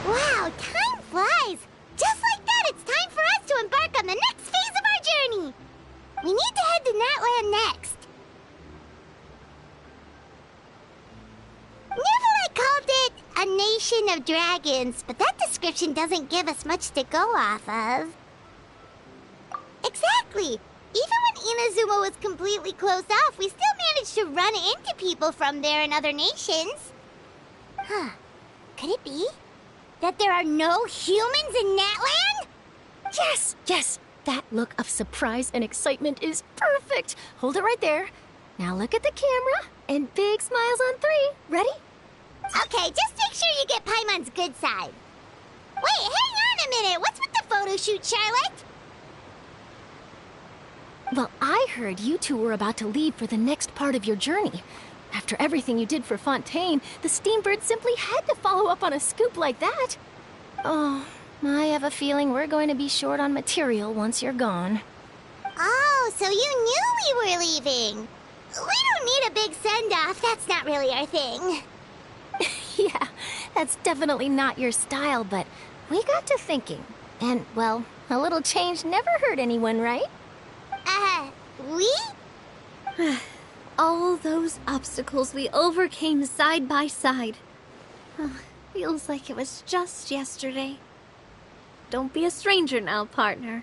Wow, time flies! Just like that, it's time for us to embark on the next phase of our journey! We need to head to Natlan next. Neverlight called it a nation of dragons, but that description doesn't give us much to go off of. Exactly! Even when Inazuma was completely closed off, we still managed to run into people from there in other nations. Huh. Could it be that there are no humans in Natlan? Yes, yes! That look of surprise and excitement is perfect! Hold it right there. Now look at the camera, and big smiles on 3. Ready? Okay, just make sure you get Paimon's good side. Wait, hang on a minute! What's with the photo shoot, Charlotte? Well, I heard you two were about to leave for the next part of your journey. After everything you did for Fontaine, the Steambird simply had to follow up on a scoop like that. Oh, I have a feeling we're going to be short on material once you're gone. Oh, so you knew we were leaving. We don't need a big send-off. That's not really our thing. Yeah, that's definitely not your style, but we got to thinking. And, well, a little change never hurt anyone, right? We? All those obstacles we overcame side by side. Feels like it was just yesterday. Don't be a stranger now, partner.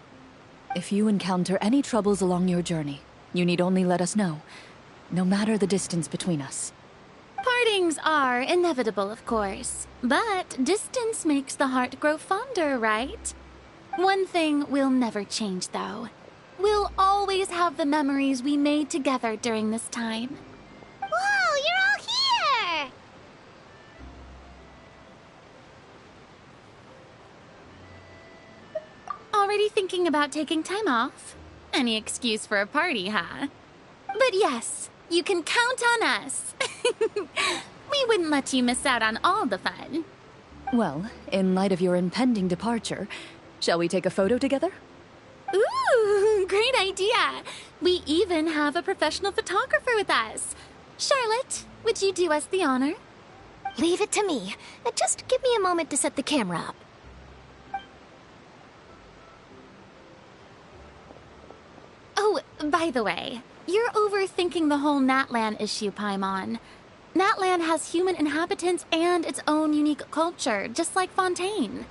If you encounter any troubles along your journey, you need only let us know, no matter the distance between us. Partings are inevitable, of course, but distance makes the heart grow fonder, right? One thing will never change, though. We'll always have the memories we made together during this time. Whoa, you're all here! Already thinking about taking time off? Any excuse for a party, huh? But yes, you can count on us. We wouldn't let you miss out on all the fun. Well, in light of your impending departure, shall we take a photo together? Ooh, great idea! We even have a professional photographer with us. Charlotte, would you do us the honor? Leave it to me. Just give me a moment to set the camera up. Oh, by the way, you're overthinking the whole Natlan issue, Paimon. Natlan has human inhabitants and its own unique culture, just like Fontaine.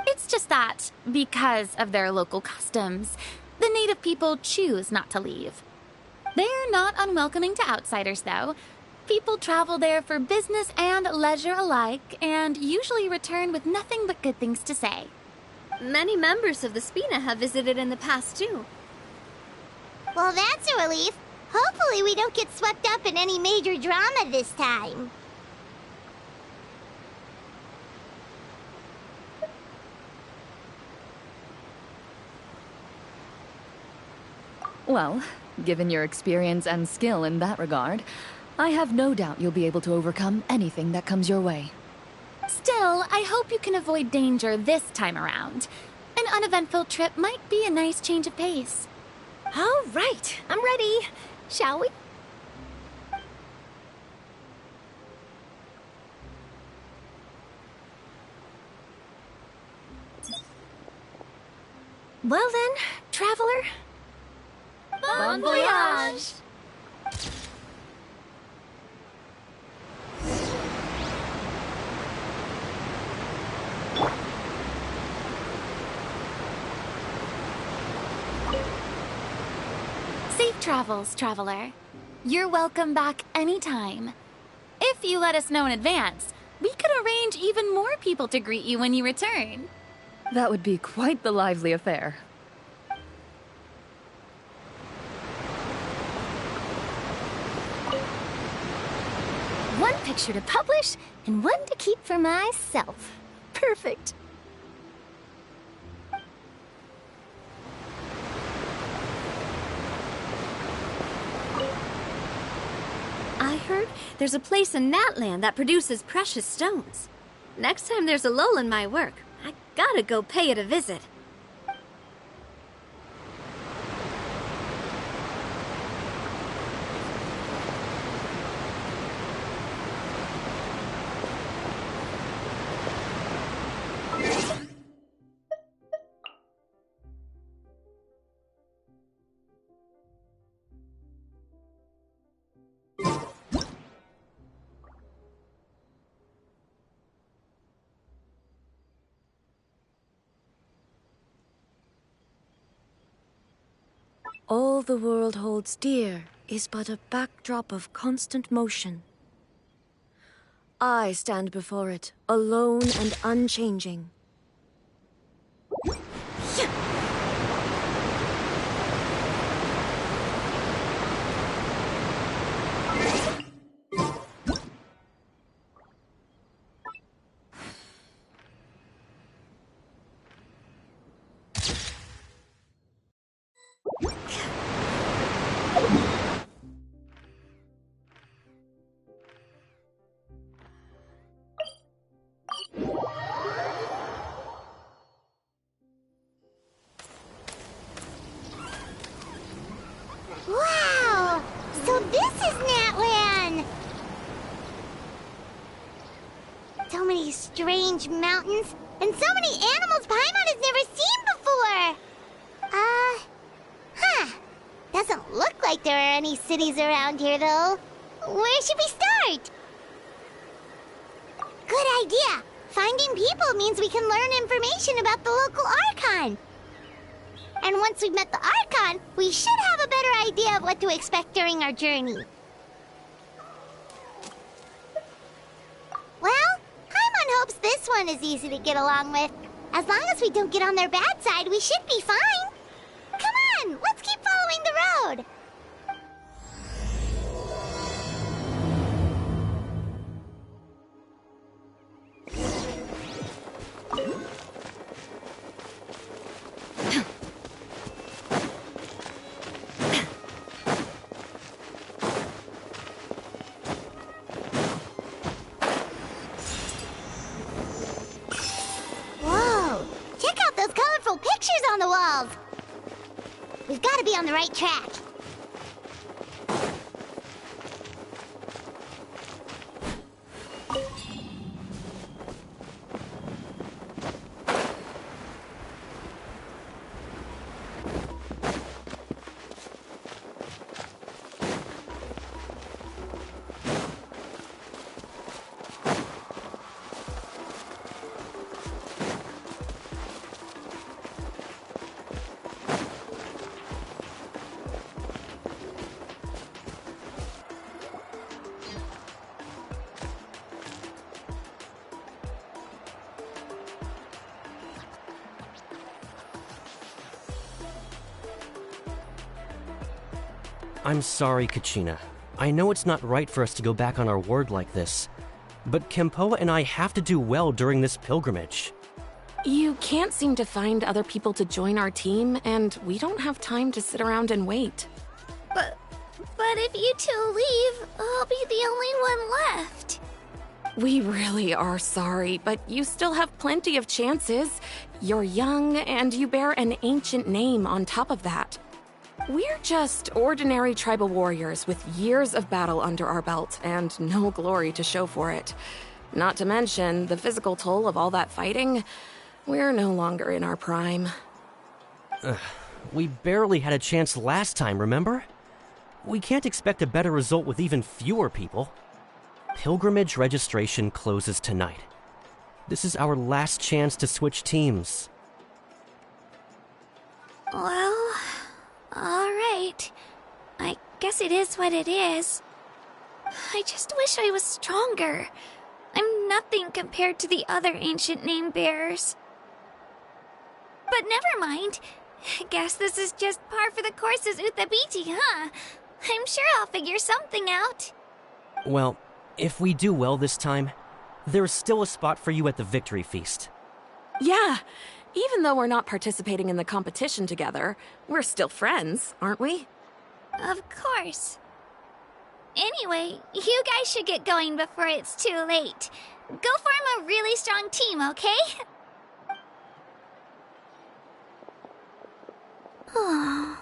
It's just that, because of their local customs, the native people choose not to leave. They're not unwelcoming to outsiders, though. People travel there for business and leisure alike, and usually return with nothing but good things to say. Many members of the Spina have visited in the past, too. Well, that's a relief. Hopefully we don't get swept up in any major drama this time. Well, given your experience and skill in that regard, I have no doubt you'll be able to overcome anything that comes your way. Still, I hope you can avoid danger this time around. An uneventful trip might be a nice change of pace. All right, I'm ready. Shall we? Well then, traveler. Bon voyage! travels, traveler. You're welcome back anytime. If you let us know in advance, we could arrange even more people to greet you when you return. That would be quite the lively affair. One picture to publish, and one to keep for myself. Perfect. I heard there's a place in Natlan that produces precious stones. Next time there's a lull in my work, I gotta go pay it a visit. All the world holds dear is but a backdrop of constant motion. I stand before it, alone and unchanging. Wow! So this is Natlan! So many strange mountains, and so many animals Paimon has never seen before! Doesn't look like there are any cities around here, though. Where should we start? Good idea! Finding people means we can learn information about the local Archon. And once we've met the Archon, we should have a better idea of what to expect during our journey. Well, Paimon hopes this one is easy to get along with. As long as we don't get on their bad side, we should be fine. Come on, let's keep following the road. Whoa! Check out those colorful pictures on the walls! We've got to be on the right track. I'm sorry, Kachina. I know it's not right for us to go back on our word like this, but Kempoa and I have to do well during this pilgrimage. You can't seem to find other people to join our team, and we don't have time to sit around and wait. But if you two leave, I'll be the only one left. We really are sorry, but you still have plenty of chances. You're young, and you bear an ancient name on top of that. We're just ordinary tribal warriors with years of battle under our belt and no glory to show for it. Not to mention the physical toll of all that fighting. We're no longer in our prime. We barely had a chance last time, remember? We can't expect a better result with even fewer people. Pilgrimage registration closes tonight. This is our last chance to switch teams. Well, all right. guess it is what it is. I just wish I was stronger. I'm nothing compared to the other ancient name bearers. But never mind. Guess this is just par for the course as Uthabiti, huh? I'm sure I'll figure something out. Well, if we do well this time, there's still a spot for you at the victory feast. Yeah, even though we're not participating in the competition together, we're still friends, aren't we? Of course. Anyway, you guys should get going before it's too late. Go form a really strong team, okay? Oh.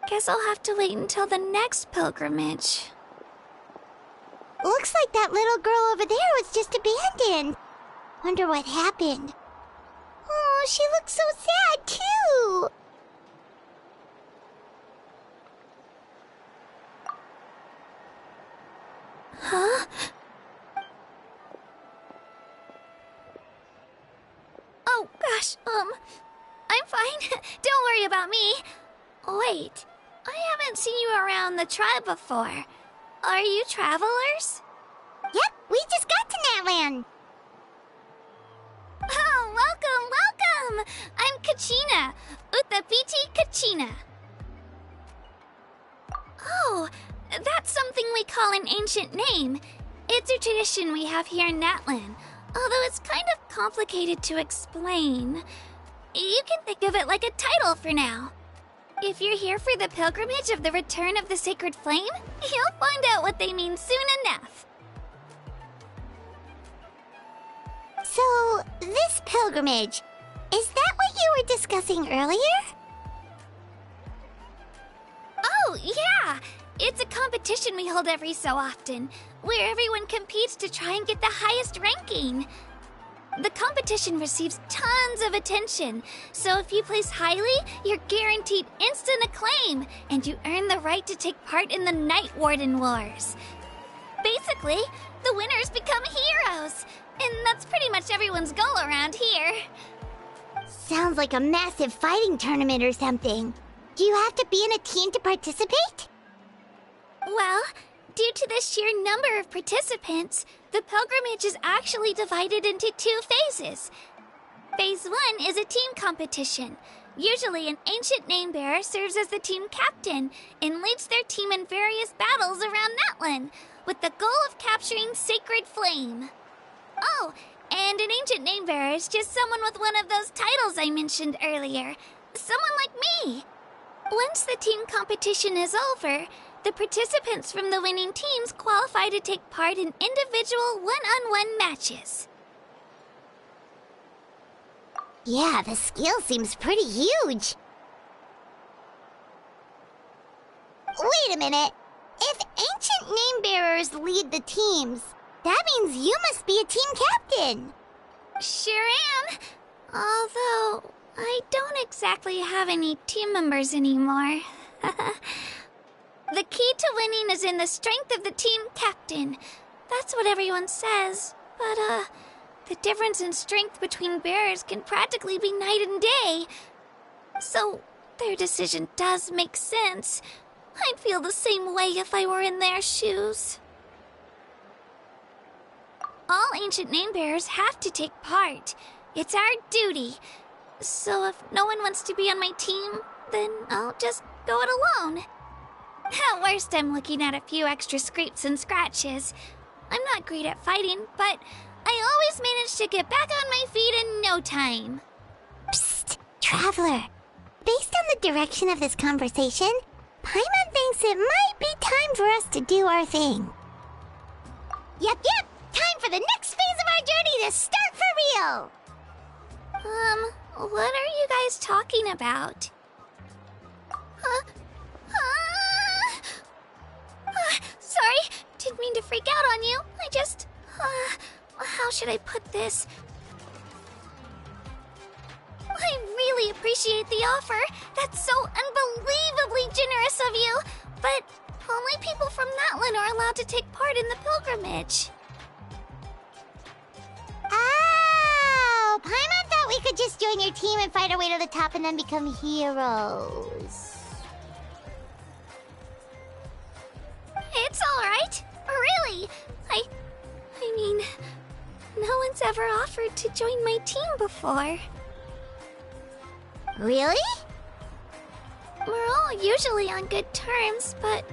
Guess I'll have to wait until the next pilgrimage. Looks like that little girl over there was just abandoned. Wonder what happened. Oh, she looks so sad, too. Huh? Oh, gosh, I'm fine. Don't worry about me. Wait, I haven't seen you around the tribe before. Are you travelers? Yep, we just got to Natlan. Oh, welcome! I'm Kachina, Uthabiti Kachina. Oh, that's something we call an ancient name. It's a tradition we have here in Natlan, although it's kind of complicated to explain. You can think of it like a title for now. If you're here for the pilgrimage of the return of the sacred flame, you'll find out what they mean soon enough. So, this pilgrimage, is that what you were discussing earlier? Oh, yeah! It's a competition we hold every so often, where everyone competes to try and get the highest ranking. The competition receives tons of attention, so if you place highly, you're guaranteed instant acclaim, and you earn the right to take part in the Night Warden Wars. Basically, the winners become heroes, and that's pretty much everyone's goal around here. Sounds like a massive fighting tournament or something. Do you have to be in a team to participate? Well, due to the sheer number of participants, the pilgrimage is actually divided into 2 phases. Phase 1 is a team competition. Usually, an ancient name bearer serves as the team captain and leads their team in various battles around Natlan, with the goal of capturing Sacred Flame. Oh, and an ancient name bearer is just someone with one of those titles I mentioned earlier. Someone like me. Once the team competition is over, the participants from the winning teams qualify to take part in individual one-on-one matches. Yeah, the scale seems pretty huge. Wait a minute. If ancient name bearers lead the teams, that means you must be a team captain. Sure am. Although, I don't exactly have any team members anymore. The key to winning is in the strength of the team captain. That's what everyone says. But, the difference in strength between bearers can practically be night and day. So, their decision does make sense. I'd feel the same way if I were in their shoes. All ancient name bearers have to take part. It's our duty. So if no one wants to be on my team, then I'll just go it alone. At worst, I'm looking at a few extra scrapes and scratches. I'm not great at fighting, but I always manage to get back on my feet in no time. Psst, Traveler. Based on the direction of this conversation, Paimon thinks it might be time for us to do our thing. Yep. Time for the next phase of our journey to start for real. What are you guys talking about? Sorry, didn't mean to freak out on you. I just, how should I put this? I really appreciate the offer. That's so unbelievably generous of you. But only people from Natlan are allowed to take part in the pilgrimage. Oh, Paimon thought we could just join your team and fight our way to the top and then become heroes. really. I mean, no one's ever offered to join my team before. Really? We're all usually on good terms, but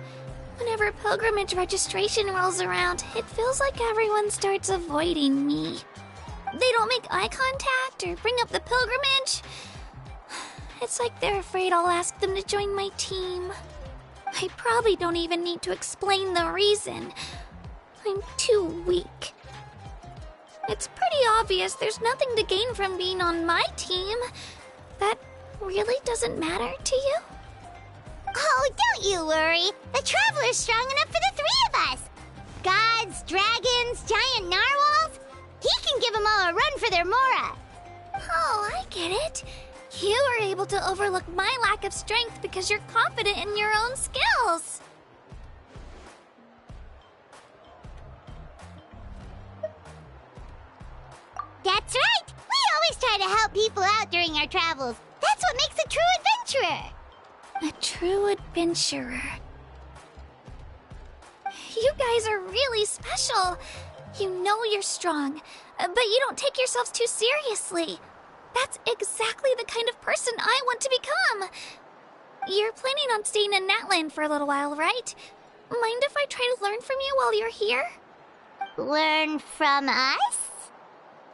whenever pilgrimage registration rolls around, it feels like everyone starts avoiding me. They don't make eye contact or bring up the pilgrimage. It's like they're afraid I'll ask them to join my team. I probably don't even need to explain the reason. I'm too weak. It's pretty obvious there's nothing to gain from being on my team. That really doesn't matter to you? Oh, don't you worry. The Traveler's strong enough for the three of us. Gods, dragons, giant narwhals. He can give them all a run for their Mora. Oh, I get it. You were able to overlook my lack of strength because you're confident in your own skills. That's right. We always try to help people out during our travels. That's what makes a true adventurer. A true adventurer. You guys are really special. You know you're strong, but you don't take yourselves too seriously. That's exactly the kind of person I want to become. You're planning on staying in Natlan for a little while, right? Mind if I try to learn from you while you're here? Learn from us?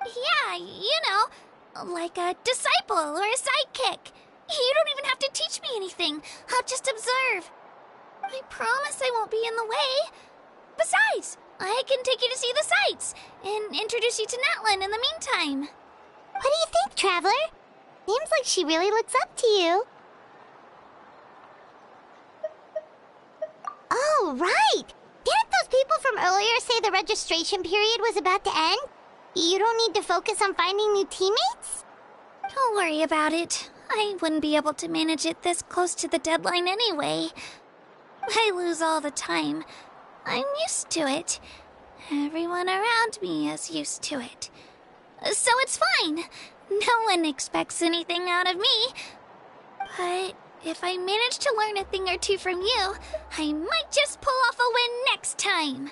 Yeah, you know, like a disciple or a sidekick. You don't even have to teach me anything. I'll just observe. I promise I won't be in the way. Besides, I can take you to see the sights and introduce you to Natlan in the meantime. What do you think, Traveler? Seems like she really looks up to you. Oh, right! Didn't those people from earlier say the registration period was about to end? You don't need to focus on finding new teammates? Don't worry about it. I wouldn't be able to manage it this close to the deadline anyway. I lose all the time. I'm used to it. Everyone around me is used to it. So it's fine. No one expects anything out of me. But if I manage to learn a thing or two from you, I might just pull off a win next time.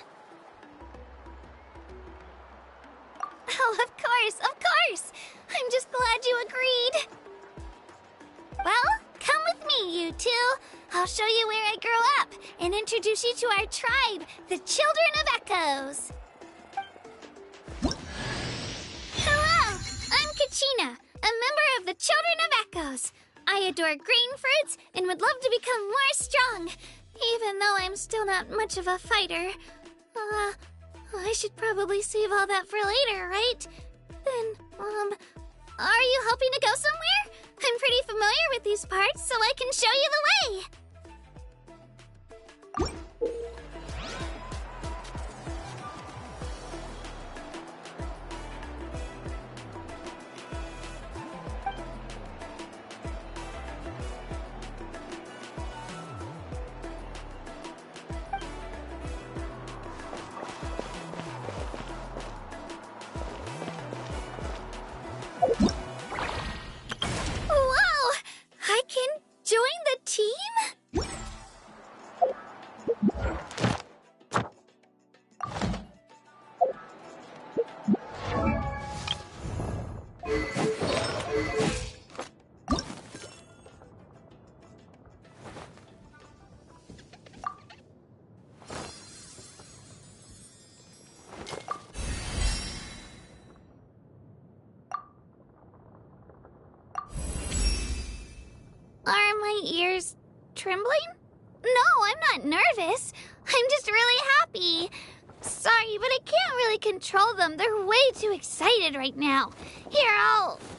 Oh, of course. I'm just glad you agreed. Well, come with me, you two. I'll show you where I grew up and introduce you to our tribe, the Children of Echoes. Hello, I'm Kachina, a member of the Children of Echoes. I adore green fruits and would love to become more strong, even though I'm still not much of a fighter. I should probably save all that for later, right? Then, are you hoping to go somewhere? I'm pretty familiar with these parts, so I can show you the way. Whoa! I can join the team? Are my ears trembling? No, I'm not nervous. I'm just really happy. Sorry, but I can't really control them. They're way too excited right now. Here,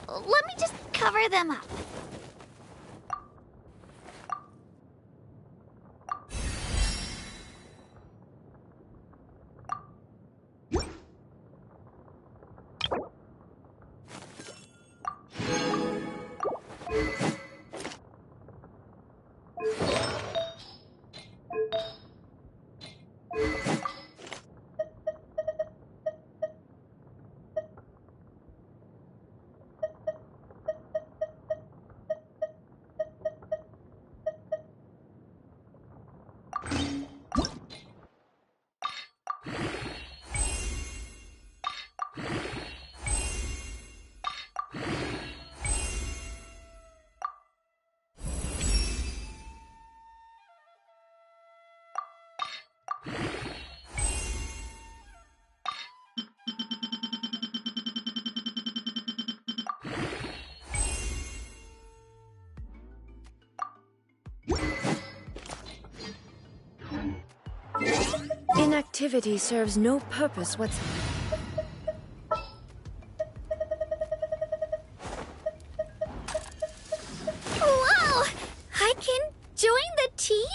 let me just cover them up. Inactivity serves no purpose whatsoever. Whoa! I can join the team?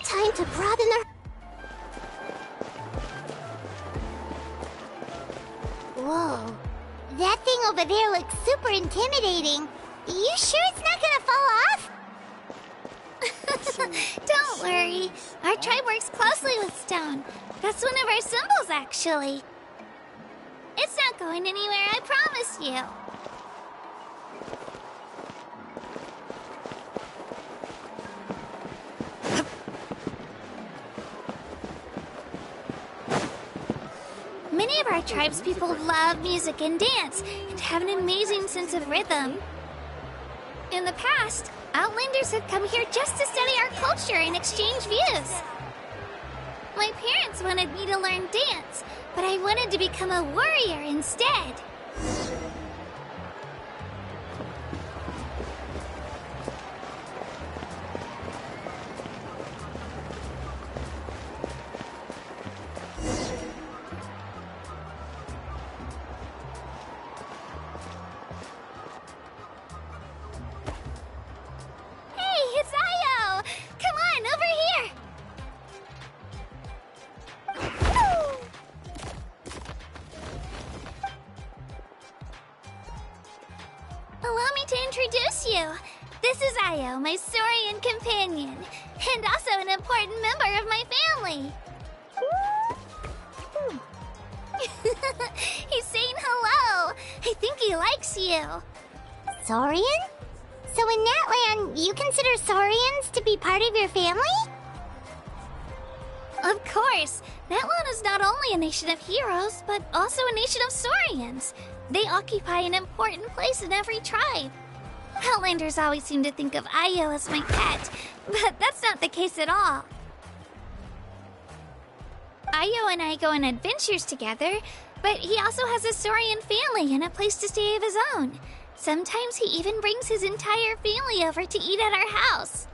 Time to broaden our... Whoa. That thing over there looks super intimidating. You sure it's not gonna fall off? Don't worry. Our tribe works closely with stone. That's one of our symbols, actually. It's not going anywhere, I promise you. Many of our tribespeople love music and dance and have an amazing sense of rhythm. In the past, Outlanders have come here just to study our culture and exchange views. My parents wanted me to learn dance, but I wanted to become a warrior instead. Allow me to introduce you. This is Io, my Saurian companion, and also an important member of my family. He's saying hello. I think he likes you. Saurian? So in Natlan, you consider Saurians to be part of your family? Of course. Natlan is not only a nation of heroes, but also a nation of Saurians. They occupy an important place in every tribe. Outlanders always seem to think of Io as my pet, but that's not the case at all. Io and I go on adventures together, but he also has a Saurian family and a place to stay of his own. Sometimes he even brings his entire family over to eat at our house.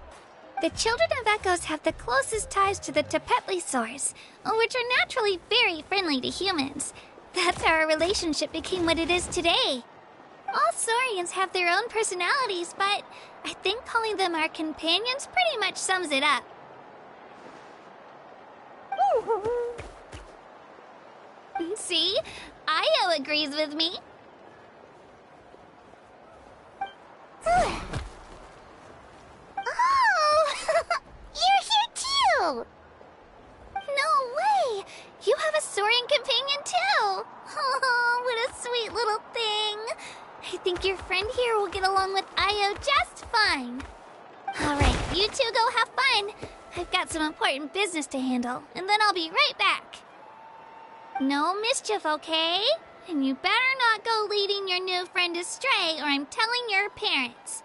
The children of Echoes have the closest ties to the Tepetlisaurs, which are naturally very friendly to humans. That's how our relationship became what it is today. All Saurians have their own personalities, but I think calling them our companions pretty much sums it up. See? Io agrees with me. Oh! You're here too! No way! You have a Saurian companion too! Oh, what a sweet little thing! I think your friend here will get along with Io just fine. Alright, you two go have fun. I've got some important business to handle, and then I'll be right back. No mischief, okay? And you better not go leading your new friend astray, or I'm telling your parents.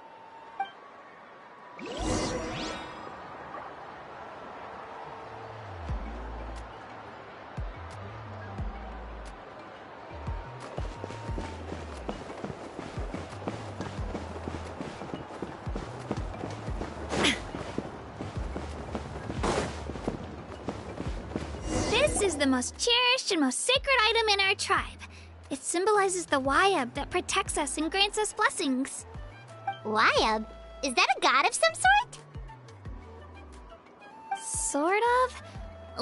This is the most cherished and most sacred item in our tribe. It symbolizes the Wayab that protects us and grants us blessings. Wayab? Is that a god of some sort? Sort of.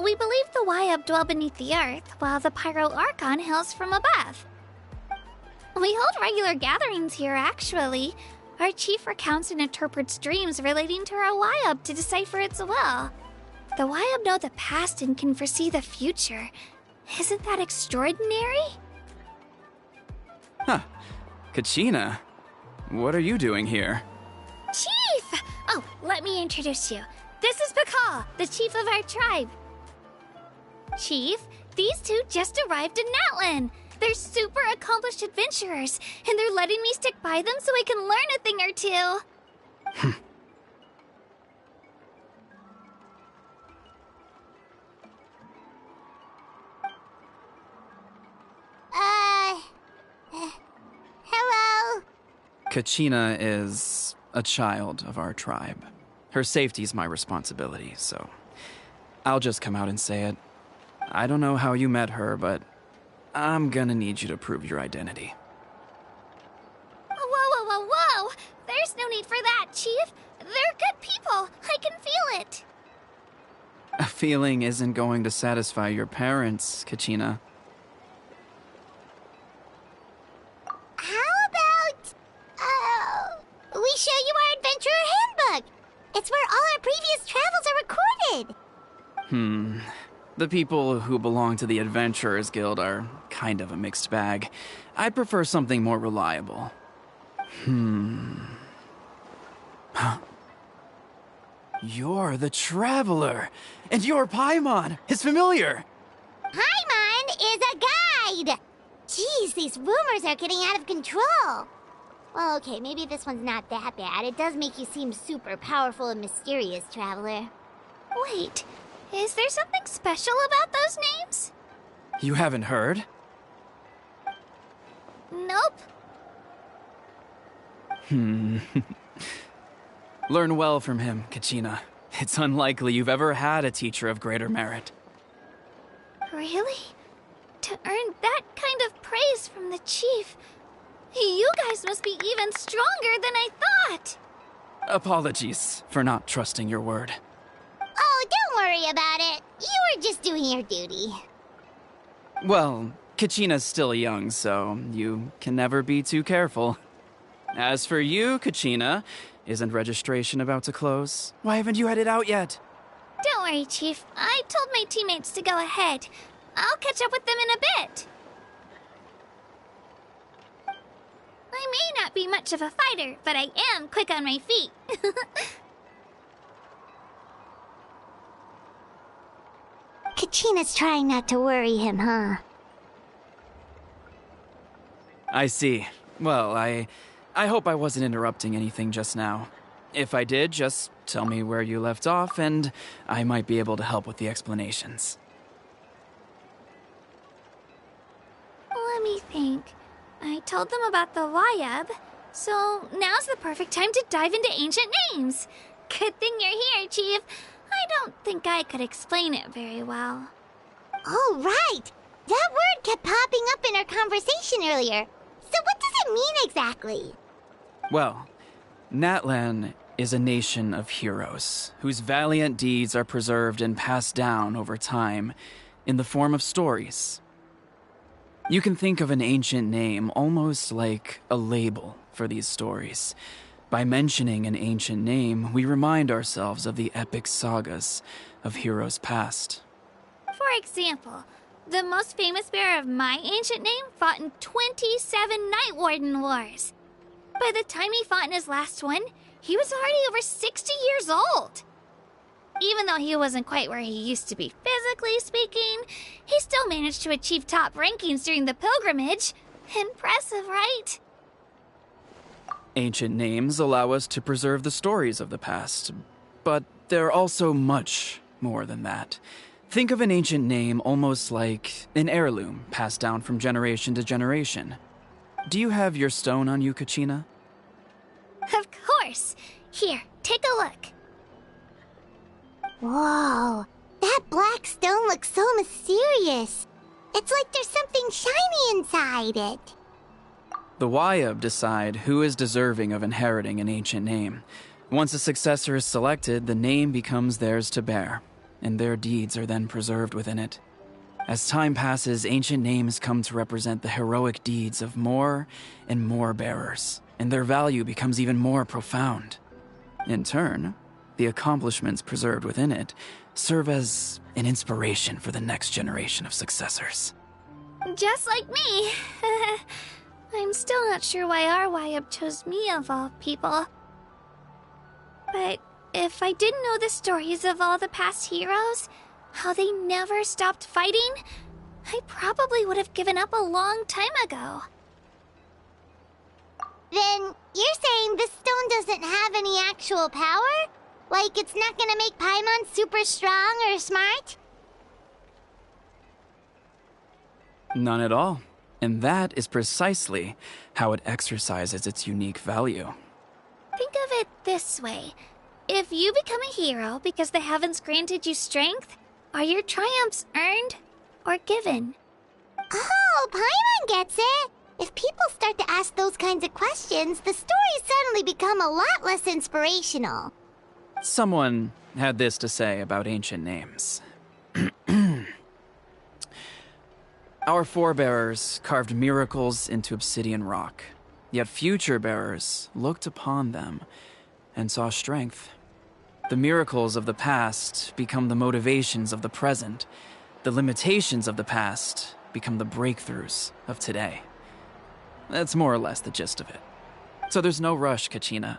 We believe the Wayab dwell beneath the earth, while the Pyro Archon hails from above. We hold regular gatherings here, actually. Our chief recounts and interprets dreams relating to our Wayab to decipher its will. The Wayab know the past and can foresee the future. Isn't that extraordinary? Huh. Kachina, what are you doing here? let me introduce you. This is Pakal, the chief of our tribe. Chief, these two just arrived in Natlan. They're super accomplished adventurers, and they're letting me stick by them so I can learn a thing or two. Hello? Kachina is a child of our tribe. Her safety's my responsibility, so I'll just come out and say it. I don't know how you met her, but I'm gonna need you to prove your identity. Whoa! There's no need for that, Chief. They're good people. I can feel it. A feeling isn't going to satisfy your parents, Kachina. How about, we show you our adventurer handbook? It's where all our previous travels are recorded. The people who belong to the Adventurers Guild are kind of a mixed bag. I'd prefer something more reliable. You're the Traveler, and your Paimon is familiar. Paimon is a guide! Jeez, these rumors are getting out of control. Well, okay, maybe this one's not that bad. It does make you seem super powerful and mysterious, Traveler. Wait, is there something special about those names? You haven't heard? Nope. Learn well from him, Kachina. It's unlikely you've ever had a teacher of greater merit. Really? To earn that kind of praise from the chief, you guys must be even stronger than I thought. Apologies for not trusting your word. Oh, don't worry about it. You were just doing your duty. Well, Kachina's still young, so you can never be too careful. As for you, Kachina, isn't registration about to close? Why haven't you headed out yet? Don't worry, Chief. I told my teammates to go ahead. I'll catch up with them in a bit. I may not be much of a fighter, but I am quick on my feet. Kachina's trying not to worry him, huh? I see. Well, I hope I wasn't interrupting anything just now. If I did, just tell me where you left off, and I might be able to help with the explanations. Let me think. I told them about the Wayab, so now's the perfect time to dive into ancient names. Good thing you're here, Chief. I don't think I could explain it very well. Oh, right! That word kept popping up in our conversation earlier. So what does it mean exactly? Well, Natlan is a nation of heroes whose valiant deeds are preserved and passed down over time in the form of stories. You can think of an ancient name almost like a label for these stories. By mentioning an ancient name, we remind ourselves of the epic sagas of heroes past. For example, the most famous bearer of my ancient name fought in 27 Night Warden Wars. By the time he fought in his last one, he was already over 60 years old. Even though he wasn't quite where he used to be physically speaking, he still managed to achieve top rankings during the pilgrimage. Impressive, right? Ancient names allow us to preserve the stories of the past, but they're also much more than that. Think of an ancient name almost like an heirloom passed down from generation to generation. Do you have your stone on you, Kachina? Of course. Here, take a look. Whoa, that black stone looks so mysterious. It's like there's something shiny inside it. The Wayab decide who is deserving of inheriting an ancient name. Once a successor is selected, the name becomes theirs to bear, and their deeds are then preserved within it. As time passes, ancient names come to represent the heroic deeds of more and more bearers, and their value becomes even more profound. In turn, the accomplishments preserved within it serve as an inspiration for the next generation of successors. Just like me. I'm still not sure why our Wayab chose me of all people. But If I didn't know the stories of all the past heroes, how they never stopped fighting, I probably would have given up a long time ago. Then you're saying this stone doesn't have any actual power? Like it's not gonna make Paimon super strong or smart? None at all. And that is precisely how it exercises its unique value. Think of it this way. If you become a hero because the heavens granted you strength, are your triumphs earned or given? Oh, Paimon gets it! If people start to ask those kinds of questions, the stories suddenly become a lot less inspirational. Someone had this to say about ancient names. Our forebears carved miracles into obsidian rock, yet future bearers looked upon them and saw strength. The miracles of the past become the motivations of the present. The limitations of the past become the breakthroughs of today. That's more or less the gist of it. So there's no rush, Kachina.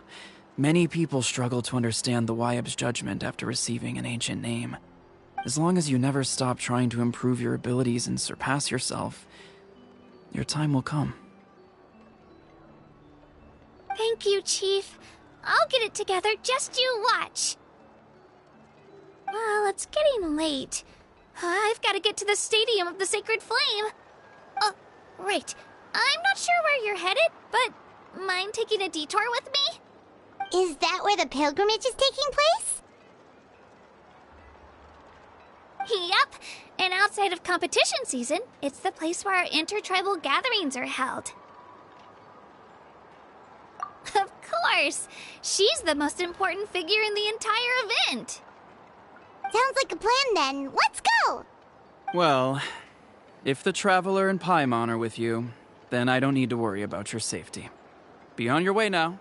Many people struggle to understand the Wyab's judgment after receiving an ancient name. As long as you never stop trying to improve your abilities and surpass yourself, your time will come. Thank you, Chief. I'll get it together, just you watch. Well, it's getting late. I've got to get to the Stadium of the Sacred Flame. Oh, right. I'm not sure where you're headed, but mind taking a detour with me? Is that where the pilgrimage is taking place? Yep, and outside of competition season, it's the place where our intertribal gatherings are held. Of course! She's the most important figure in the entire event! Sounds like a plan then. Let's go! Well, if the Traveler and Paimon are with you, then I don't need to worry about your safety. Be on your way now.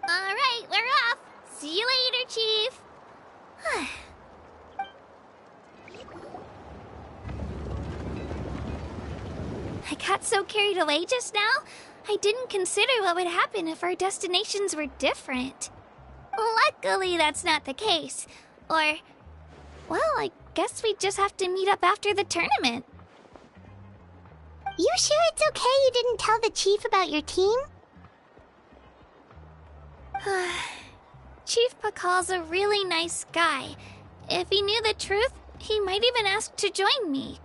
Alright, we're off! See you later, Chief! I got so carried away just now, I didn't consider what would happen if our destinations were different. Luckily, that's not the case. Or, well, I guess we just have to meet up after the tournament. You sure it's okay you didn't tell the chief about your team? Chief Pakal's a really nice guy. If he knew the truth, he might even ask to join me.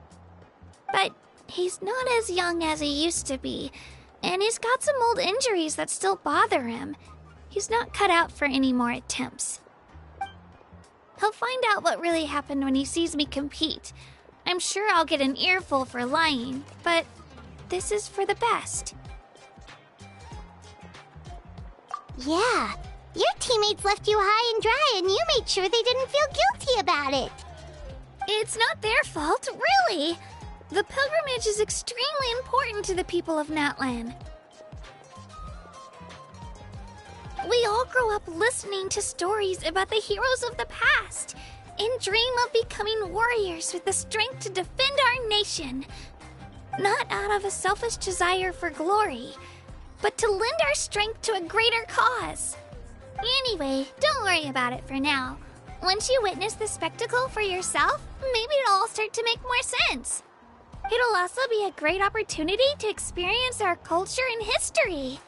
But he's not as young as he used to be, and he's got some old injuries that still bother him. He's not cut out for any more attempts. He'll find out what really happened when he sees me compete. I'm sure I'll get an earful for lying, but this is for the best. Yeah, your teammates left you high and dry and you made sure they didn't feel guilty about it. It's not their fault, really. The pilgrimage is extremely important to the people of Natlan. We all grow up listening to stories about the heroes of the past and dream of becoming warriors with the strength to defend our nation. Not out of a selfish desire for glory, but to lend our strength to a greater cause. Anyway, don't worry about it for now. Once you witness the spectacle for yourself, maybe it'll all start to make more sense. It'll also be a great opportunity to experience our culture and history.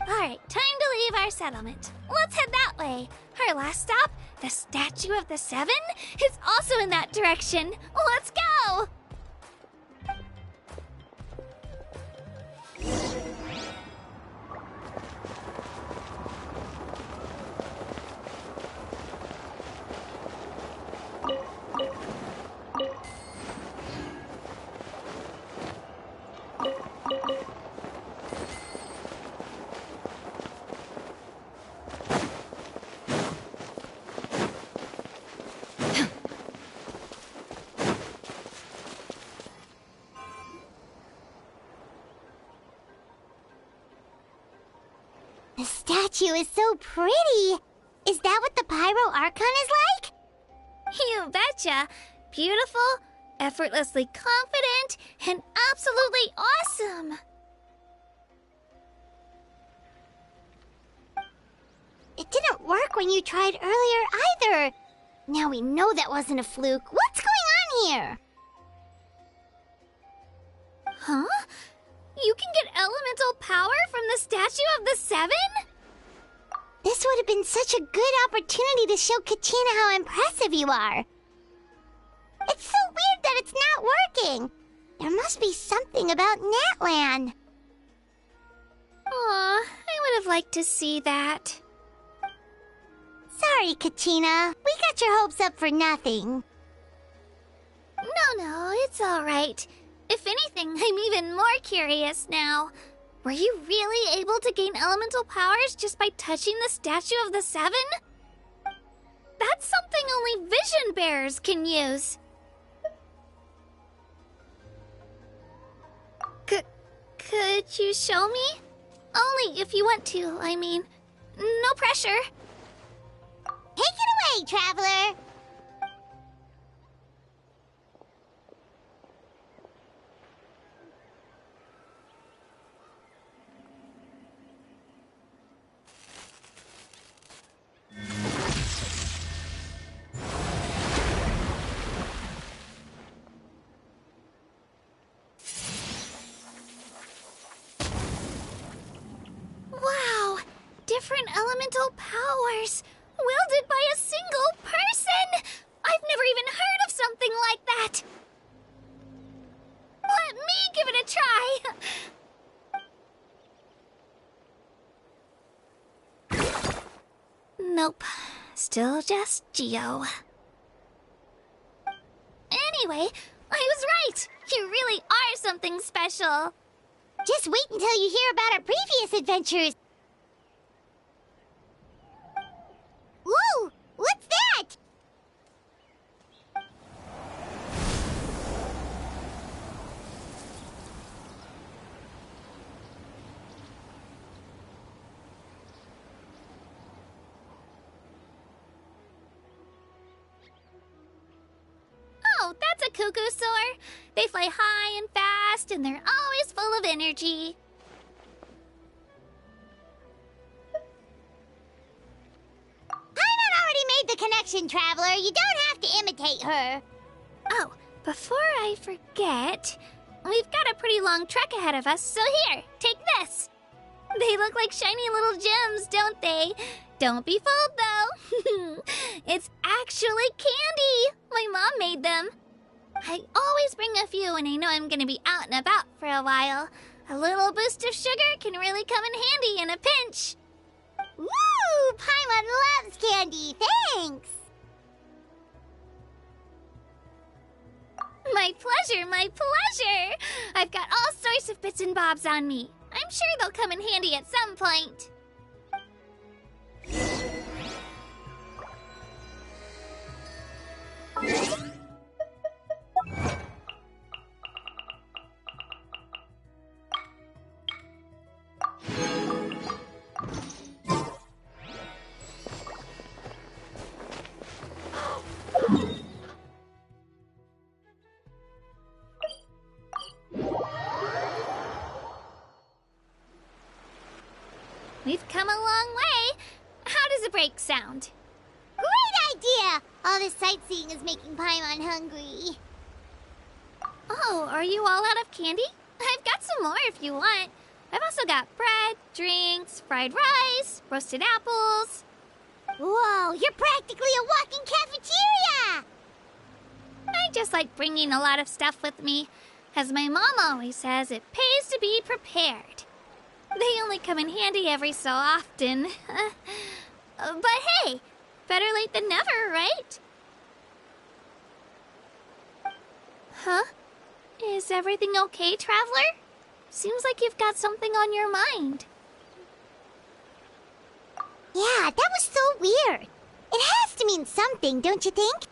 Alright, time to leave our settlement. Let's head that way. Our last stop, the Statue of the Seven, is also in that direction. Let's go! The statue is so pretty. Is that what the Pyro Archon is like? You betcha. Beautiful, effortlessly confident, and absolutely awesome. It didn't work work when you tried earlier either. Now we know that wasn't a fluke. What's going on here? Huh? You can get elemental power from the Statue of the Seven? This would have been such a good opportunity to show Katina how impressive you are. It's so weird that it's not working. There must be something about Natlan. Aw, I would have liked to see that. Sorry, Katina. We got your hopes up for nothing. No, it's alright. If anything, I'm even more curious now. Were you really able to gain elemental powers just by touching the Statue of the Seven? That's something only vision bearers can use. Could you show me? Only if you want to, I mean. No pressure. Take it away, Traveler! Wow! Different elemental powers, wielded by a single person! I've never even heard of something like that! Let me give it a try! Nope. Still just Geo. Anyway, I was right! You really are something special! Just wait until you hear about our previous adventures. Whoa! What's that? Oh, that's a cuckoo soar. They fly high and fast, and they're always full of energy. Paimon already made the connection, Traveler. You don't have to imitate her. Oh, before I forget, we've got a pretty long trek ahead of us, so here, take this. They look like shiny little gems, don't they? Don't be fooled, though. It's actually candy. My mom made them. I always bring a few when I know I'm going to be out and about for a while. A little boost of sugar can really come in handy in a pinch. Woo! Paimon loves candy. Thanks. My pleasure, my pleasure. I've got all sorts of bits and bobs on me. I'm sure they'll come in handy at some point. We've come a long way. How does a break sound? Great idea! All this sightseeing is making Paimon hungry. Oh, are you all out of candy? I've got some more if you want. I've also got bread, drinks, fried rice, roasted apples. Whoa, you're practically a walking cafeteria! I just like bringing a lot of stuff with me. As my mom always says, it pays to be prepared. They only come in handy every so often. But hey, better late than never, right? Huh? Is everything okay, Traveler? Seems like you've got something on your mind. Yeah, that was so weird. It has to mean something, don't you think?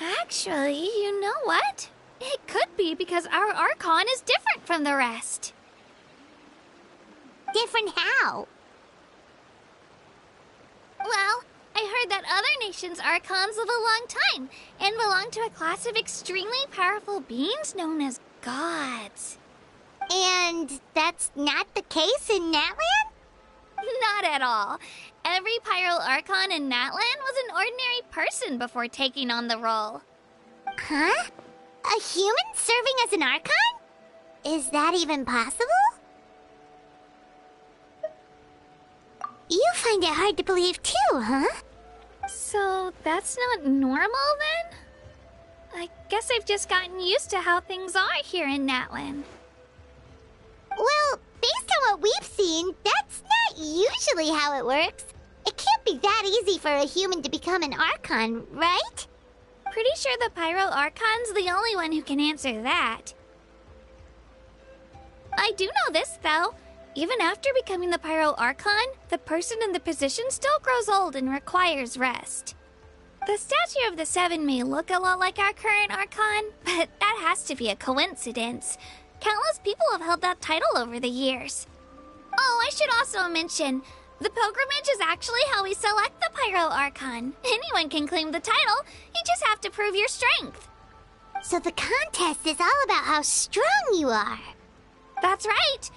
Actually, you know what? It could be because our Archon is different from the rest. Different how? Well, I heard that other nations' Archons live a long time and belong to a class of extremely powerful beings known as gods. And that's not the case in Natlan? Not Not at all. Every Pyro Archon in Natlan was an ordinary person before taking on the role. Huh? A human serving as an Archon? Is that even possible? You find it hard to believe too, huh? So that's not normal then? I guess I've just gotten used to how things are here in Natlan. Well, based on what we've seen, that's not usually how it works. It can't be that easy for a human to become an Archon, right? Pretty sure the Pyro Archon's the only one who can answer that. I do know this, though. Even after becoming the Pyro Archon, the person in the position still grows old and requires rest. The statue of the Seven may look a lot like our current Archon, but that has to be a coincidence. Countless people have held that title over the years. Oh, I should also mention, the pilgrimage is actually how we select the Pyro Archon. Anyone can claim the title, you just have to prove your strength. So the contest is all about how strong you are. That's right.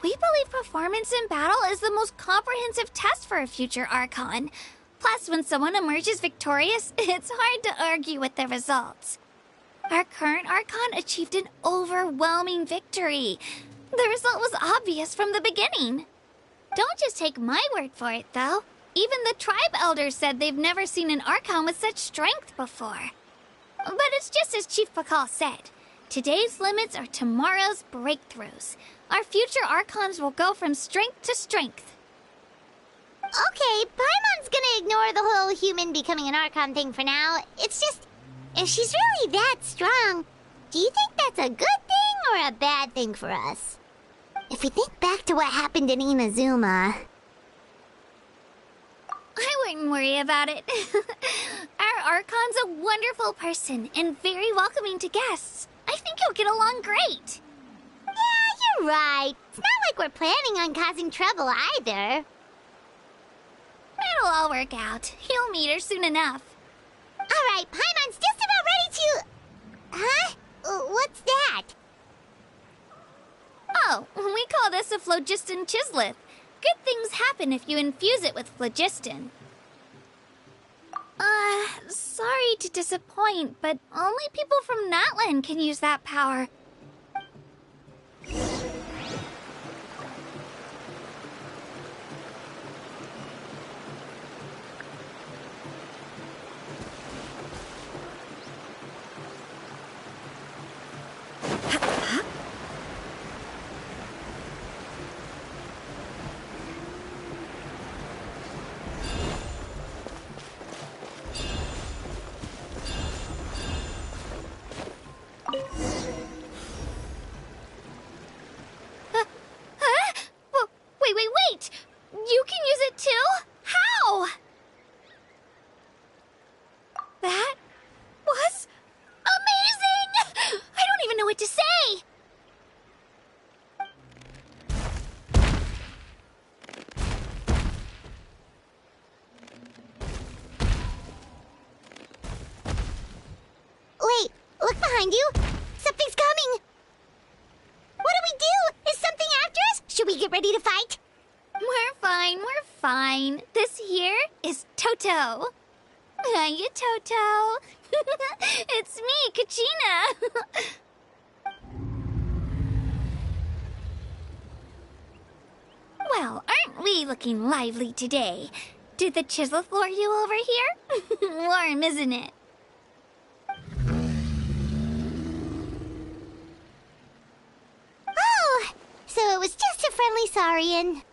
We believe performance in battle is the most comprehensive test for a future Archon. Plus, when someone emerges victorious, it's hard to argue with the results. Our current Archon achieved an overwhelming victory. The result was obvious from the beginning. Don't just take my word for it, though. Even the tribe elders said they've never seen an Archon with such strength before. But it's just as Chief Pakal said. Today's limits are tomorrow's breakthroughs. Our future Archons will go from strength to strength. Okay, Paimon's gonna ignore the whole human becoming an Archon thing for now. It's just, if she's really that strong, do you think that's a good thing or a bad thing for us? If we think back to what happened in Inazuma... I wouldn't worry about it. Our Archon's a wonderful person and very welcoming to guests. I think you'll get along great. Yeah, you're right. It's not like we're planning on causing trouble either. It'll all work out. You'll meet her soon enough. Alright, Paimon's just about ready to... Huh? What's that? Oh, we call this a phlogiston chisleth. Good things happen if you infuse it with phlogiston. Sorry to disappoint, but only people from Natlan can use that power. Wait! You can use it too? How? That was amazing! I don't even know what to say! Wait, look behind you! Something's coming! What do we do? Is something after us? Should we get ready to fight? We're fine. This here is Toto. Hiya, Toto. It's me, Kachina. Well, aren't we looking lively today? Did the chisel lure you over here? Warm, isn't it? Oh, so it was just a friendly Saurian.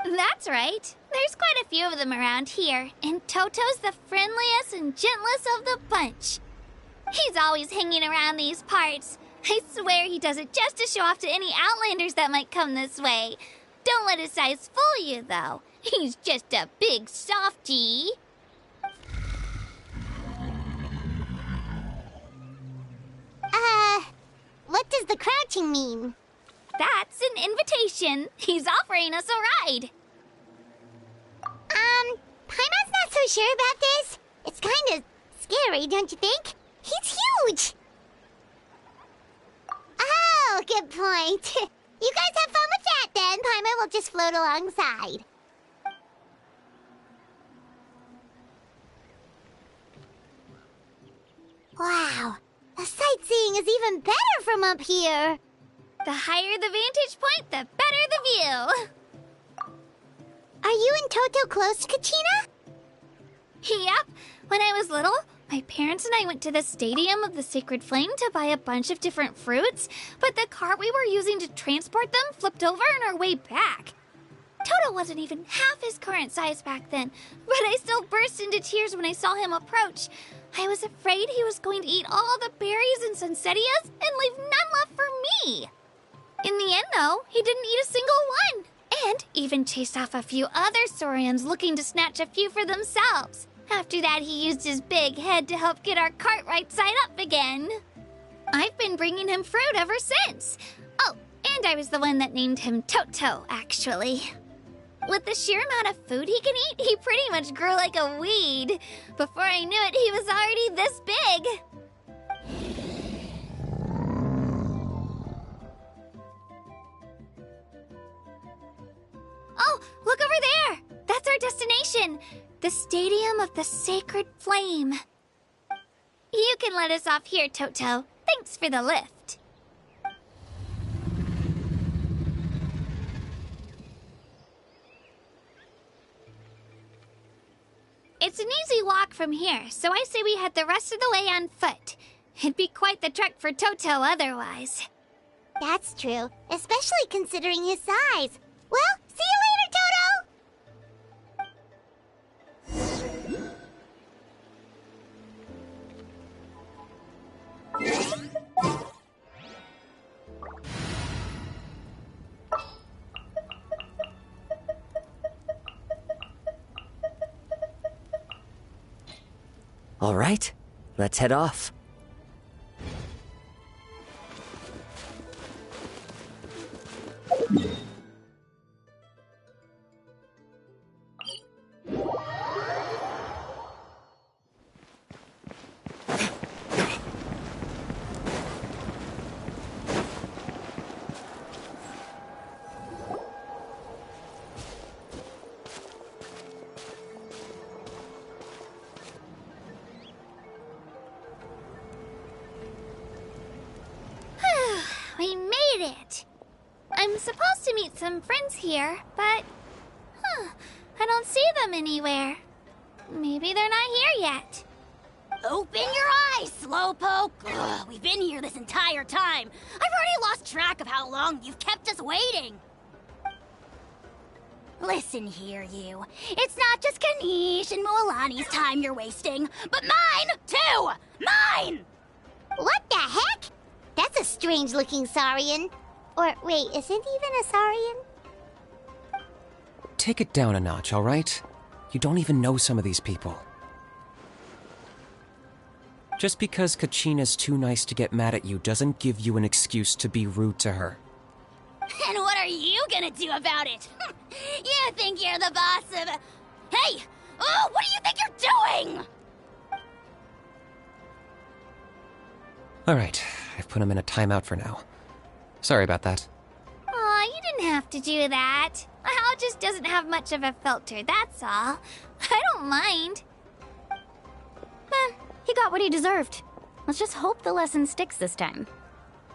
That's right. There's quite a few of them around here, and Toto's the friendliest and gentlest of the bunch. He's always hanging around these parts. I swear he does it just to show off to any Outlanders that might come this way. Don't let his size fool you, though. He's just a big softie. What does the crouching mean? That's an invitation. He's offering us a ride. Paimon's not so sure about this. It's kind of scary, don't you think? He's huge! Oh, good point. You guys have fun with that then. Paimon will just float alongside. Wow, the sightseeing is even better from up here. The higher the vantage point, the better the view. Are you and Toto close, Kachina? Yep. When I was little, my parents and I went to the Stadium of the Sacred Flame to buy a bunch of different fruits, but the cart we were using to transport them flipped over on our way back. Toto wasn't even half his current size back then, but I still burst into tears when I saw him approach. I was afraid he was going to eat all the berries and sunsettias and leave none left for me. In the end, though, he didn't eat a single one, and even chased off a few other Saurians looking to snatch a few for themselves. After that, he used his big head to help get our cart right side up again. I've been bringing him fruit ever since. Oh, and I was the one that named him Toto, actually. With the sheer amount of food he can eat, he pretty much grew like a weed. Before I knew it, he was already this big. Oh, look over there! That's our destination! The Stadium of the Sacred Flame. You can let us off here, Toto. Thanks for the lift. It's an easy walk from here, so I say we head the rest of the way on foot. It'd be quite the trek for Toto otherwise. That's true, especially considering his size. Well, see you later, Toto! All right, let's head off. We made it! I'm supposed to meet some friends here, but... I don't see them anywhere. Maybe they're not here yet. Open your eyes, Slowpoke! Ugh, we've been here this entire time. I've already lost track of how long you've kept us waiting. Listen here, you. It's not just Kanish and Moalani's time you're wasting, but mine, too! Mine! What the heck? That's a strange-looking Saurian. Or, wait, is it even a Saurian? Take it down a notch, all right? You don't even know some of these people. Just because Kachina's too nice to get mad at you doesn't give you an excuse to be rude to her. And what are you gonna do about it? You think you're the boss of... Hey! Oh, what do you think you're doing? All right, I've put him in a timeout for now. Sorry about that. Aw, you didn't have to do that. Hal just doesn't have much of a filter, that's all. I don't mind. He got what he deserved. Let's just hope the lesson sticks this time.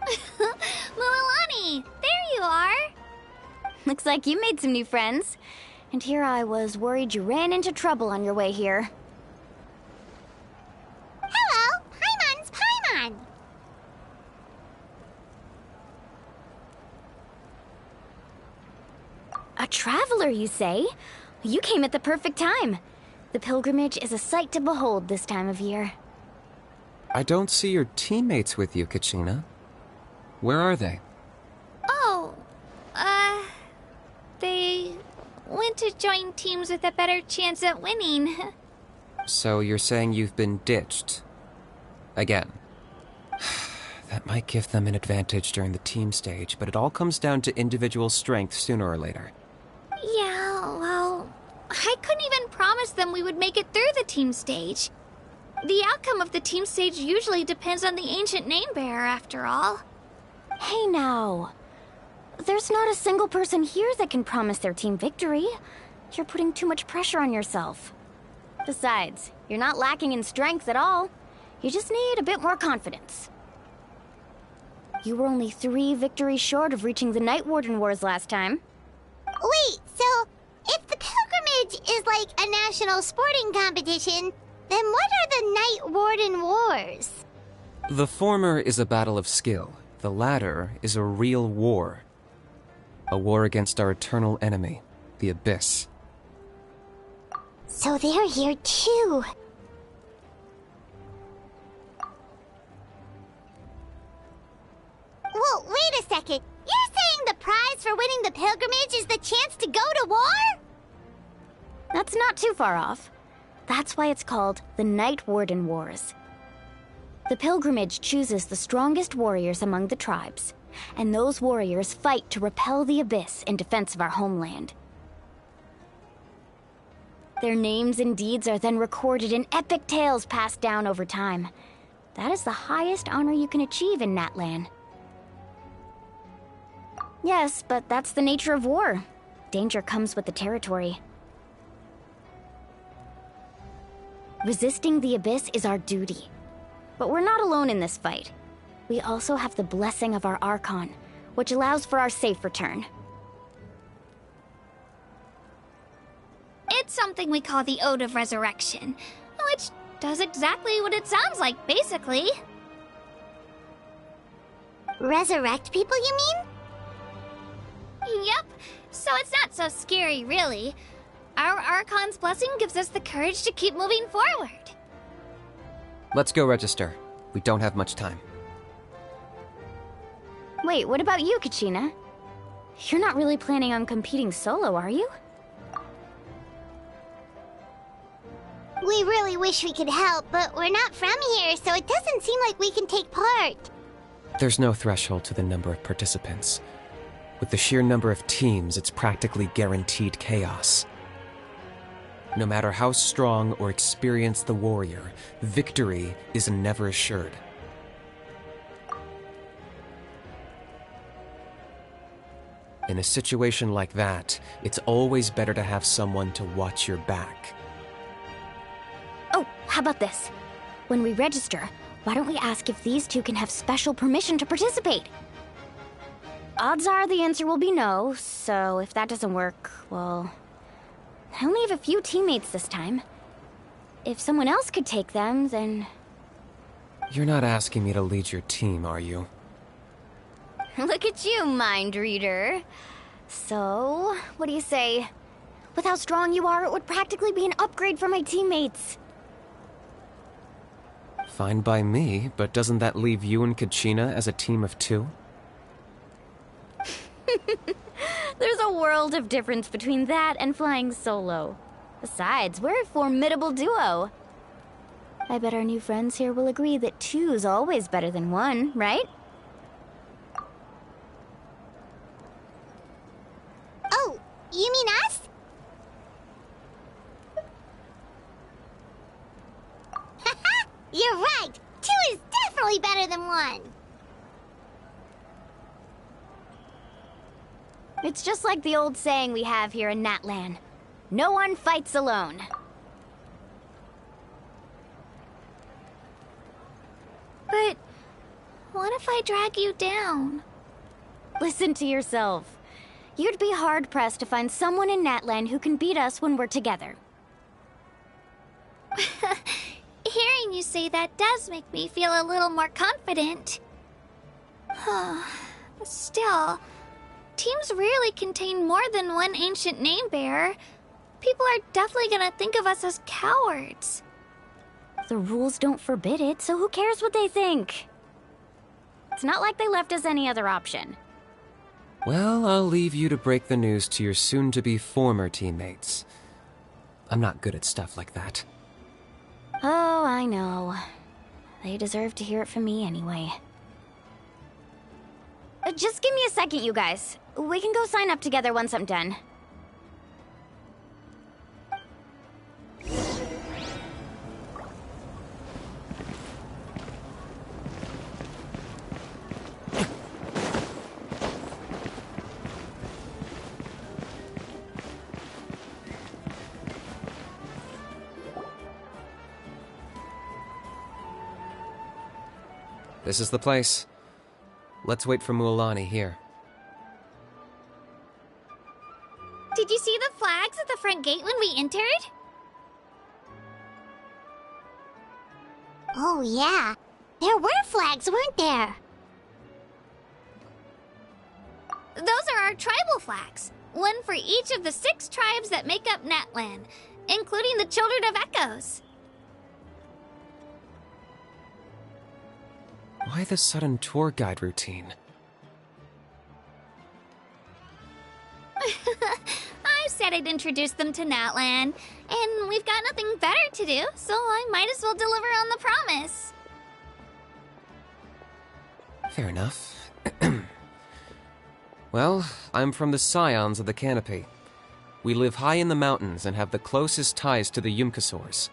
Mualani, there you are. Looks like you made some new friends. And here I was worried you ran into trouble on your way here. Hello, Paimon's Paimon. A traveler, you say? You came at the perfect time. The pilgrimage is a sight to behold this time of year. I don't see your teammates with you, Kachina. Where are they? Oh, they went to join teams with a better chance at winning. So you're saying you've been ditched? Again. That might give them an advantage during the team stage, but it all comes down to individual strength sooner or later. Yeah, well, I couldn't even promise them we would make it through the team stage. The outcome of the team stage usually depends on the ancient name bearer, after all. Hey now. There's not a single person here that can promise their team victory. You're putting too much pressure on yourself. Besides, you're not lacking in strength at all. You just need a bit more confidence. You were only 3 victories short of reaching the Night Warden Wars last time. Wait, so if the pilgrimage is like a national sporting competition, then what are the Night Warden Wars? The former is a battle of skill. The latter is a real war. A war against our eternal enemy, the Abyss. So they're here too. Whoa, wait a second. You're saying the prize for winning the pilgrimage is the chance to go to war? That's not too far off. That's why it's called the Night Warden Wars. The pilgrimage chooses the strongest warriors among the tribes, and those warriors fight to repel the Abyss in defense of our homeland. Their names and deeds are then recorded in epic tales passed down over time. That is the highest honor you can achieve in Natlan. Yes, but that's the nature of war. Danger comes with the territory. Resisting the Abyss is our duty. But we're not alone in this fight. We also have the blessing of our Archon, which allows for our safe return. It's something we call the Ode of Resurrection, which does exactly what it sounds like, basically. Resurrect people, you mean? Yep, so it's not so scary, really. Our Archon's blessing gives us the courage to keep moving forward. Let's go register. We don't have much time. Wait, what about you, Kachina? You're not really planning on competing solo, are you? We really wish we could help, but we're not from here, so it doesn't seem like we can take part. There's no threshold to the number of participants. With the sheer number of teams, it's practically guaranteed chaos. No matter how strong or experienced the warrior, victory is never assured. In a situation like that, it's always better to have someone to watch your back. Oh, how about this? When we register, why don't we ask if these two can have special permission to participate? Odds are the answer will be no, so if that doesn't work, well... I only have a few teammates this time. If someone else could take them, then... You're not asking me to lead your team, are you? Look at you, mind reader. So, what do you say? With how strong you are, it would practically be an upgrade for my teammates. Fine by me, but doesn't that leave you and Kachina as a team of 2? There's a world of difference between that and flying solo. Besides, we're a formidable duo. I bet our new friends here will agree that 2's always better than 1, right? Oh, you mean us? Haha, you're right. 2 is definitely better than 1. It's just like the old saying we have here in Natlan. No one fights alone. But what if I drag you down? Listen to yourself. You'd be hard-pressed to find someone in Natlan who can beat us when we're together. Hearing you say that does make me feel a little more confident. Still, teams rarely contain more than one ancient name bearer. People are definitely gonna think of us as cowards. The rules don't forbid it, so who cares what they think? It's not like they left us any other option. Well, I'll leave you to break the news to your soon-to-be former teammates. I'm not good at stuff like that. Oh, I know. They deserve to hear it from me anyway. Just give me a second, you guys. We can go sign up together once I'm done. This is the place. Let's wait for Mualani here. Did you see the flags at the front gate when we entered? Oh, yeah. There were flags, weren't there? Those are our tribal flags. One for each of the 6 tribes that make up Natlan, including the Children of Echoes. Why the sudden tour guide routine? I said I'd introduce them to Natlan, and we've got nothing better to do, so I might as well deliver on the promise. Fair enough. Well, I'm from the Scions of the Canopy. We live high in the mountains and have the closest ties to the Yumkasaurs.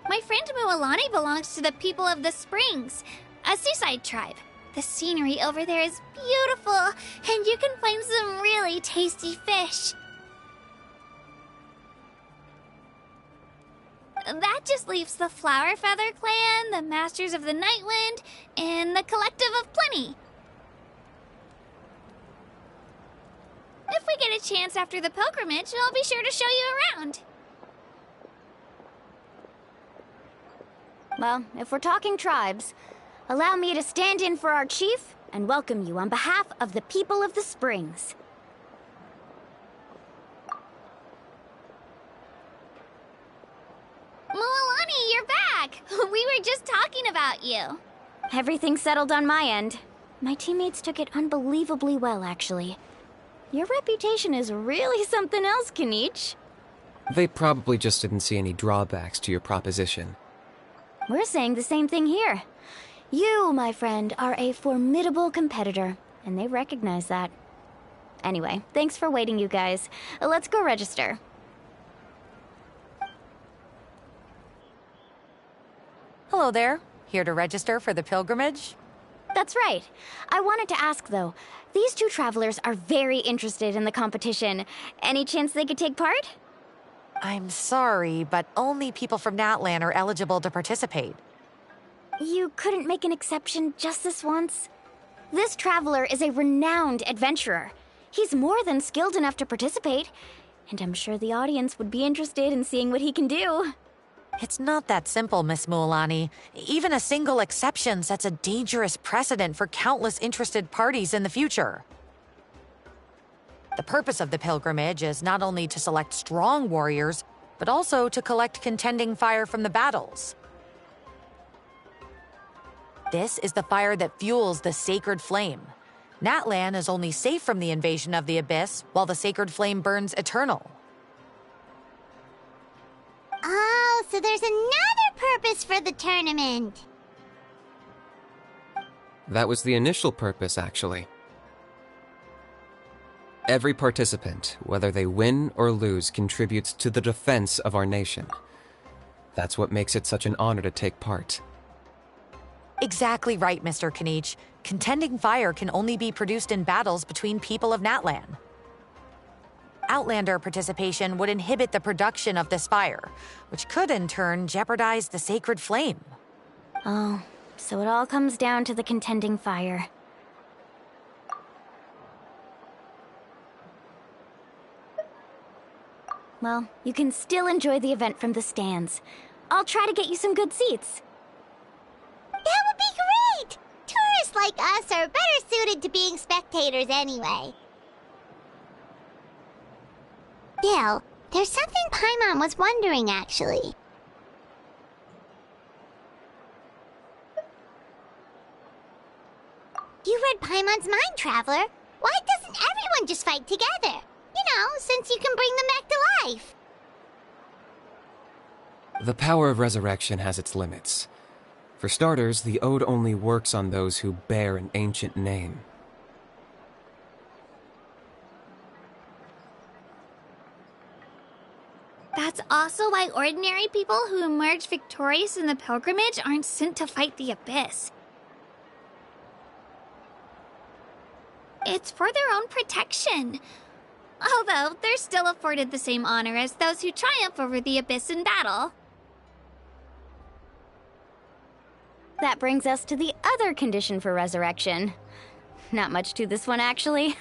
My friend Mualani belongs to the people of the Springs, a seaside tribe. The scenery over there is beautiful, and you can find some really tasty fish. That just leaves the Flower Feather Clan, the Masters of the Nightwind, and the Collective of Plenty. If we get a chance after the pilgrimage, I'll be sure to show you around. Well, if we're talking tribes, allow me to stand in for our chief and welcome you on behalf of the people of the Springs. Mualani, you're back! We were just talking about you. Everything settled on my end. My teammates took it unbelievably well, actually. Your reputation is really something else, Kanich. They probably just didn't see any drawbacks to your proposition. We're saying the same thing here. You, my friend, are a formidable competitor, and they recognize that. Anyway, thanks for waiting, you guys. Let's go register. Hello there. Here to register for the pilgrimage? That's right. I wanted to ask, though. These 2 travelers are very interested in the competition. Any chance they could take part? I'm sorry, but only people from Natlan are eligible to participate. You couldn't make an exception just this once? This traveler is a renowned adventurer. He's more than skilled enough to participate, and I'm sure the audience would be interested in seeing what he can do. It's not that simple, Miss Mualani. Even a single exception sets a dangerous precedent for countless interested parties in the future. The purpose of the pilgrimage is not only to select strong warriors, but also to collect contending fire from the battles. This is the fire that fuels the sacred flame. Natlan is only safe from the invasion of the Abyss, while the sacred flame burns eternal. Oh, so there's another purpose for the tournament. That was the initial purpose, actually. Every participant, whether they win or lose, contributes to the defense of our nation. That's what makes it such an honor to take part. Exactly right, Mr. Kanich. Contending fire can only be produced in battles between people of Natlan. Outlander participation would inhibit the production of this fire, which could in turn jeopardize the sacred flame. Oh, so it all comes down to the contending fire. Well, you can still enjoy the event from the stands. I'll try to get you some good seats. That would be great! Tourists like us are better suited to being spectators anyway. Bill, there's something Paimon was wondering, actually. You read Paimon's mind, Traveler. Why doesn't everyone just fight together? You know, since you can bring them back to life. The power of resurrection has its limits. For starters, the ode only works on those who bear an ancient name. That's also why ordinary people who emerge victorious in the pilgrimage aren't sent to fight the Abyss. It's for their own protection. Although, they're still afforded the same honor as those who triumph over the Abyss in battle. That brings us to the other condition for resurrection. Not much to this one, actually.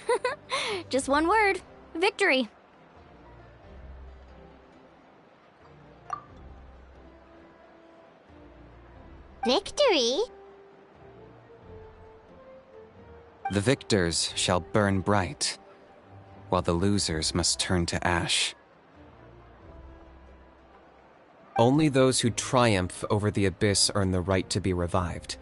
Just one word: victory. Victory? The victors shall burn bright, while the losers must turn to ash. Only those who triumph over the abyss earn the right to be revived.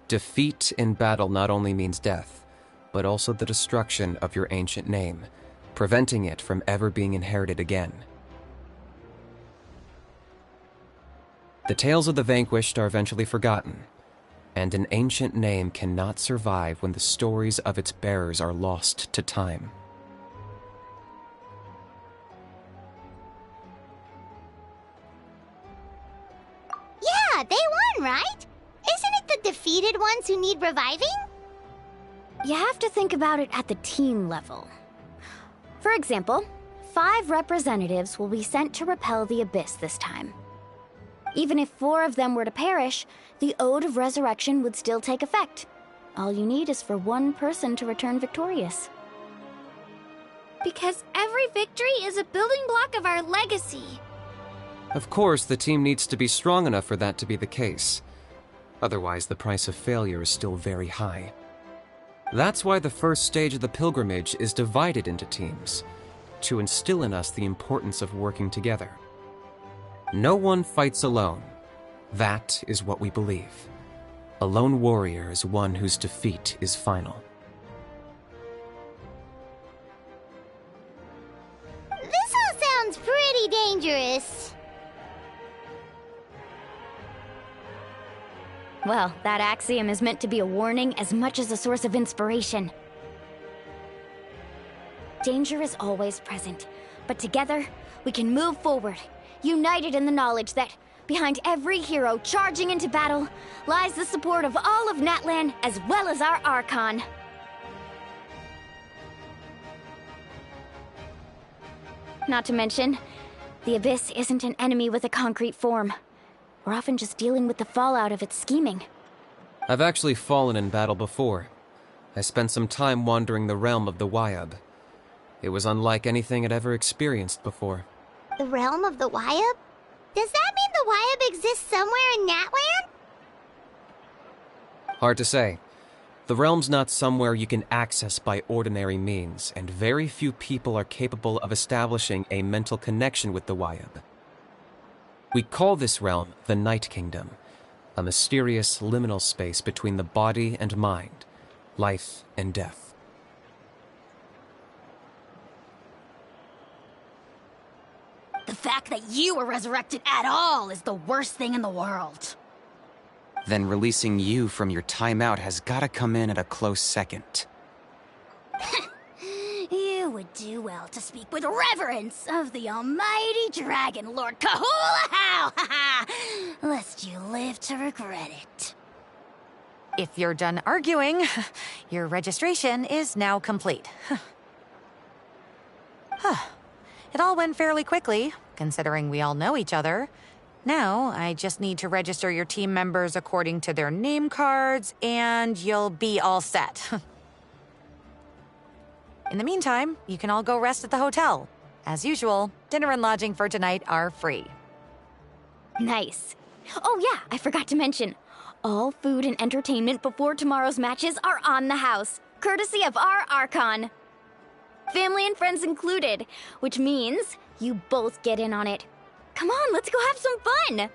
Defeat in battle not only means death, but also the destruction of your ancient name, preventing it from ever being inherited again. The tales of the vanquished are eventually forgotten, and an ancient name cannot survive when the stories of its bearers are lost to time. Yeah, they won, right? Isn't it the defeated ones who need reviving? You have to think about it at the team level. For example, 5 representatives will be sent to repel the abyss this time. Even if 4 of them were to perish, the Ode of Resurrection would still take effect. All you need is for 1 person to return victorious. Because every victory is a building block of our legacy. Of course, the team needs to be strong enough for that to be the case. Otherwise, the price of failure is still very high. That's why the first stage of the pilgrimage is divided into teams, to instill in us the importance of working together. No one fights alone. That is what we believe. A lone warrior is one whose defeat is final. This all sounds pretty dangerous. Well, that axiom is meant to be a warning as much as a source of inspiration. Danger is always present, but together, we can move forward, united in the knowledge that behind every hero charging into battle lies the support of all of Natlan as well as our Archon. Not to mention, the Abyss isn't an enemy with a concrete form. We're often just dealing with the fallout of its scheming. I've actually fallen in battle before. I spent some time wandering the realm of the Wyab. It was unlike anything I'd ever experienced before. The realm of the Wyab? Does that mean the Wyab exists somewhere in Natlan? Hard to say. The realm's not somewhere you can access by ordinary means, and very few people are capable of establishing a mental connection with the Wyab. We call this realm the Night Kingdom, a mysterious liminal space between the body and mind, life and death. The fact that you were resurrected at all is the worst thing in the world. Then releasing you from your timeout has gotta come in at a close second. You would do well to speak with reverence of the almighty Dragon Lord Kahula-How, lest you live to regret it. If you're done arguing, your registration is now complete. It all went fairly quickly, considering we all know each other. Now, I just need to register your team members according to their name cards, and you'll be all set. In the meantime, you can all go rest at the hotel. As usual, dinner and lodging for tonight are free. Nice. Oh yeah, I forgot to mention. All food and entertainment before tomorrow's matches are on the house, courtesy of our Archon. Family and friends included, which means you both get in on it. Come on, let's go have some fun!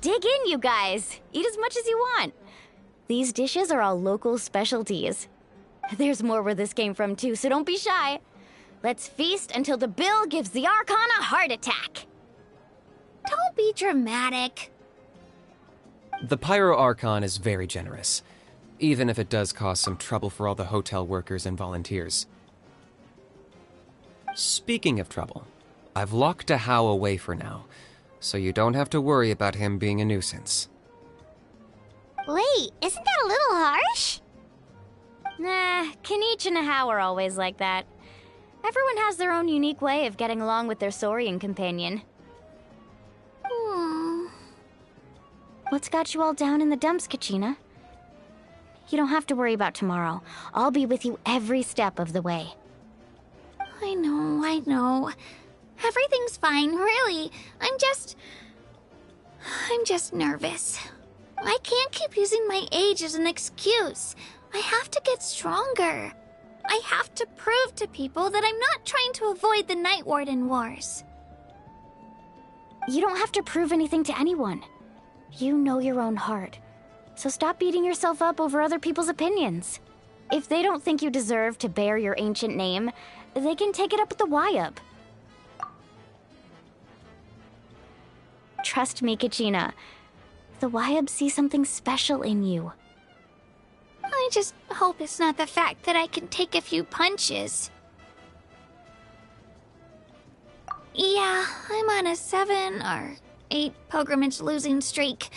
Dig in, you guys. Eat as much as you want. These dishes are all local specialties. There's more where this came from too, so don't be shy. Let's feast until the bill gives the Archon a heart attack. Don't be dramatic. The Pyro Archon is very generous, even if it does cause some trouble for all the hotel workers and volunteers. Speaking of trouble, I've locked Ahau away for now, so you don't have to worry about him being a nuisance. Wait, isn't that a little harsh? Nah, Kanich and Ahau are always like that. Everyone has their own unique way of getting along with their Saurian companion. What's got you all down in the dumps, Kachina? You don't have to worry about tomorrow. I'll be with you every step of the way. I know. Everything's fine, really. I'm just nervous. I can't keep using my age as an excuse. I have to get stronger. I have to prove to people that I'm not trying to avoid the Night Warden Wars. You don't have to prove anything to anyone. You know your own heart. So stop beating yourself up over other people's opinions. If they don't think you deserve to bear your ancient name, they can take it up with the Wyub. Trust me, Kachina. The Wyub see something special in you. I just hope it's not the fact that I can take a few punches. Yeah, I'm on a 7 or 8 pilgrimage losing streak.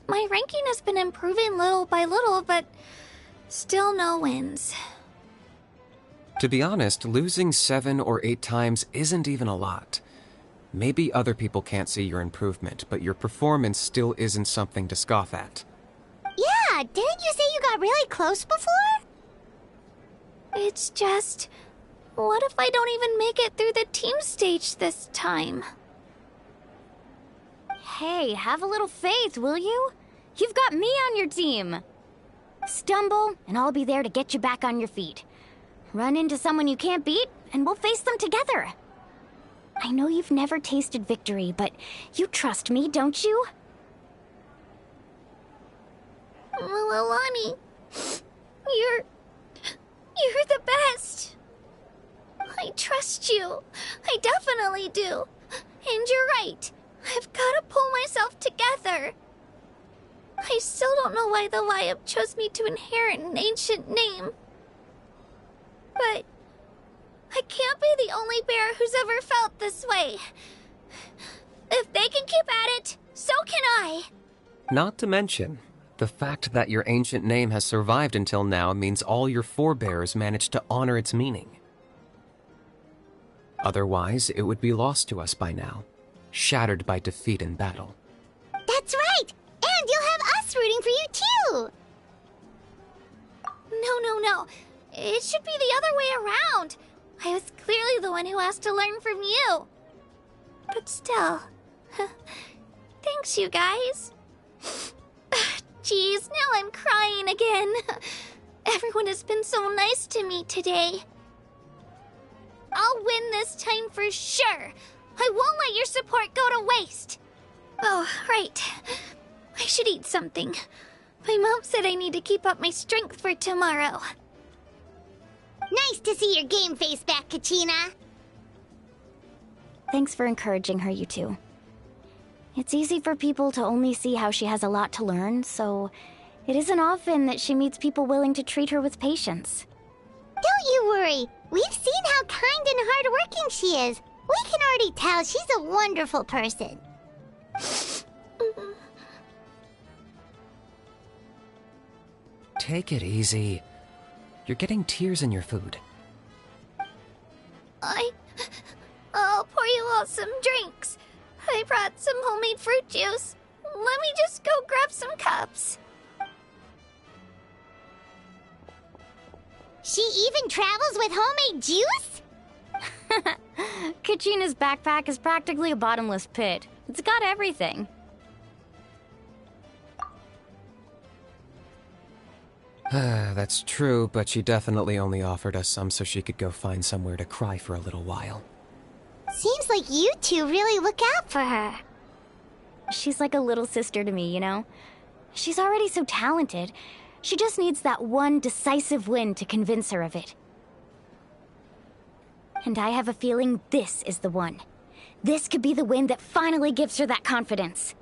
My ranking has been improving little by little, but still no wins. To be honest, losing 7 or 8 times isn't even a lot. Maybe other people can't see your improvement, but your performance still isn't something to scoff at. Yeah, didn't you say you got really close before? It's just... what if I don't even make it through the team stage this time? Hey, have a little faith, will you? You've got me on your team. Stumble, and I'll be there to get you back on your feet. Run into someone you can't beat, and we'll face them together. I know you've never tasted victory, but you trust me, don't you? Mililani, you're the best. I trust you. I definitely do. And you're right. I've got to pull myself together. I still don't know why the Wyub chose me to inherit an ancient name. But I can't be the only bear who's ever felt this way. If they can keep at it, so can I. Not to mention, the fact that your ancient name has survived until now means all your forebears managed to honor its meaning. Otherwise, it would be lost to us by now, shattered by defeat in battle. That's right! And you'll have us rooting for you too! No. It should be the other way around. I was clearly the one who asked to learn from you. But still, thanks you guys. Jeez, now I'm crying again. Everyone has been so nice to me today. I'll win this time for sure. I won't let your support go to waste. Oh, right. I should eat something. My mom said I need to keep up my strength for tomorrow. Nice to see your game face back, Kachina. Thanks for encouraging her, you two. It's easy for people to only see how she has a lot to learn, so it isn't often that she meets people willing to treat her with patience. Don't you worry. We've seen how kind and hardworking she is. We can already tell she's a wonderful person. Take it easy. You're getting tears in your food. I'll pour you all some drinks. I brought some homemade fruit juice. Let me just go grab some cups. She even travels with homemade juice? Kachina's backpack is practically a bottomless pit. It's got everything. That's true, but she definitely only offered us some so she could go find somewhere to cry for a little while. Seems like you two really look out for her. She's like a little sister to me, you know? She's already so talented. She just needs that one decisive win to convince her of it. And I have a feeling this is the one. This could be the win that finally gives her that confidence.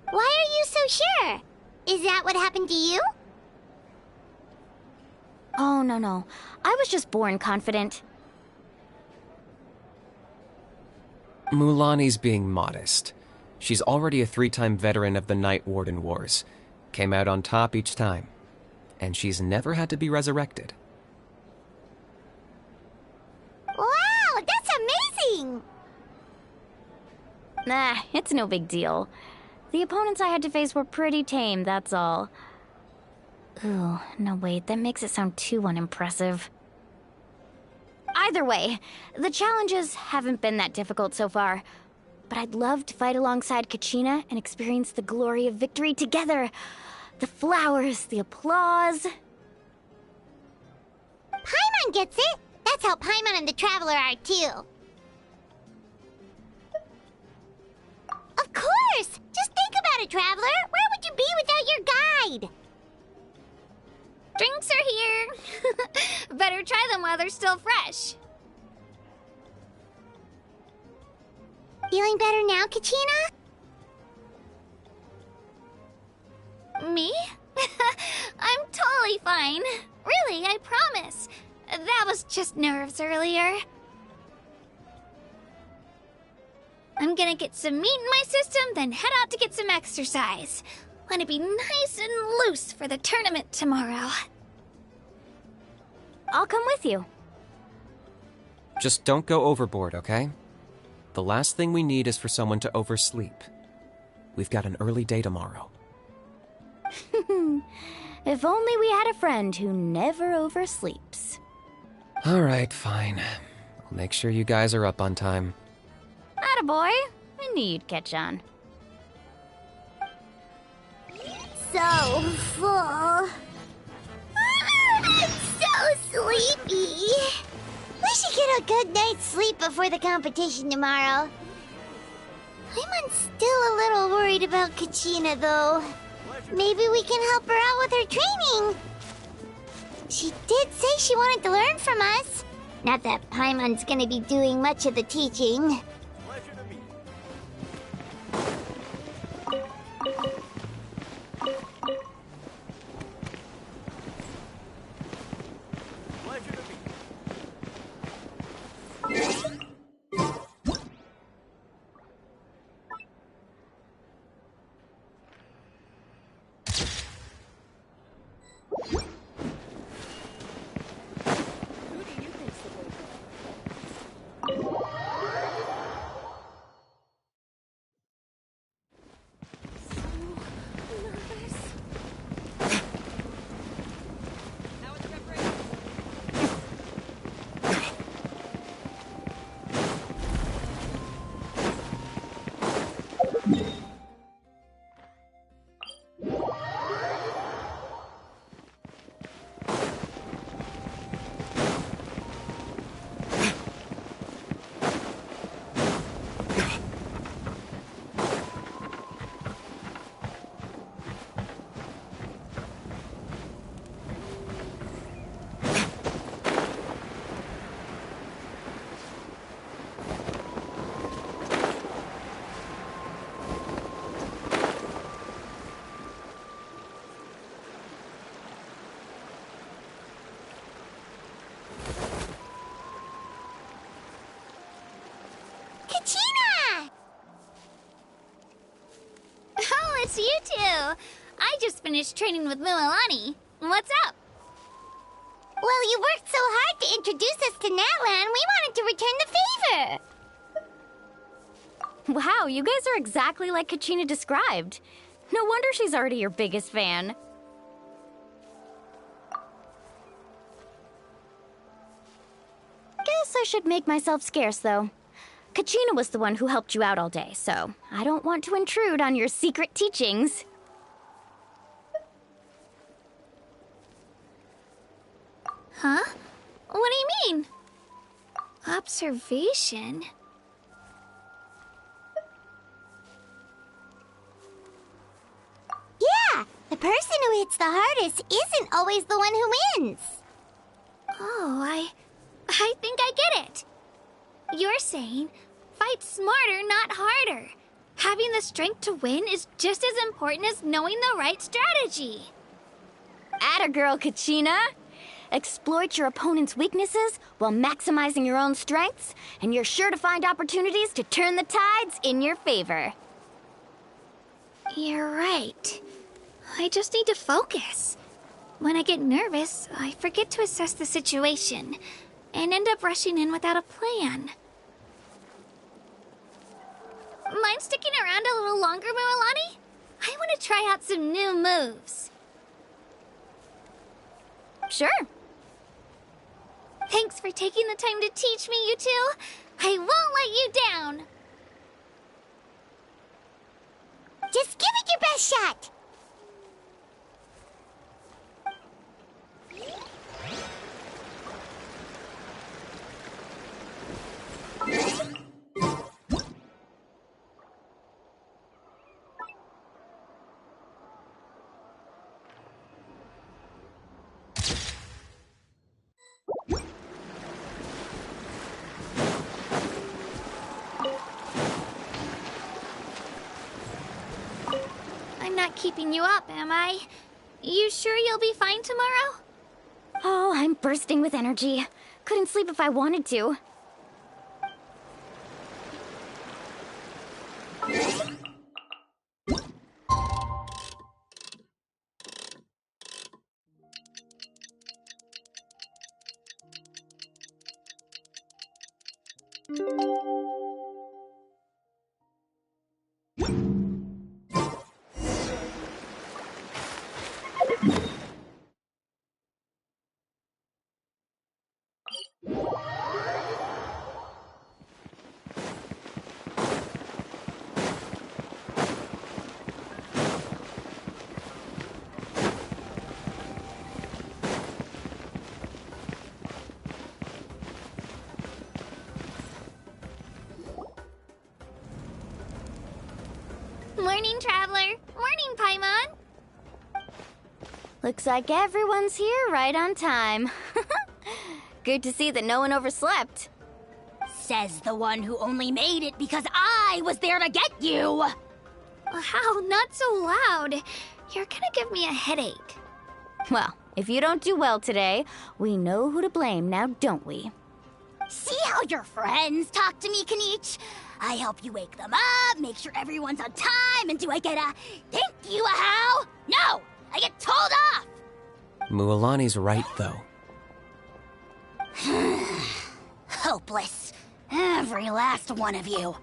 Why are you so sure? Is that what happened to you? Oh, no. I was just born confident. Mulaney's being modest. She's already a 3-time veteran of the Night Warden Wars. Came out on top each time. And she's never had to be resurrected. Wow, that's amazing! Nah, it's no big deal. The opponents I had to face were pretty tame, that's all. Ooh, no wait, that makes it sound too unimpressive. Either way, the challenges haven't been that difficult so far. But I'd love to fight alongside Kachina and experience the glory of victory together. The flowers, the applause. Paimon gets it! That's how Paimon and the Traveler are, too. Of course! Just think about it, Traveler! Where would you be without your guide? Drinks are here. Better try them while they're still fresh. Feeling better now, Kachina? Me? I'm totally fine. Really, I promise. That was just nerves earlier. I'm gonna get some meat in my system, then head out to get some exercise. Want to be nice and loose for the tournament tomorrow. I'll come with you. Just don't go overboard, okay? The last thing we need is for someone to oversleep. We've got an early day tomorrow. If only we had a friend who never oversleeps. Alright, fine. I'll make sure you guys are up on time. Attaboy. I knew you'd catch on. So full. I'm so sleepy. We should get a good night's sleep before the competition tomorrow. I'm still a little worried about Kachina, though. Maybe we can help her out with her training. She did say she wanted to learn from us. Not that Paimon's gonna be doing much of the teaching. It's you two. I just finished training with Mualani. What's up? Well, you worked so hard to introduce us to Natlan, we wanted to return the favor. Wow, you guys are exactly like Kachina described. No wonder she's already your biggest fan. Guess I should make myself scarce, though. Kachina was the one who helped you out all day, so I don't want to intrude on your secret teachings. Huh? What do you mean? Observation? Yeah, The person who hits the hardest isn't always the one who wins. Oh, I think I get it. You're saying, fight smarter, not harder. Having the strength to win is just as important as knowing the right strategy. Atta girl, Kachina. Exploit your opponent's weaknesses while maximizing your own strengths, and you're sure to find opportunities to turn the tides in your favor. You're right. I just need to focus. When I get nervous, I forget to assess the situation, and end up rushing in without a plan. Mind sticking around a little longer, Mualani? I want to try out some new moves. Sure. Thanks for taking the time to teach me, you two. I won't let you down. Just give it your best shot. I'm not keeping you up, am I? You sure you'll be fine tomorrow? Oh, I'm bursting with energy. Couldn't sleep if I wanted to. Morning, Traveler. Morning, Paimon. Looks like everyone's here right on time. Good to see that no one overslept. Says the one who only made it because I was there to get you! Wow, not so loud. You're gonna give me a headache. Well, if you don't do well today, we know who to blame now, don't we? See how your friends talk to me, Kanich? I help you wake them up, make sure everyone's on time, and do I get a thank you, a how? No! I get told off! Mualani's right, though. Hopeless. Every last one of you.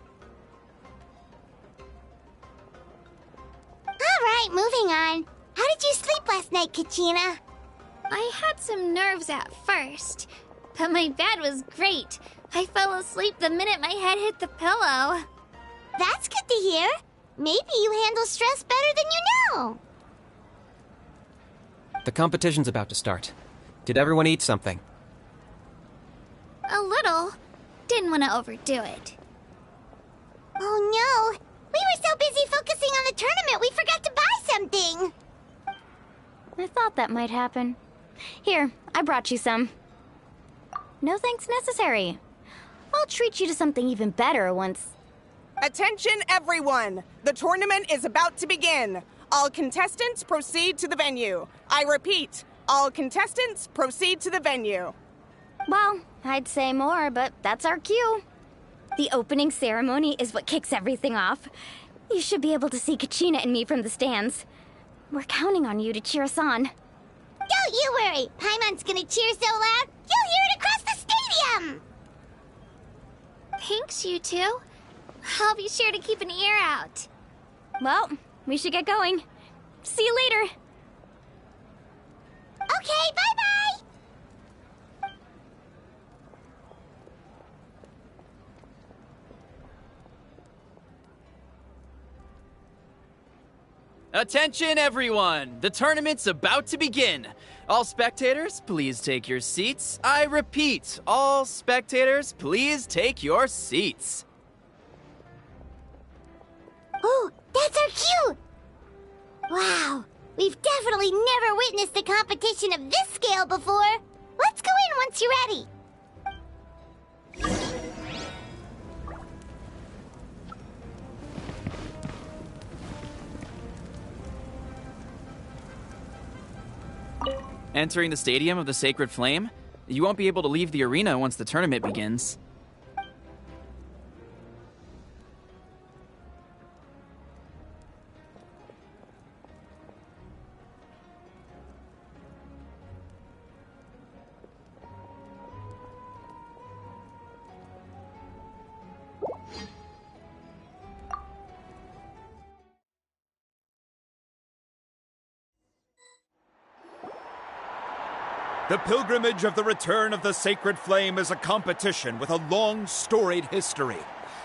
Alright, moving on. How did you sleep last night, Kachina? I had some nerves at first, but my bed was great. I fell asleep the minute my head hit the pillow. That's good to hear. Maybe you handle stress better than you know. The competition's about to start. Did everyone eat something? A little. Didn't want to overdo it. Oh no! We were so busy focusing on the tournament we forgot to buy something! I thought that might happen. Here, I brought you some. No thanks necessary. I'll treat you to something even better once... Attention, everyone! The tournament is about to begin. All contestants proceed to the venue. I repeat, all contestants proceed to the venue. Well, I'd say more, but that's our cue. The opening ceremony is what kicks everything off. You should be able to see Kachina and me from the stands. We're counting on you to cheer us on. Don't you worry! Paimon's gonna cheer so loud, you'll hear it across the stadium! Thanks, you two. I'll be sure to keep an ear out. Well, we should get going. See you later. Okay, bye-bye! Attention, everyone! The tournament's about to begin. All spectators, please take your seats. I repeat, all spectators, please take your seats. Oh, that's our cue! Wow, We've definitely never witnessed a competition of this scale before. Let's go in once you're ready. Entering the Stadium of the Sacred Flame? You won't be able to leave the arena once the tournament begins. The pilgrimage of the return of the Sacred Flame is a competition with a long, storied history.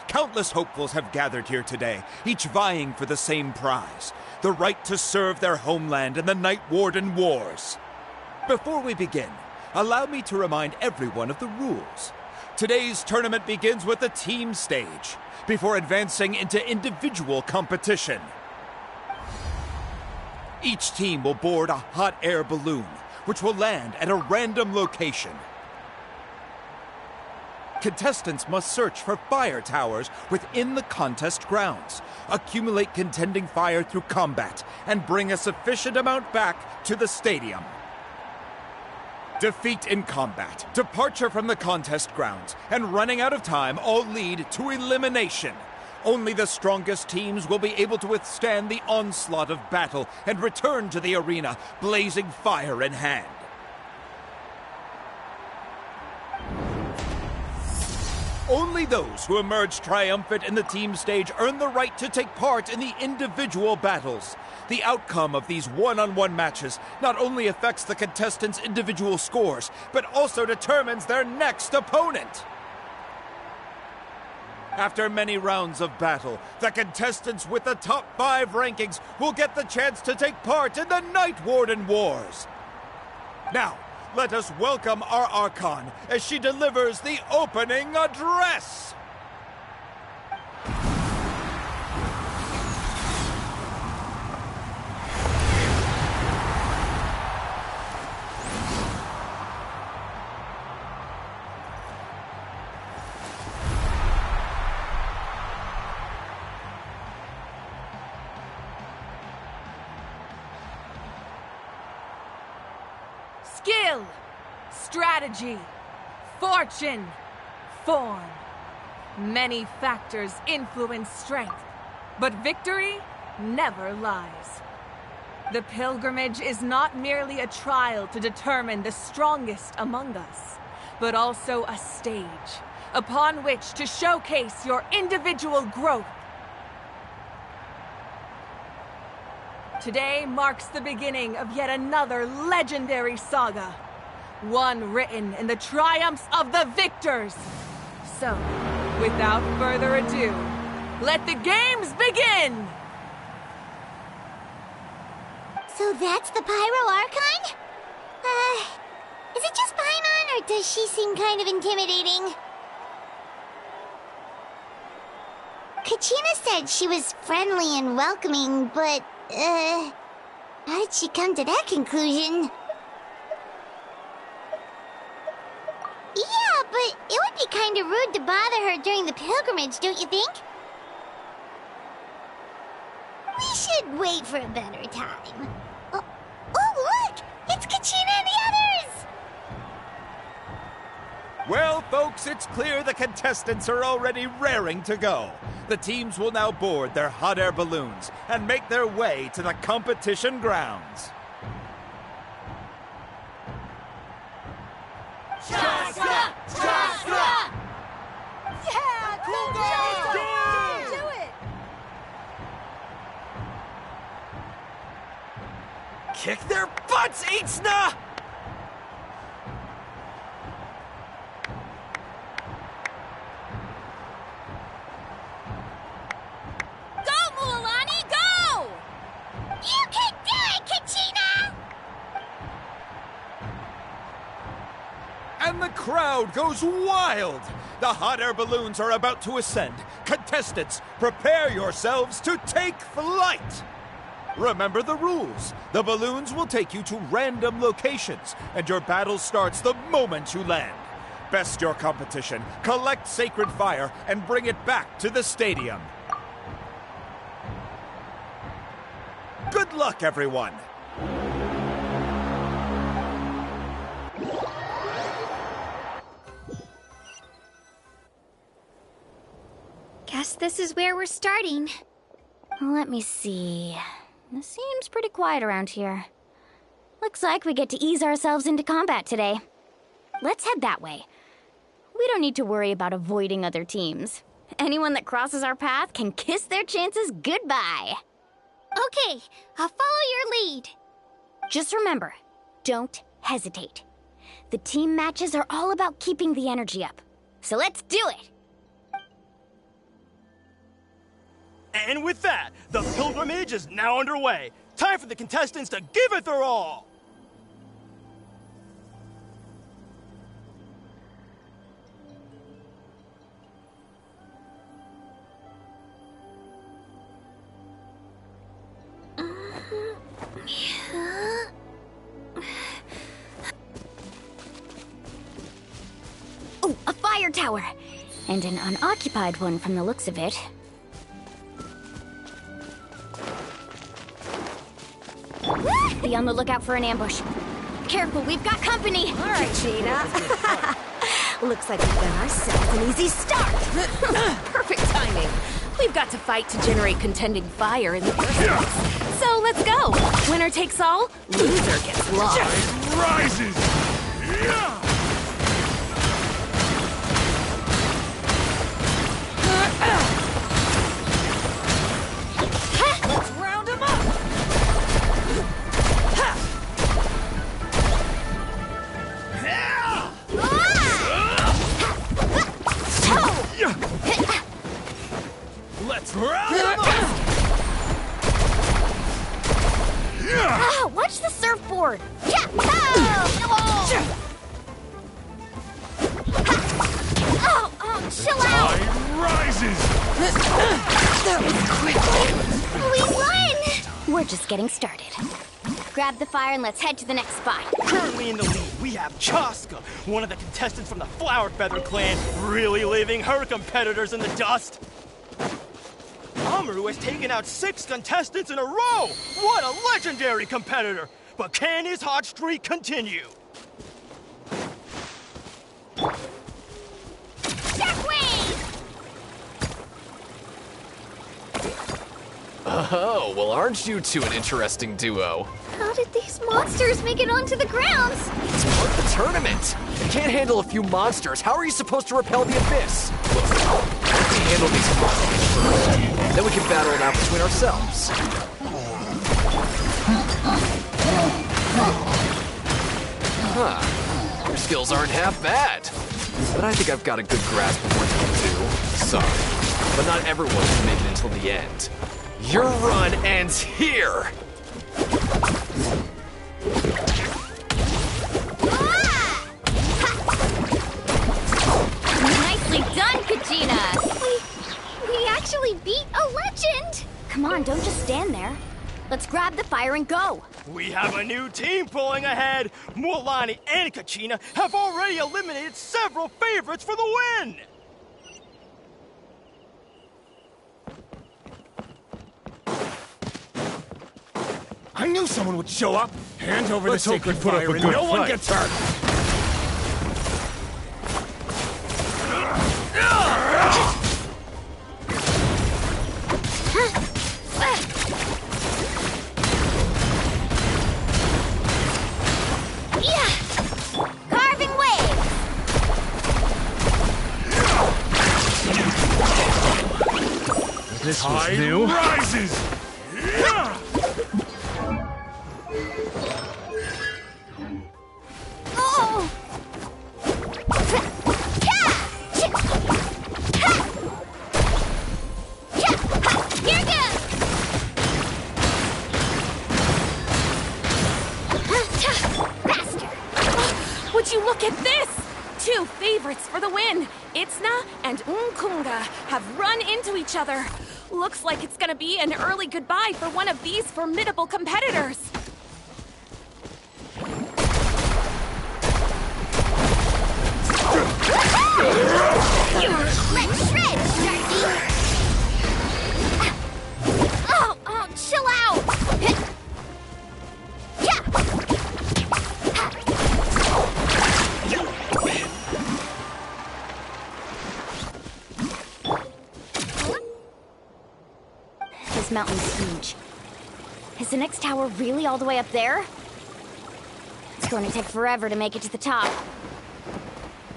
Countless hopefuls have gathered here today, each vying for the same prize, the right to serve their homeland in the Night Warden Wars. Before we begin, allow me to remind everyone of the rules. Today's tournament begins with the team stage, before advancing into individual competition. Each team will board a hot air balloon, which will land at a random location. Contestants must search for fire towers within the contest grounds, accumulate contending fire through combat, and bring a sufficient amount back to the stadium. Defeat in combat, departure from the contest grounds, and running out of time all lead to elimination. Only the strongest teams will be able to withstand the onslaught of battle and return to the arena, blazing fire in hand. Only those who emerge triumphant in the team stage earn the right to take part in the individual battles. The outcome of these one-on-one matches not only affects the contestants' individual scores, but also determines their next opponent. After many rounds of battle, the contestants with the top 5 rankings will get the chance to take part in the Night Warden Wars. Now, let us welcome our Archon as she delivers the opening address. Skill, strategy, fortune, form. Many factors influence strength, but victory never lies. The pilgrimage is not merely a trial to determine the strongest among us, but also a stage upon which to showcase your individual growth. Today marks the beginning of yet another legendary saga, one written in the triumphs of the victors. So, without further ado, let the games begin! So that's the Pyro Archon? Is it just Paimon, or does she seem kind of intimidating? Kachina said she was friendly and welcoming, but, how did she come to that conclusion? Yeah, but it would be kind of rude to bother her during the pilgrimage, don't you think? We should wait for a better time. Oh, look! It's Kachina and the others! Well, folks, it's clear the contestants are already raring to go. The teams will now board their hot air balloons and make their way to the competition grounds. Chaska! Chaska! Yeah, cool girl! Do it! Kick their butts, Itzna! And the crowd goes wild! The hot air balloons are about to ascend. Contestants, prepare yourselves to take flight! Remember the rules. The balloons will take you to random locations, and your battle starts the moment you land. Best your competition, collect sacred fire, and bring it back to the stadium. Good luck, everyone! Guess this is where we're starting. Let me see. It seems pretty quiet around here. Looks like we get to ease ourselves into combat today. Let's head that way. We don't need to worry about avoiding other teams. Anyone that crosses our path can kiss their chances goodbye. Okay, I'll follow your lead. Just remember, don't hesitate. The team matches are all about keeping the energy up. So let's do it! And with that, the pilgrimage is now underway. Time for the contestants to give it their all! Oh, a fire tower! And an unoccupied one from the looks of it. Be on the lookout for an ambush. Careful, we've got company! Alright, Jada. Looks like we've got ourselves an easy start! Perfect timing. We've got to fight to generate contending fire in the first place. So let's go. Winner takes all, loser gets lost. Rises! Let's round them up! Let's round them up! Ah, watch the surfboard! Oh, chill out! Tide rises! That was quick! We won! We're just getting started. Grab the fire and let's head to the next spot. Currently in the lead, we have Chaska, one of the contestants from the Flower Feather clan, really leaving her competitors in the dust. Amaru has taken out 6 contestants in a row! What a legendary competitor! But can his hot streak continue? Oh, well, aren't you two an interesting duo? How did these monsters make it onto the grounds? It's part of the tournament. You can't handle a few monsters. How are you supposed to repel the abyss? Look, let me handle these monsters first. Then we can battle it out between ourselves. Huh. Your skills aren't half bad. But I think I've got a good grasp of what you can do. Sorry, but not everyone can make it until the end. Your run ends here! Nicely done, Kajina! We actually beat a legend! Come on, don't just stand there. Let's grab the fire and go! We have a new team pulling ahead! Mualani and Kachina have already eliminated several favorites for the win! I knew someone would show up! Hand over the sacred fire and no one gets hurt! Carving waves! This was new. Rises! Oh! Here goes! Faster! Would you look at this? 2 favorites for the win. Itzna and Unkunga have run into each other. Looks like it's gonna be an early goodbye for one of these formidable competitors. Let's shred, Sharky! Oh, chill out! This mountain's huge. Is the next tower really all the way up there? It's going to take forever to make it to the top.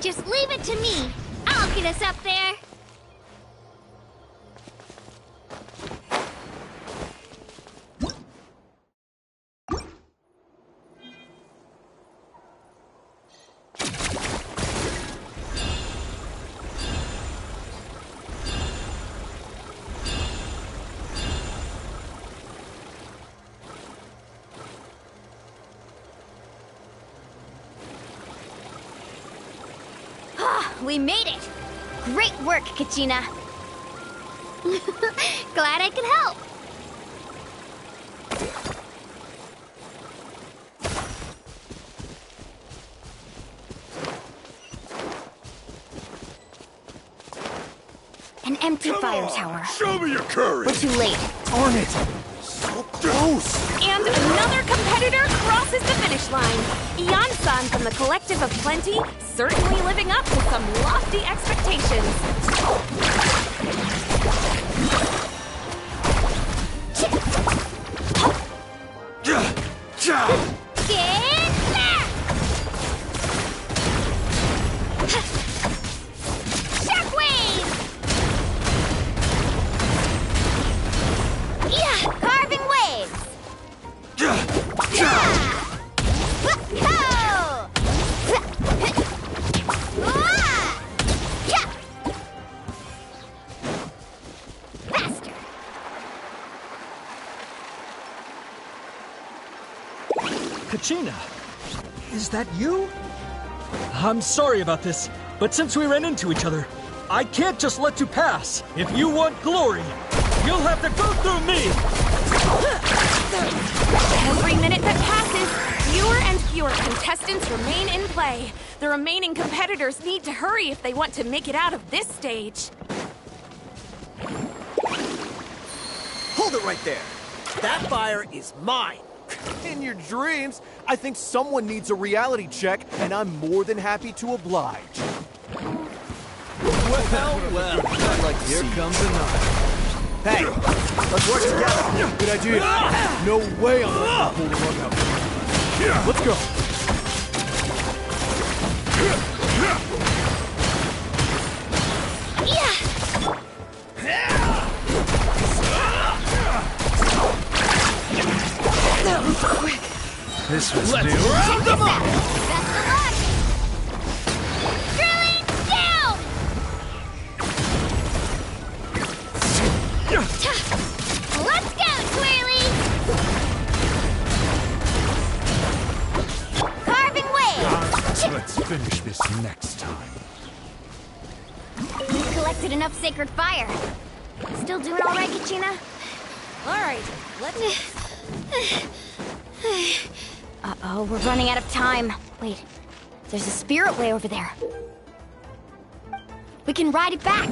Just leave it to me. I'll get us up there. We made it! Great work, Kachina! Glad I could help. An empty fire tower. Show me your courage! We're too late. Darn it! So close! And another competitor crosses the finish line. Ian-san from the Collective of Plenty, certainly living up to some lofty expectations. Get back! Shockwave! Yeah, carving waves! Faster! Kachina, is that you? I'm sorry about this, but since we ran into each other, I can't just let you pass. If you want glory, you'll have to go through me! Every minute that passes, fewer and fewer contestants remain in play. The remaining competitors need to hurry if they want to make it out of this stage. Hold it right there. That fire is mine. In your dreams, I think someone needs a reality check, and I'm more than happy to oblige. Well, I'd like to Here see comes another. Hey, let's work together. Good idea. No way I'm gonna pull the rug out. Let's go. That was quick. This was Let's new. round them up. Best of luck! Drilling down! Let's go, Twirly! Carving waves! Let's finish this next time. We've collected enough sacred fire. Still doing all right, Kachina? All right, let's... Uh-oh, we're running out of time. Wait, there's a spirit way over there. We can ride it back.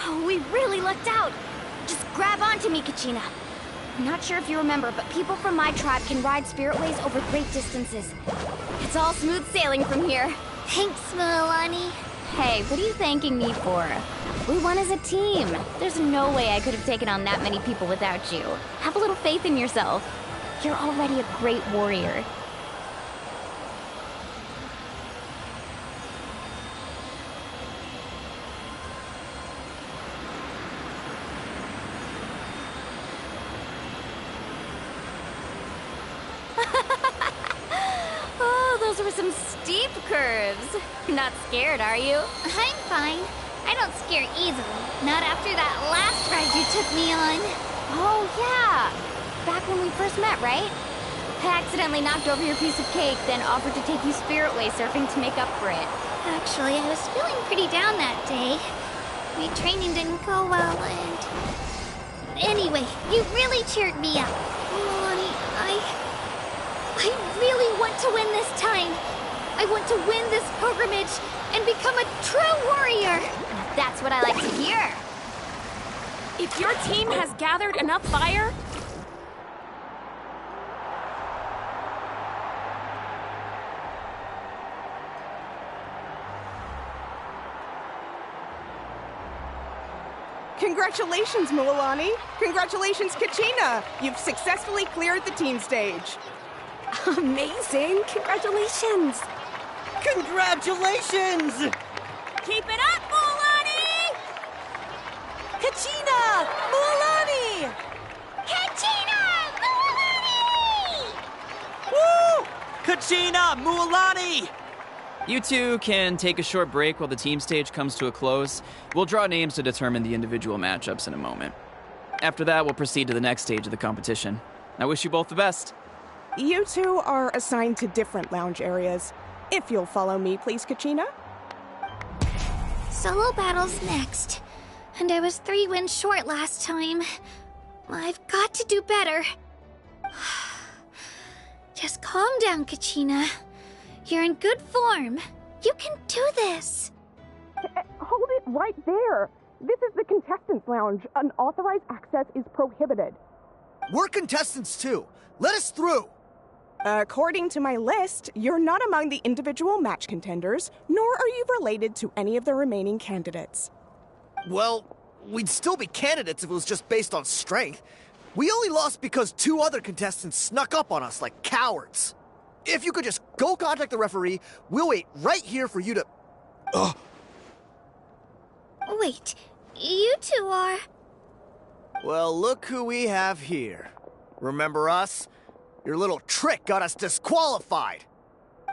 Oh, we really lucked out. Just grab onto me, Kachina. I'm not sure if you remember, but people from my tribe can ride spiritways over great distances. It's all smooth sailing from here. Thanks, Milani. Hey, what are you thanking me for? We won as a team. There's no way I could have taken on that many people without you. Have a little faith in yourself. You're already a great warrior. Oh, those were some steep curves. You're not scared, are you? I'm fine. I don't scare easily. Not after that last ride you took me on. Oh, yeah. Back when we first met, right? I accidentally knocked over your piece of cake, then offered to take you spirit way surfing to make up for it. Actually, I was feeling pretty down that day. My training didn't go well, and... Anyway, you really cheered me up. Milani, I really want to win this time. I want to win this pilgrimage and become a true warrior. That's what I like to hear. If your team has gathered enough fire... Congratulations, Milani. Congratulations, Kachina. You've successfully cleared the team stage. Amazing! Congratulations! Congratulations! Keep it up, Milani! Kachina! Milani! Kachina! Milani! Woo! Kachina! Milani! You two can take a short break while the team stage comes to a close. We'll draw names to determine the individual matchups in a moment. After that, we'll proceed to the next stage of the competition. I wish you both the best. You two are assigned to different lounge areas. If you'll follow me, please, Kachina. Solo battle's next. And I was 3 wins short last time. I've got to do better. Just calm down, Kachina. You're in good form. You can do this. Hold it right there. This is the contestants' lounge. Unauthorized access is prohibited. We're contestants too. Let us through. According to my list, you're not among the individual match contenders, nor are you related to any of the remaining candidates. Well, we'd still be candidates if it was just based on strength. We only lost because 2 other contestants snuck up on us like cowards. If you could just go contact the referee, we'll wait right here for you to... Wait, you two are... Well, look who we have here. Remember us? Your little trick got us disqualified.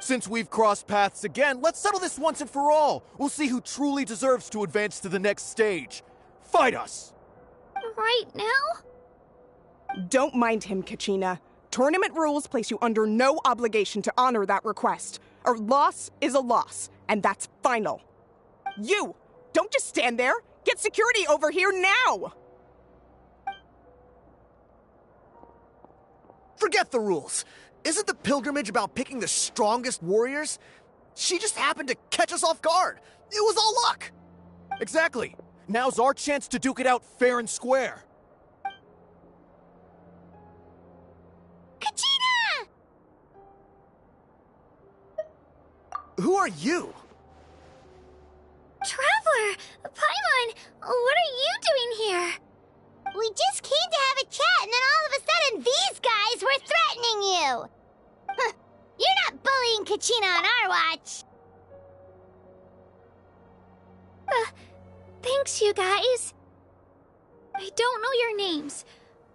Since we've crossed paths again, let's settle this once and for all. We'll see who truly deserves to advance to the next stage. Fight us! Right now? Don't mind him, Kachina. Tournament rules place you under no obligation to honor that request. A loss is a loss, and that's final. You! Don't just stand there! Get security over here now! Forget the rules. Isn't the pilgrimage about picking the strongest warriors? She just happened to catch us off guard. It was all luck. Exactly. Now's our chance to duke it out fair and square. Kachina! Who are you? Traveler! Paimon! What are you doing here? We just came to have a chat, and then all of a sudden these guys were threatening you! Huh, you're not bullying Kachina on our watch! Thanks, you guys. I don't know your names,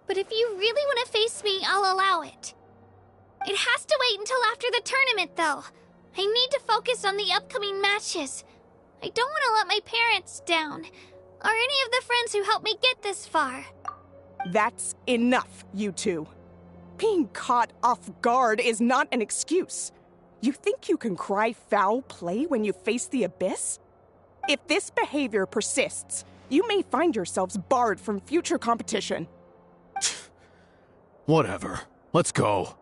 but if you really want to face me, I'll allow it. It has to wait until after the tournament, though. I need to focus on the upcoming matches. I don't want to let my parents down, or any of the friends who helped me get this far. That's enough, you two. Being caught off guard is not an excuse. You think you can cry foul play when you face the abyss? If this behavior persists, you may find yourselves barred from future competition. Whatever. Let's go.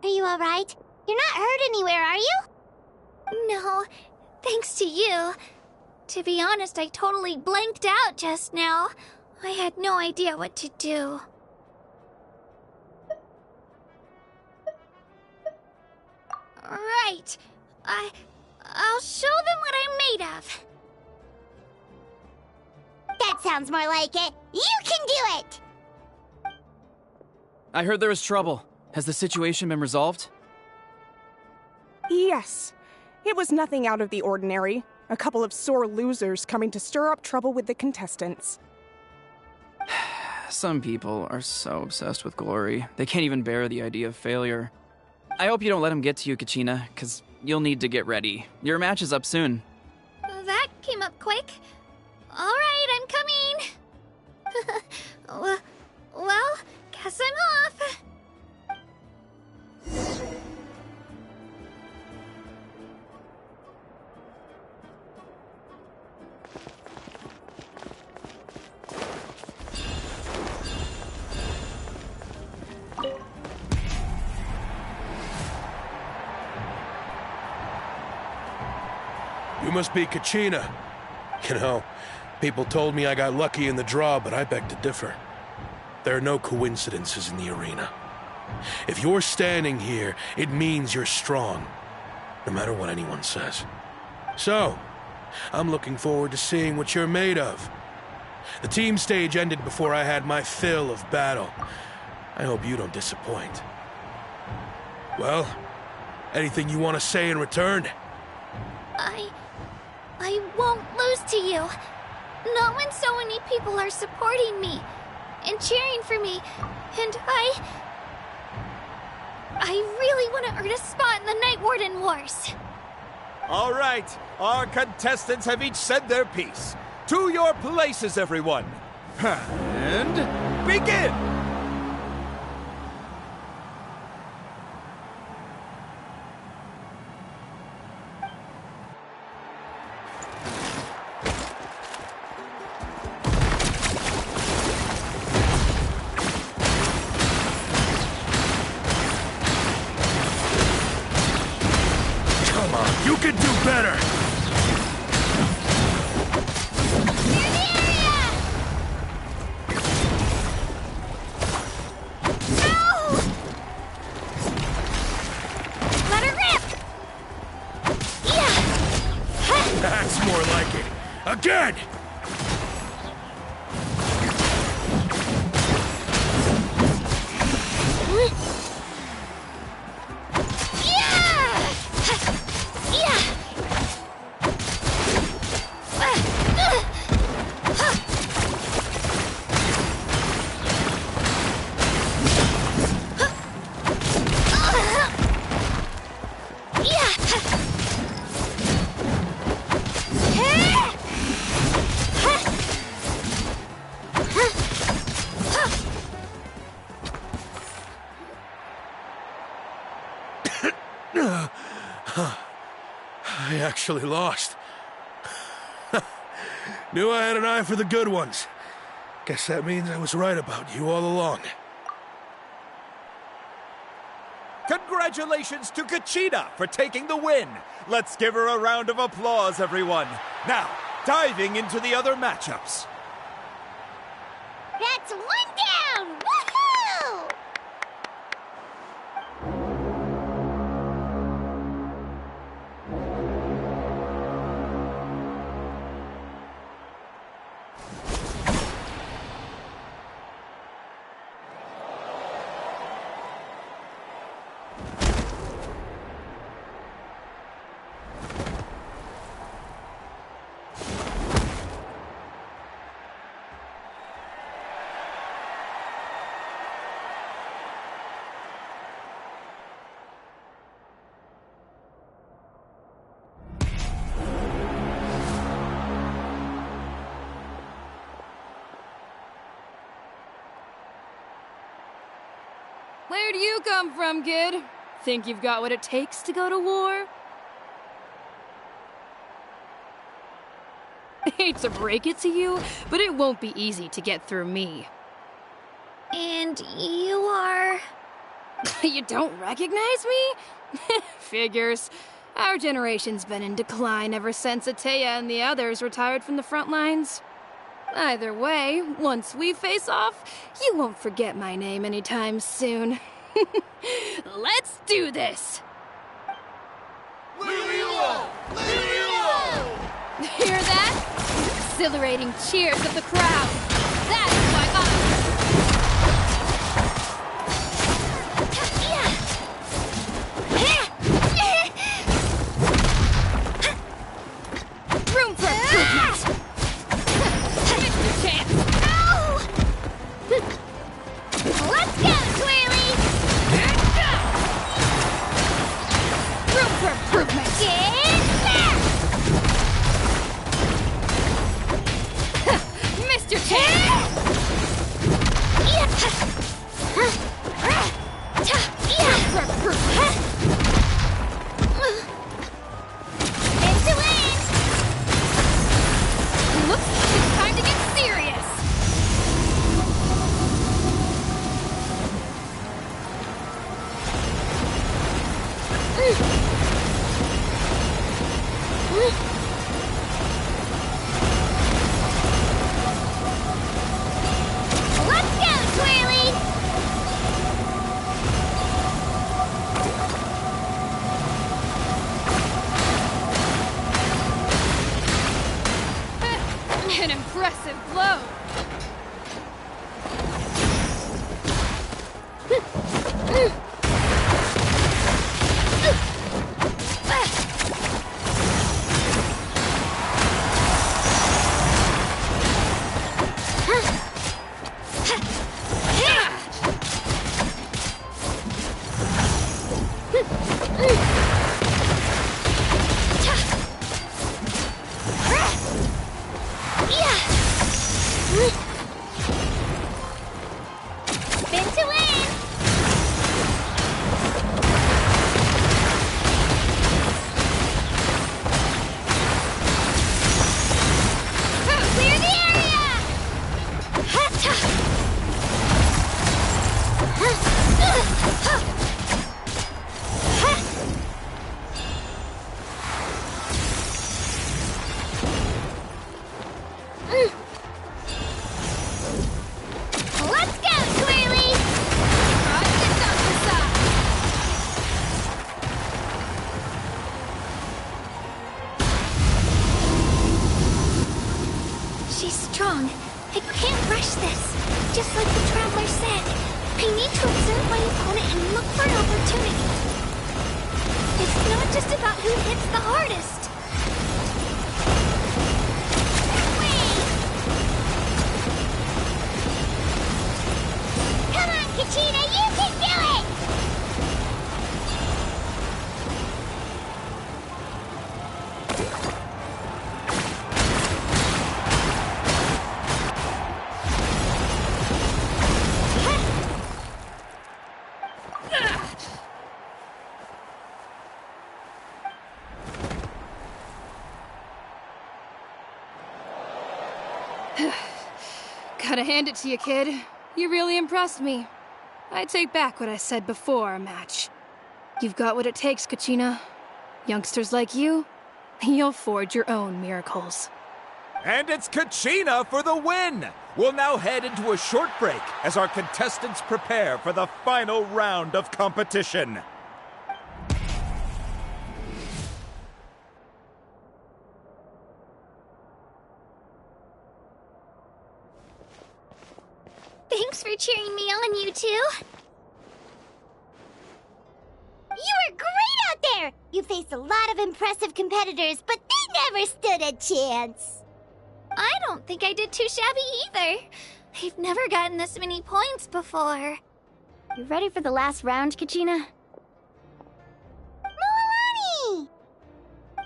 Are you alright? You're not hurt anywhere, are you? No, thanks to you. To be honest, I totally blanked out just now. I had no idea what to do. Right. I'll show them what I'm made of. That sounds more like it. You can do it! I heard there was trouble. Has the situation been resolved? Yes. It was nothing out of the ordinary. A couple of sore losers coming to stir up trouble with the contestants. Some people are so obsessed with glory, they can't even bear the idea of failure. I hope you don't let him get to you, Kachina, because you'll need to get ready. Your match is up soon. That came up quick. All right, I'm coming. Well, guess I'm off. You must be Kachina. You know, people told me I got lucky in the draw, but I beg to differ. There are no coincidences in the arena. If you're standing here, it means you're strong, no matter what anyone says. So, I'm looking forward to seeing what you're made of. The team stage ended before I had my fill of battle. I hope you don't disappoint. Well, anything you want to say in return? I won't lose to you. Not when so many people are supporting me and cheering for me, and I really want to earn a spot in the Night Warden Wars. All right, our contestants have each said their piece. To your places, everyone. And begin! You can do better! Let her rip! That's more like it. Again! I actually lost. Knew I had an eye for the good ones. Guess that means I was right about you all along. Congratulations to Kachina for taking the win. Let's give her a round of applause, everyone. Now, diving into the other matchups. That's one down! Woohoo! Where do you come from, kid? Think you've got what it takes to go to war? Hate to break it to you, but it won't be easy to get through me. And you are... You don't recognize me? Figures. Our generation's been in decline ever since Ateya and the others retired from the front lines. Either way, once we face off, you won't forget my name anytime soon. Let's do this! Hear that? Exhilarating cheers of the crowd. That's why room for improvement. Chance. Ow! Let's go, Twirly! Room for improvement. Get back! Mr. Chance. Let's go, Twirly! An impressive blow. Spin to win! Clear the area! Let's go, Twirly! She's strong. I can't rush this. Just like the Traveler said, I need to observe my opponent and look for an opportunity. It's not just about who hits the hardest. Come on, Kachina, you can do it! Gotta hand it to you, kid. You really impressed me. I take back what I said before our match. You've got what it takes, Kachina. Youngsters like you, you'll forge your own miracles. And it's Kachina for the win! We'll now head into a short break as our contestants prepare for the final round of competition. Thanks for cheering me on, you two. You were great out there! You faced a lot of impressive competitors, but they never stood a chance! I don't think I did too shabby either. I've never gotten this many points before. You ready for the last round, Kachina? Milani!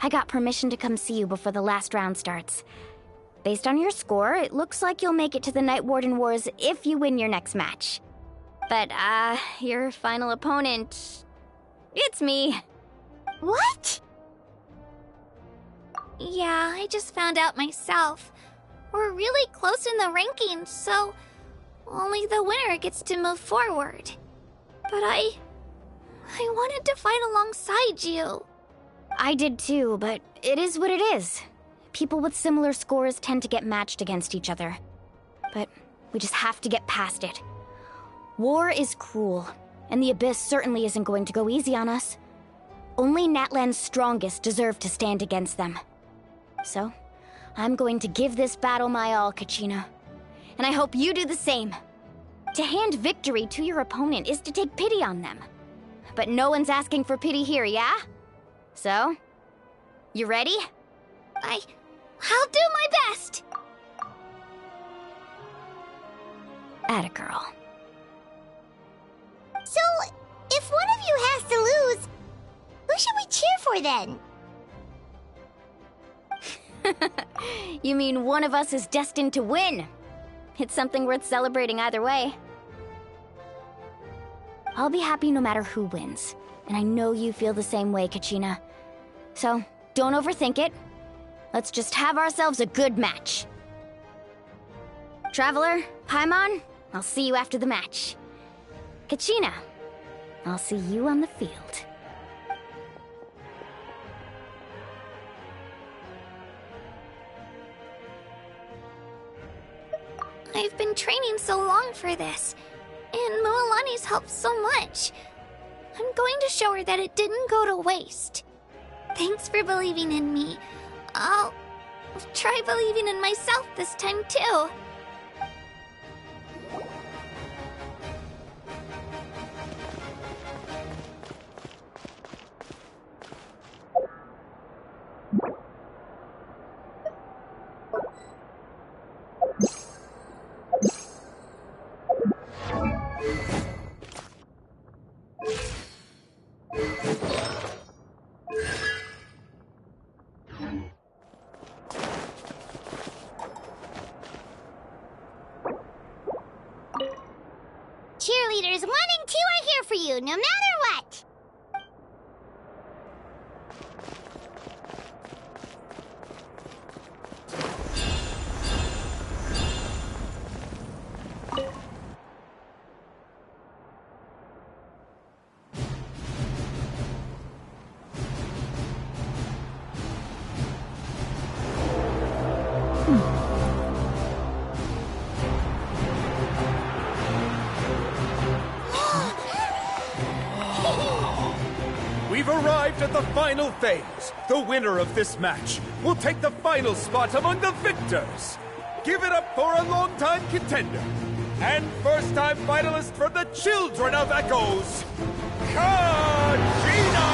I got permission to come see you before the last round starts. Based on your score, it looks like you'll make it to the Night Warden Wars if you win your next match. But, your final opponent... It's me. What? Yeah, I just found out myself. We're really close in the rankings, so only the winner gets to move forward. But I wanted to fight alongside you. I did too, but it is what it is. People with similar scores tend to get matched against each other. But we just have to get past it. War is cruel, and the Abyss certainly isn't going to go easy on us. Only Natlan's strongest deserve to stand against them. So, I'm going to give this battle my all, Kachina. And I hope you do the same. To hand victory to your opponent is to take pity on them. But no one's asking for pity here, yeah? So, you ready? I'll do my best! Atta girl. So, if one of you has to lose, who should we cheer for then? You mean one of us is destined to win? It's something worth celebrating either way. I'll be happy no matter who wins, and I know you feel the same way, Kachina. So, don't overthink it. Let's just have ourselves a good match. Traveler, Paimon, I'll see you after the match. Kachina, I'll see you on the field. I've been training so long for this, and Mualani's helped so much. I'm going to show her that it didn't go to waste. Thanks for believing in me. I'll try believing in myself this time, too. Cheerleaders 1 and 2 are here for you, no matter what. We've arrived at the final phase. The winner of this match will take the final spot among the victors. Give it up for a long-time contender and first-time finalist from the Children of Echoes, Kachina!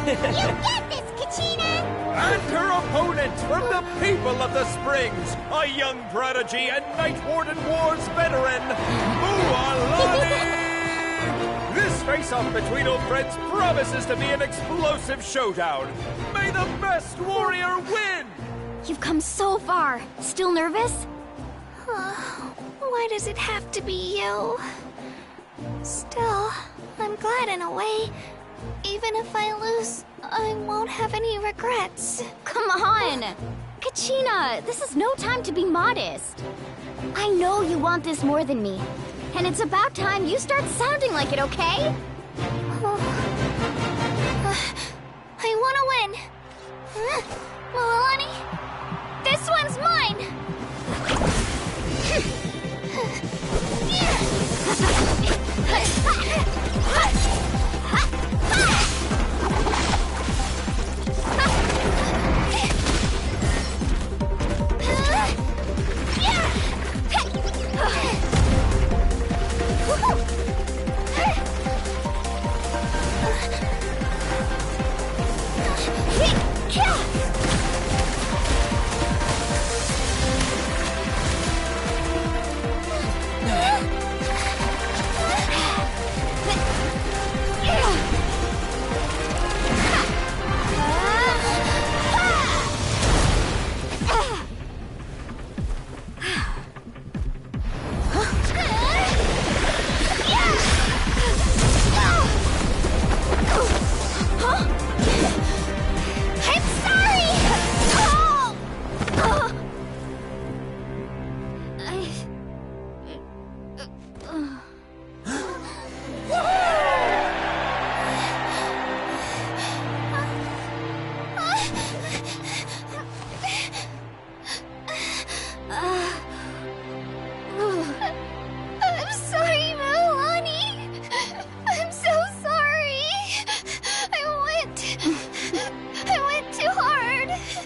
You get this, Kachina! And her opponent from the people of the Springs, a young prodigy and Night Warden Wars veteran, Mualani! This face-off between old friends promises to be an explosive showdown. May the best warrior win! You've come so far. Still nervous? Why does it have to be you? Still, I'm glad in a way. Even if I lose, I won't have any regrets. Come on! Kachina, this is no time to be modest. I know you want this more than me. And it's about time you start sounding like it, okay? I want to win. Mualani, this one's mine!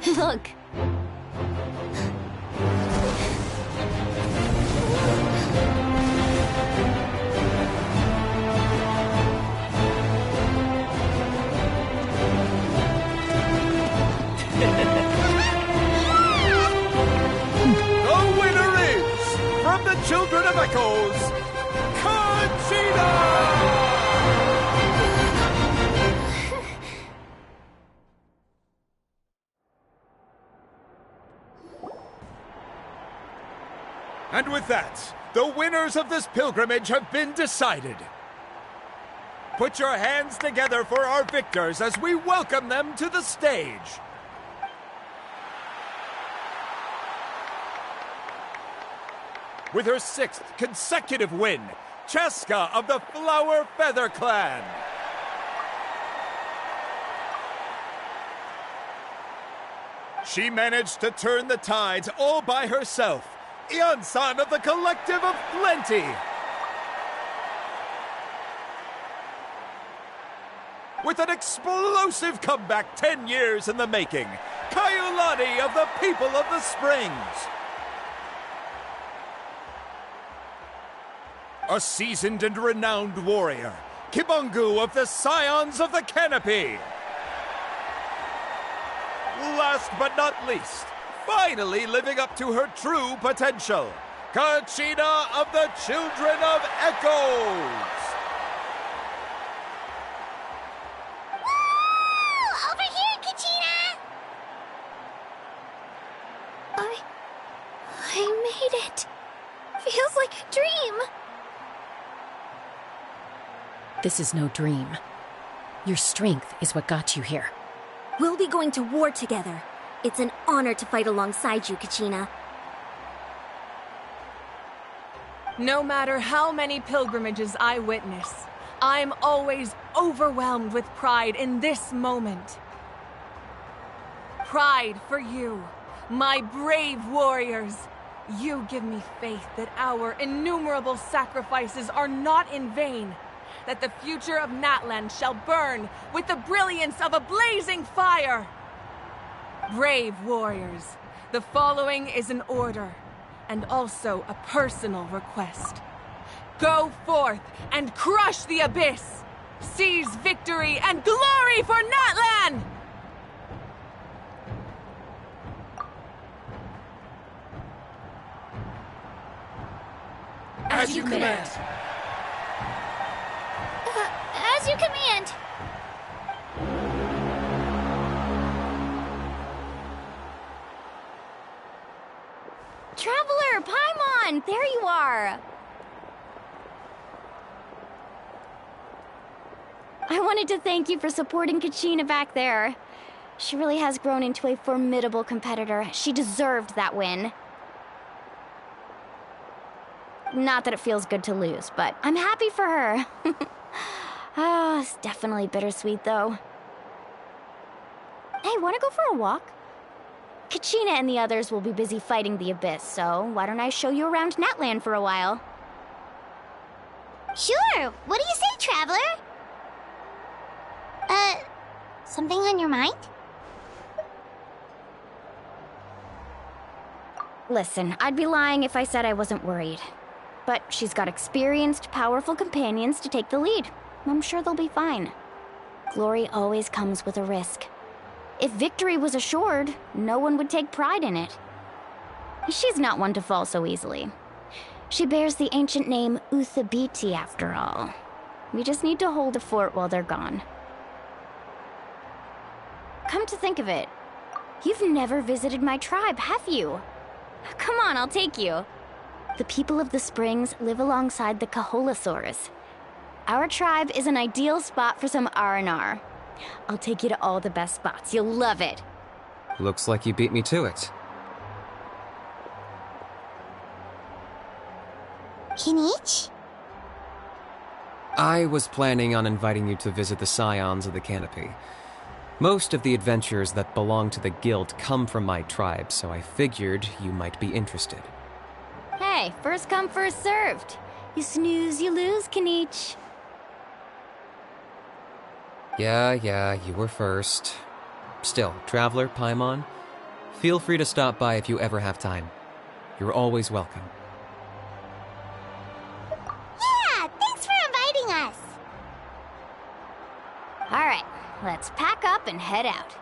Look. The winner is, from the Children of Echoes, Kachina! And with that, the winners of this pilgrimage have been decided. Put your hands together for our victors as we welcome them to the stage. With her 6th consecutive win, Cheska of the Flower Feather Clan. She managed to turn the tides all by herself. Ian-san of the Collective of Plenty. With an explosive comeback 10 years in the making, Kaiulani of the People of the Springs. A seasoned and renowned warrior, Kibungu of the Scions of the Canopy. Last but not least, finally living up to her true potential, Kachina of the Children of Echoes. Over here, Kachina! I made it. Feels like a dream. This is no dream. Your strength is what got you here. We'll be going to war together. It's an honor to fight alongside you, Kachina. No matter how many pilgrimages I witness, I'm always overwhelmed with pride in this moment. Pride for you, my brave warriors. You give me faith that our innumerable sacrifices are not in vain, that the future of Natlan shall burn with the brilliance of a blazing fire. Brave warriors, the following is an order, and also a personal request. Go forth and crush the abyss! Seize victory and glory for Natlan! As you command. As you command. Traveler, Paimon, there you are. I wanted to thank you for supporting Kachina back there. She really has grown into a formidable competitor. She deserved that win. Not that it feels good to lose, but I'm happy for her. It's definitely bittersweet, though. Hey, wanna go for a walk? Kachina and the others will be busy fighting the Abyss, so why don't I show you around Natlan for a while? Sure! What do you say, Traveler? Something on your mind? Listen, I'd be lying if I said I wasn't worried. But she's got experienced, powerful companions to take the lead. I'm sure they'll be fine. Glory always comes with a risk. If victory was assured, no one would take pride in it. She's not one to fall so easily. She bears the ancient name Uthabiti, after all. We just need to hold the fort while they're gone. Come to think of it, you've never visited my tribe, have you? Come on, I'll take you. The people of the Springs live alongside the Kaholasaurs. Our tribe is an ideal spot for some R&R. I'll take you to all the best spots. You'll love it. Looks like you beat me to it. Kinich? I was planning on inviting you to visit the Scions of the Canopy. Most of the adventures that belong to the Guild come from my tribe, so I figured you might be interested. Hey, first come, first served. You snooze, you lose, Kinich. Yeah, you were first. Still, Traveler, Paimon, feel free to stop by if you ever have time. You're always welcome. Yeah, thanks for inviting us. All right, let's pack up and head out.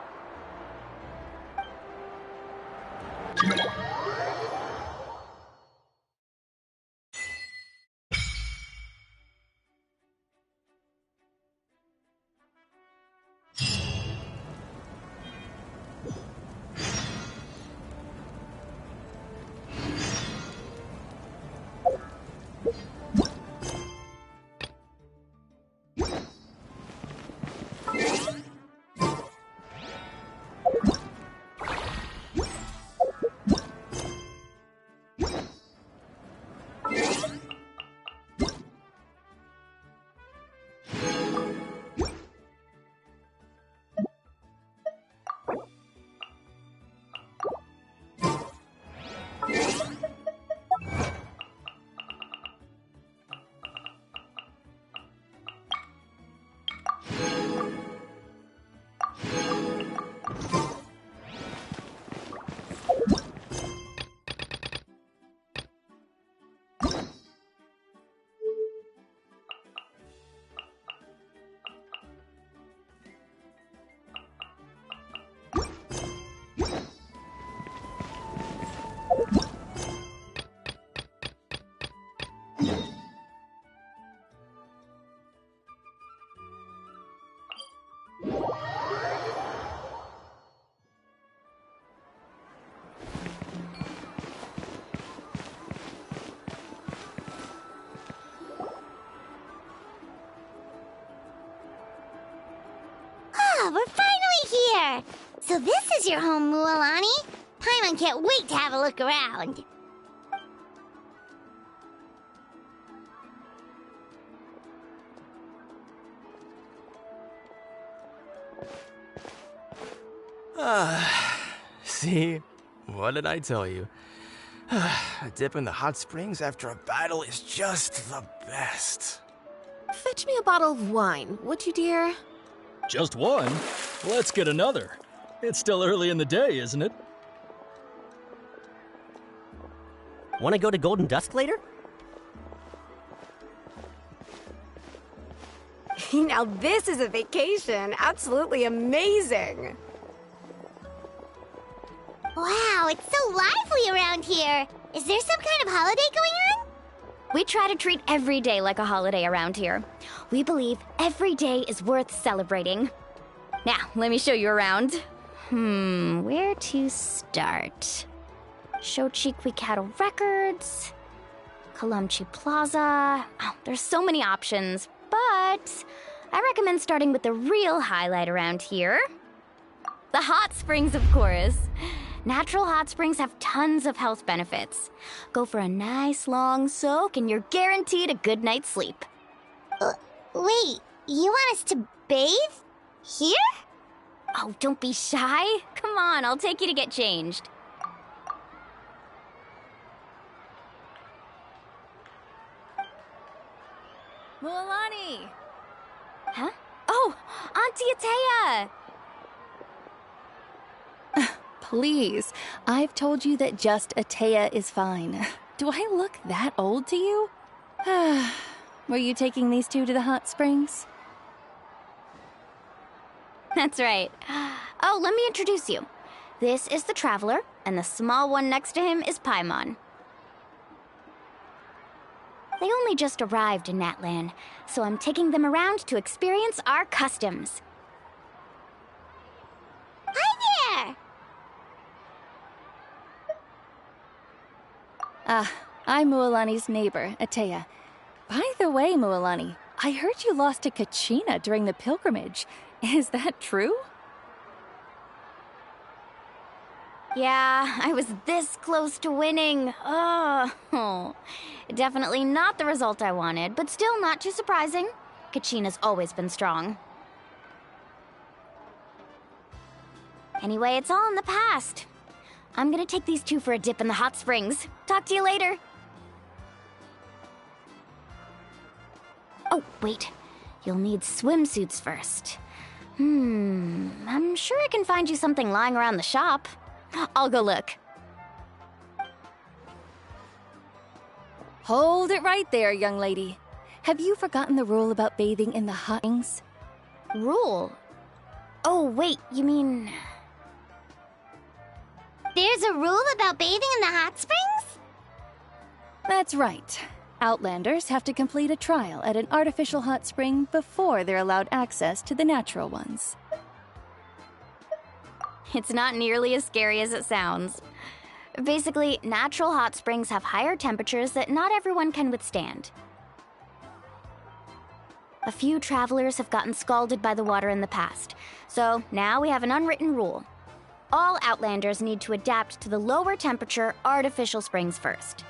So this is your home, Mualani. Paimon can't wait to have a look around. See? What did I tell you? A dip in the hot springs after a battle is just the best. Fetch me a bottle of wine, would you, dear? Just one? Let's get another. It's still early in the day, isn't it? Want to go to Golden Dusk later? Now this is a vacation. Absolutely amazing. Wow, it's so lively around here. Is there some kind of holiday going on? We try to treat every day like a holiday around here. We believe every day is worth celebrating. Now, let me show you around. Where to start? Shochiqui Cattle Records, Kalamchi Plaza. Oh, there's so many options, but I recommend starting with the real highlight around here. The hot springs, of course. Natural hot springs have tons of health benefits. Go for a nice long soak and you're guaranteed a good night's sleep. Wait, you want us to bathe? Here? Oh, don't be shy. Come on, I'll take you to get changed. Mualani! Huh? Oh, Auntie Atea! Please, I've told you that just Atea is fine. Do I look that old to you? Were you taking these two to the hot springs? That's right. Oh, let me introduce you. This is the Traveler, and the small one next to him is Paimon. They only just arrived in Natlan, so I'm taking them around to experience our customs. Hi there! I'm Mualani's neighbor, Atea. By the way, Mualani, I heard you lost to Kachina during the pilgrimage. Is that true? Yeah, I was this close to winning. Oh, definitely not the result I wanted, but still not too surprising. Kachina's always been strong. Anyway, it's all in the past. I'm gonna take these two for a dip in the hot springs. Talk to you later. Oh, wait. You'll need swimsuits first. I'm sure I can find you something lying around the shop. I'll go look. Hold it right there, young lady. Have you forgotten the rule about bathing in the hot springs? Rule? Oh, wait, you mean... There's a rule about bathing in the hot springs? That's right. Outlanders have to complete a trial at an artificial hot spring before they're allowed access to the natural ones. It's not nearly as scary as it sounds. Basically, natural hot springs have higher temperatures that not everyone can withstand. A few travelers have gotten scalded by the water in the past, so now we have an unwritten rule. All Outlanders need to adapt to the lower temperature artificial springs first.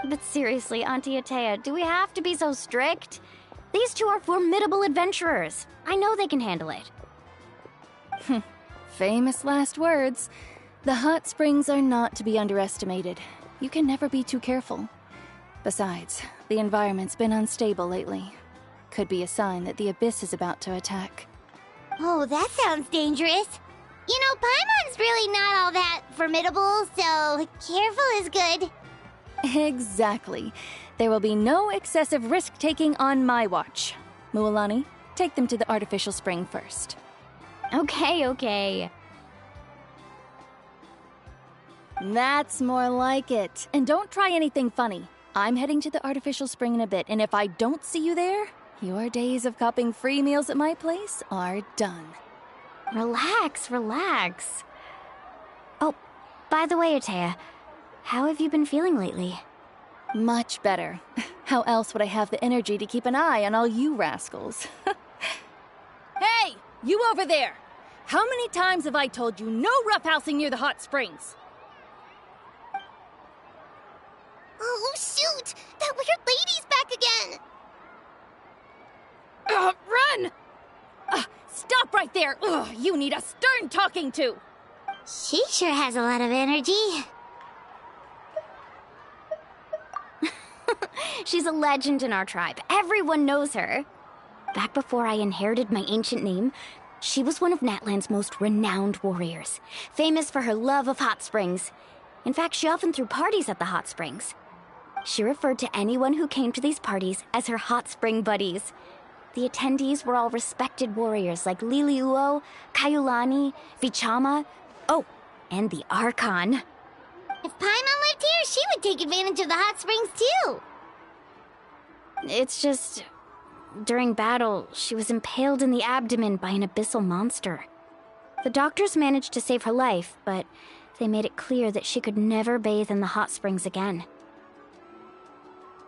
But seriously, Auntie Atea, do we have to be so strict? These two are formidable adventurers. I know they can handle it. Famous last words. The hot springs are not to be underestimated. You can never be too careful. Besides, the environment's been unstable lately. Could be a sign that the Abyss is about to attack. Oh, that sounds dangerous. You know, Paimon's really not all that formidable, so careful is good. Exactly. There will be no excessive risk-taking on my watch. Mualani, take them to the artificial spring first. Okay. That's more like it. And don't try anything funny. I'm heading to the artificial spring in a bit, and if I don't see you there, your days of copping free meals at my place are done. Relax. Oh, by the way, Atea, how have you been feeling lately? Much better. How else would I have the energy to keep an eye on all you rascals? Hey, you over there! How many times have I told you no roughhousing near the hot springs? Oh, shoot! That weird lady's back again! Run! Stop right there! Ugh, you need a stern talking to! She sure has a lot of energy. She's a legend in our tribe. Everyone knows her. Back before I inherited my ancient name, she was one of Natlan's most renowned warriors, famous for her love of hot springs. In fact, she often threw parties at the hot springs. She referred to anyone who came to these parties as her hot spring buddies. The attendees were all respected warriors like Liliuo, Kaiulani, Vichama, oh, and the Archon. If Paimon lived here, she would take advantage of the hot springs too. It's just, during battle, she was impaled in the abdomen by an abyssal monster. The doctors managed to save her life, but they made it clear that she could never bathe in the hot springs again.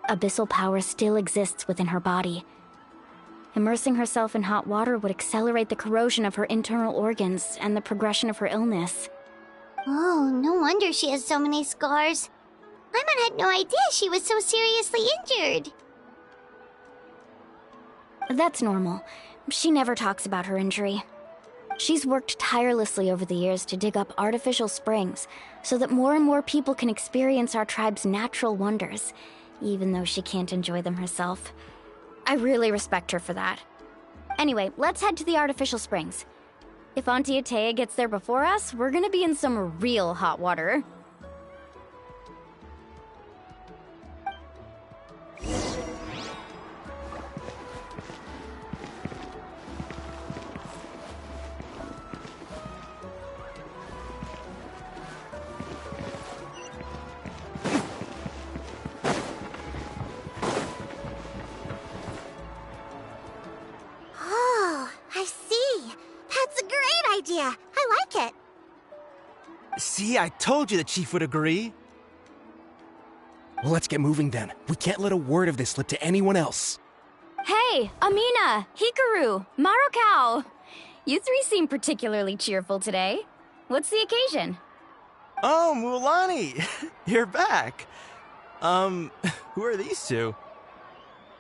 Abyssal power still exists within her body. Immersing herself in hot water would accelerate the corrosion of her internal organs and the progression of her illness. Oh, no wonder she has so many scars. Paimon had no idea she was so seriously injured. That's normal. She never talks about her injury. She's worked tirelessly over the years to dig up artificial springs so that more and more people can experience our tribe's natural wonders, even though she can't enjoy them herself. I really respect her for that. Anyway, let's head to the artificial springs. If Auntie Atea gets there before us, we're gonna be in some real hot water. Oh, I see. That's a great idea. I like it. See, I told you the chief would agree. Well, let's get moving then. We can't let a word of this slip to anyone else. Hey, Amina, Hikaru, Marukao! You three seem particularly cheerful today. What's the occasion? Oh, Mulani! You're back. Who are these two?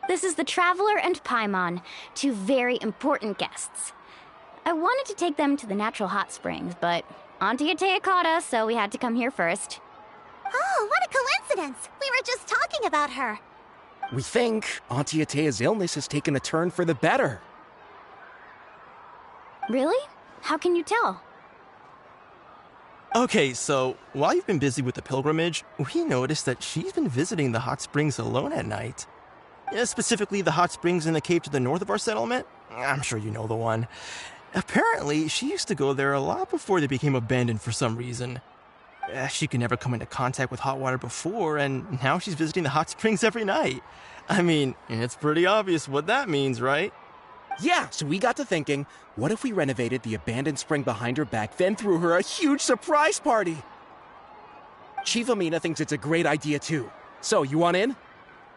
This is the Traveler and Paimon, two very important guests. I wanted to take them to the natural hot springs, but Auntie Atea caught us, so we had to come here first. Oh, what a coincidence! We were just talking about her. We think Auntie Atea's illness has taken a turn for the better. Really? How can you tell? Okay, so while you've been busy with the pilgrimage, we noticed that she's been visiting the hot springs alone at night. Specifically, the hot springs in the cave to the north of our settlement. I'm sure you know the one. Apparently, she used to go there a lot before they became abandoned for some reason. She could never come into contact with hot water before, and now she's visiting the hot springs every night. I mean, it's pretty obvious what that means, right? Yeah, so we got to thinking, what if we renovated the abandoned spring behind her back, then threw her a huge surprise party? Chief Amina thinks it's a great idea too. So, you want in?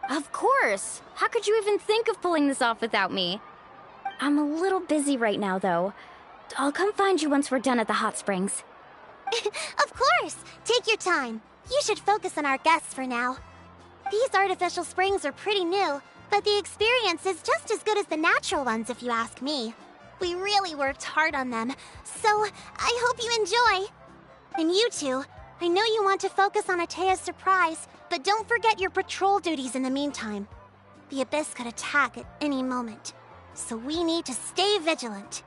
Of course! How could you even think of pulling this off without me? I'm a little busy right now, though. I'll come find you once we're done at the hot springs. Of course! Take your time. You should focus on our guests for now. These artificial springs are pretty new, but the experience is just as good as the natural ones if you ask me. We really worked hard on them, so I hope you enjoy. And you two, I know you want to focus on Atea's surprise, but don't forget your patrol duties in the meantime. The Abyss could attack at any moment, so we need to stay vigilant.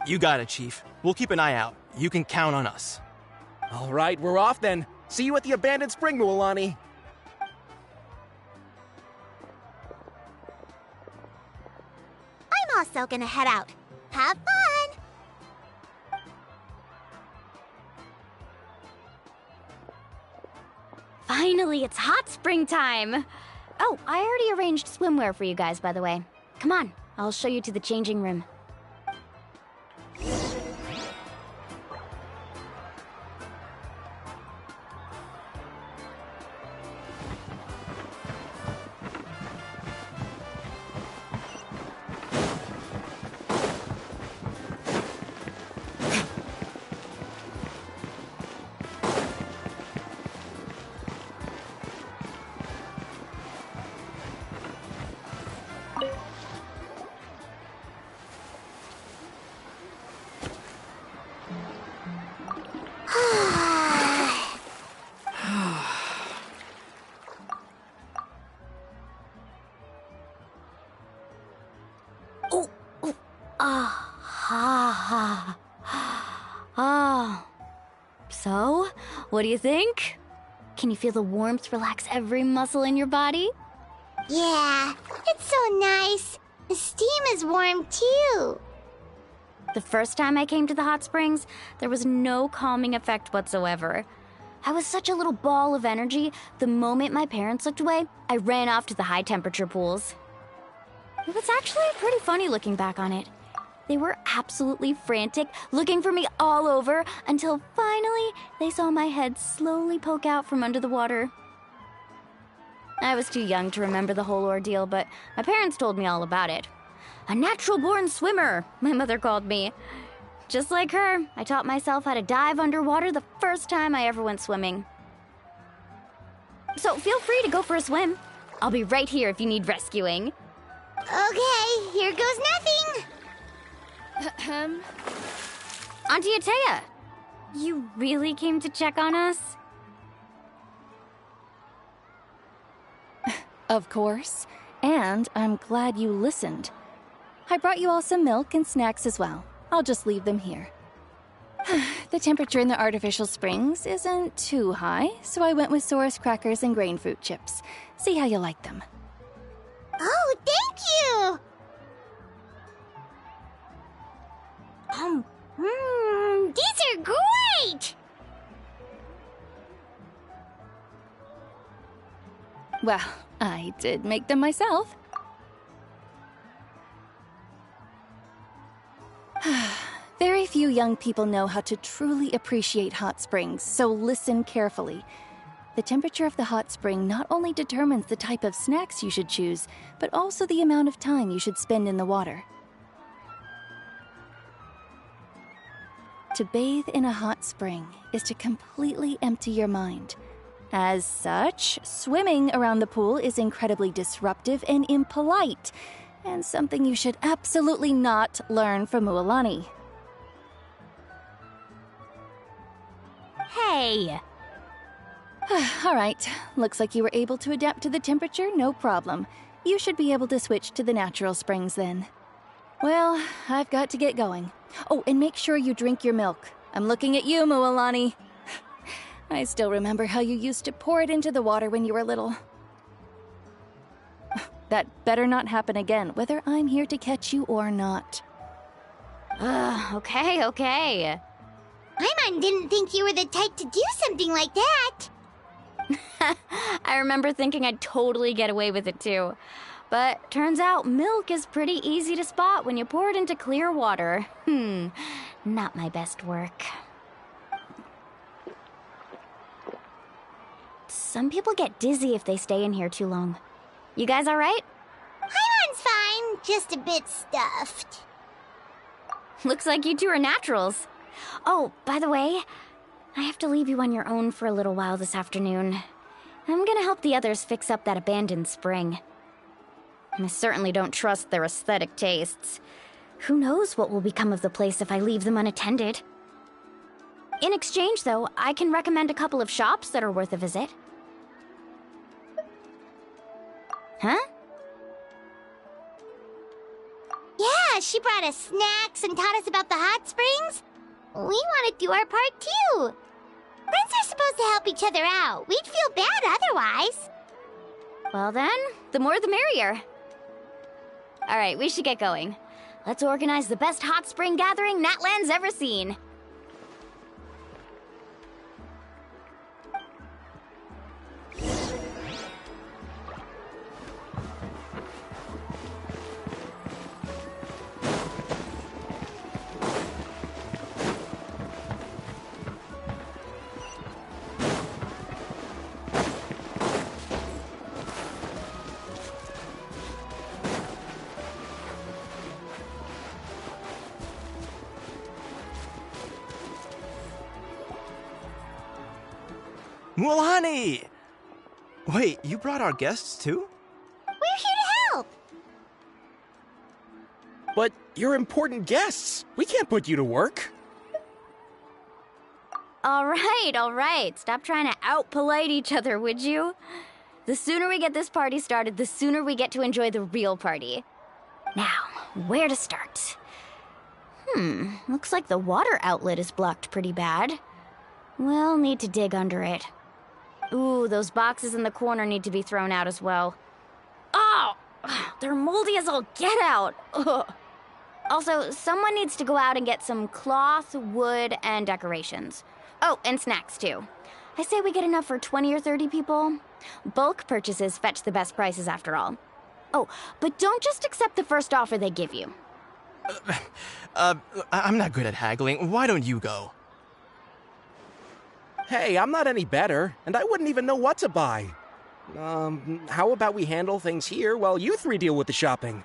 You got it, Chief. We'll keep an eye out. You can count on us. All right, we're off then. See you at the abandoned spring, Mulani. I'm also gonna head out. Have fun! Finally, it's hot spring time! Oh, I already arranged swimwear for you guys, by the way. Come on, I'll show you to the changing room. What do you think? Can you feel the warmth relax every muscle in your body? Yeah, it's so nice. The steam is warm too. The first time I came to the hot springs, there was no calming effect whatsoever. I was such a little ball of energy, the moment my parents looked away, I ran off to the high temperature pools. It was actually pretty funny looking back on it. They were absolutely frantic, looking for me all over, until finally they saw my head slowly poke out from under the water. I was too young to remember the whole ordeal, but my parents told me all about it. A natural-born swimmer, my mother called me. Just like her, I taught myself how to dive underwater the first time I ever went swimming. So feel free to go for a swim. I'll be right here if you need rescuing. Okay, here goes nothing. Auntie Atea, you really came to check on us? Of course. And I'm glad you listened. I brought you all some milk and snacks as well. I'll just leave them here. The temperature in the artificial springs isn't too high, so I went with Saurus crackers and grain fruit chips. See how you like them. Oh, thank you! These are great! Well, I did make them myself. Very few young people know how to truly appreciate hot springs, so listen carefully. The temperature of the hot spring not only determines the type of snacks you should choose, but also the amount of time you should spend in the water. To bathe in a hot spring is to completely empty your mind. As such, swimming around the pool is incredibly disruptive and impolite, and something you should absolutely not learn from Mualani. Hey! All right, looks like you were able to adapt to the temperature, no problem. You should be able to switch to the natural springs then. Well, I've got to get going. Oh, and make sure you drink your milk. I'm looking at you, Mualani. I still remember how you used to pour it into the water when you were little. That better not happen again, whether I'm here to catch you or not. Okay. Paimon didn't think you were the type to do something like that. I remember thinking I'd totally get away with it too. But turns out milk is pretty easy to spot when you pour it into clear water. Not my best work. Some people get dizzy if they stay in here too long. You guys all right? Paimon's fine, just a bit stuffed. Looks like you two are naturals. Oh, by the way, I have to leave you on your own for a little while this afternoon. I'm gonna help the others fix up that abandoned spring. I certainly don't trust their aesthetic tastes. Who knows what will become of the place if I leave them unattended? In exchange, though, I can recommend a couple of shops that are worth a visit. Huh? Yeah, she brought us snacks and taught us about the hot springs. We want to do our part too. Friends are supposed to help each other out. We'd feel bad otherwise. Well then, the more the merrier. Alright, we should get going. Let's organize the best hot spring gathering Natlan's ever seen. Mualani! Wait, you brought our guests too? We're here to help! But you're important guests. We can't put you to work. All right. Stop trying to out-polite each other, would you? The sooner we get this party started, the sooner we get to enjoy the real party. Now, where to start? Looks like the water outlet is blocked pretty bad. We'll need to dig under it. Ooh, those boxes in the corner need to be thrown out as well. Oh! They're moldy as all get out! Ugh. Also, someone needs to go out and get some cloth, wood, and decorations. Oh, and snacks, too. I say we get enough for 20 or 30 people. Bulk purchases fetch the best prices after all. Oh, but don't just accept the first offer they give you. I'm not good at haggling. Why don't you go? Hey, I'm not any better, and I wouldn't even know what to buy. How about we handle things here while you three deal with the shopping?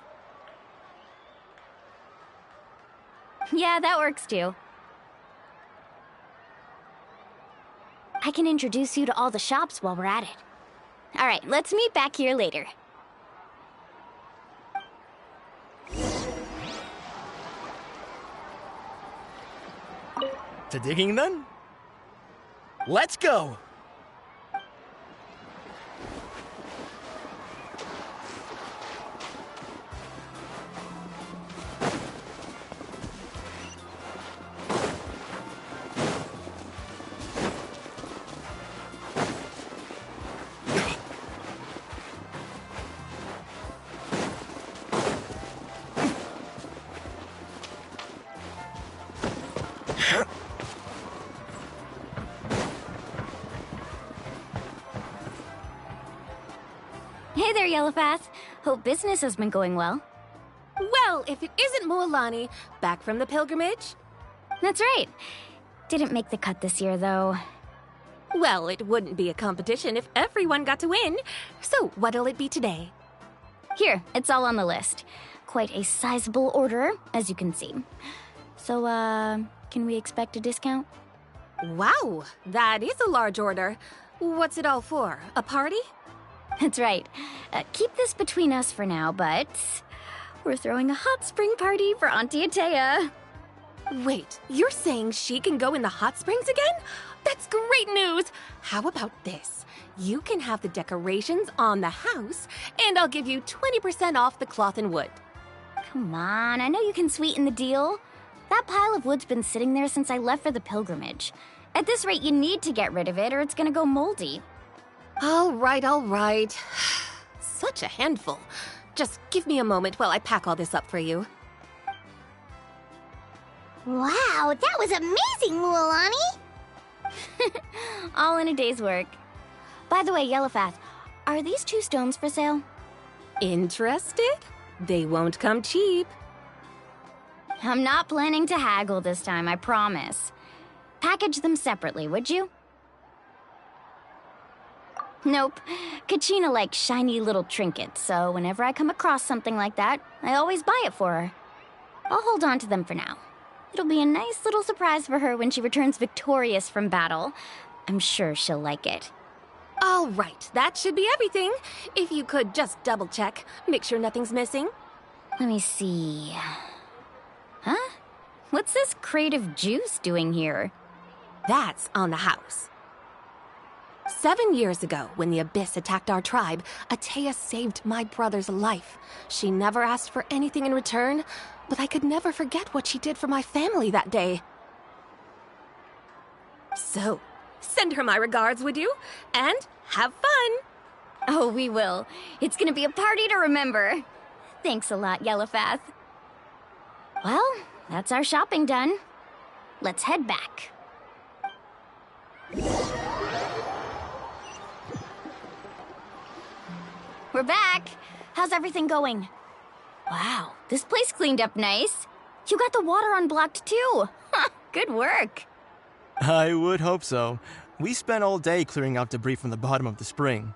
Yeah, that works too. I can introduce you to all the shops while we're at it. All right, let's meet back here later. To digging then? Let's go! Hey there, Yellowfath. Hope business has been going well. Well, if it isn't Mualani, back from the pilgrimage? That's right. Didn't make the cut this year, though. Well, it wouldn't be a competition if everyone got to win. So, what'll it be today? Here, it's all on the list. Quite a sizable order, as you can see. So, can we expect a discount? Wow, that is a large order. What's it all for? A party? That's right. Keep this between us for now, but we're throwing a hot spring party for Auntie Atea. Wait, you're saying she can go in the hot springs again? That's great news! How about this? You can have the decorations on the house, and I'll give you 20% off the cloth and wood. Come on, I know you can sweeten the deal. That pile of wood's been sitting there since I left for the pilgrimage. At this rate, you need to get rid of it or it's gonna go moldy. All right. Such a handful. Just give me a moment while I pack all this up for you. Wow, that was amazing, Mualani! All in a day's work. By the way, Yellowfath, are these 2 stones for sale? Interested? They won't come cheap. I'm not planning to haggle this time, I promise. Package them separately, would you? Nope. Kachina likes shiny little trinkets, so whenever I come across something like that, I always buy it for her. I'll hold on to them for now. It'll be a nice little surprise for her when she returns victorious from battle. I'm sure she'll like it. All right, that should be everything. If you could just double check, make sure nothing's missing. Let me see. Huh? What's this crate of juice doing here? That's on the house. 7 years ago, when the Abyss attacked our tribe, Atea saved my brother's life. She never asked for anything in return, but I could never forget what she did for my family that day. So, send her my regards, would you? And have fun! Oh, we will. It's gonna be a party to remember. Thanks a lot, Yellowfath. Well, that's our shopping done. Let's head back. We're back. How's everything going? Wow, this place cleaned up nice. You got the water unblocked too. Good work. I would hope so. We spent all day clearing out debris from the bottom of the spring.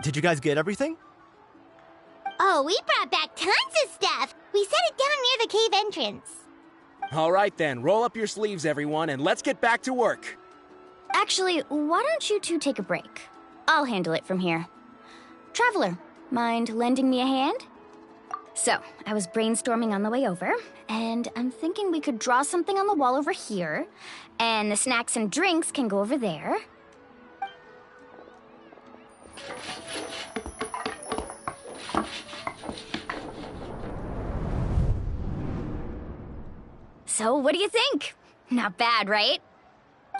Did you guys get everything? Oh, we brought back tons of stuff! We set it down near the cave entrance. All right then, roll up your sleeves, everyone, and let's get back to work. Actually, why don't you two take a break? I'll handle it from here. Traveler, mind lending me a hand? So, I was brainstorming on the way over, and I'm thinking we could draw something on the wall over here, and the snacks and drinks can go over there. So, what do you think? Not bad, right?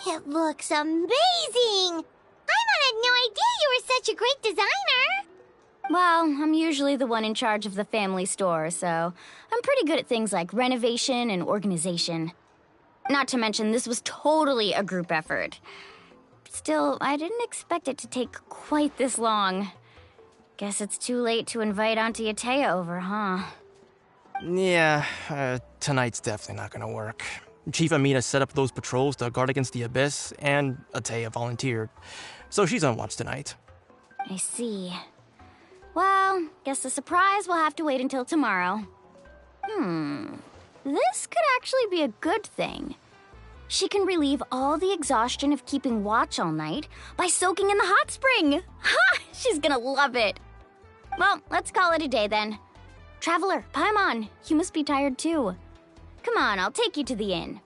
It looks amazing! Paimon had no idea you were such a great designer! Well, I'm usually the one in charge of the family store, so I'm pretty good at things like renovation and organization. Not to mention, this was totally a group effort. Still, I didn't expect it to take quite this long. Guess it's too late to invite Auntie Atea over, huh? Yeah, tonight's definitely not gonna work. Chief Amina set up those patrols to guard against the Abyss, and Atea volunteered. So she's on watch tonight. I see. Well, guess the surprise will have to wait until tomorrow. This could actually be a good thing. She can relieve all the exhaustion of keeping watch all night by soaking in the hot spring. Ha! She's gonna love it. Well, let's call it a day then. Traveler, Paimon, you must be tired too. Come on, I'll take you to the inn.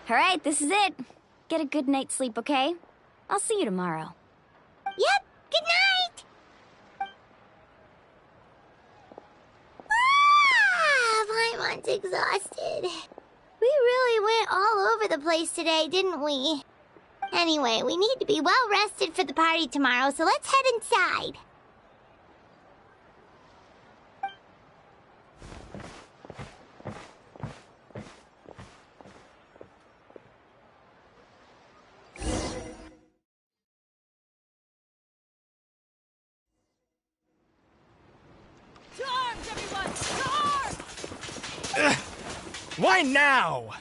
All right, this is it. Get a good night's sleep, okay? I'll see you tomorrow. Yep, good night! Paimon's exhausted. We really went all over the place today, didn't we? Anyway, we need to be well rested for the party tomorrow, so let's head inside. Why now?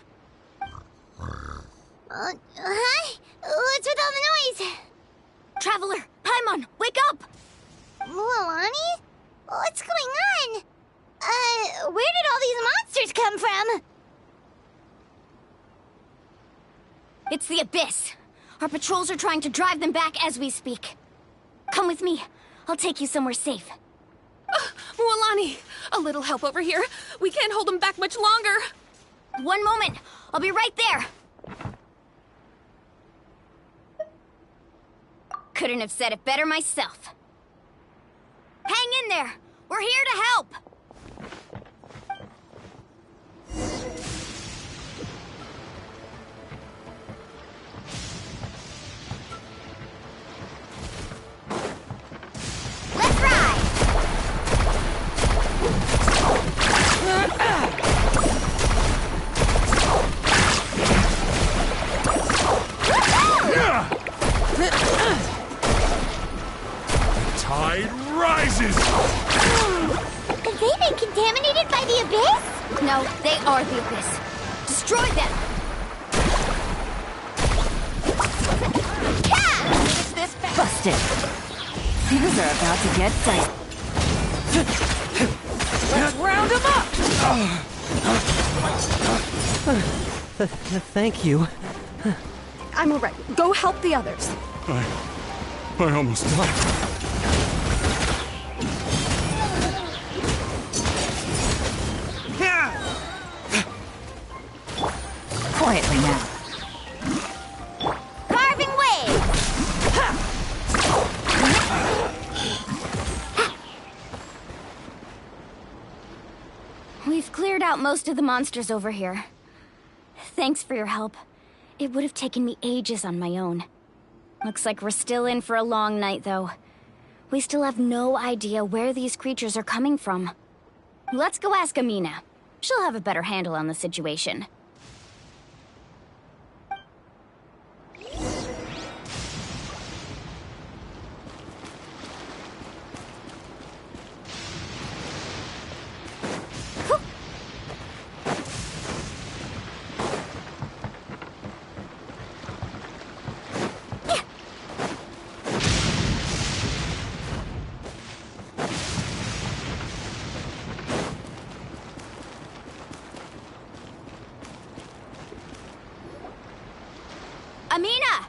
Hi? What's with all the noise? Traveler, Paimon, wake up! Mualani? What's going on? Where did all these monsters come from? It's the Abyss. Our patrols are trying to drive them back as we speak. Come with me. I'll take you somewhere safe. Mualani, a little help over here. We can't hold them back much longer. One moment. I'll be right there. Couldn't have said it better myself. Hang in there. We're here to help. Let's ride. Tide rises! Have they been contaminated by the Abyss? No, they are the Abyss. Destroy them! Finish this fast! Busted. Things are about to get dicey. Let's round them up! Thank you. I'm alright. Go help the others. I almost died. Quietly now. Carving waves! We've cleared out most of the monsters over here. Thanks for your help. It would have taken me ages on my own. Looks like we're still in for a long night, though. We still have no idea where these creatures are coming from. Let's go ask Amina. She'll have a better handle on the situation. Amina!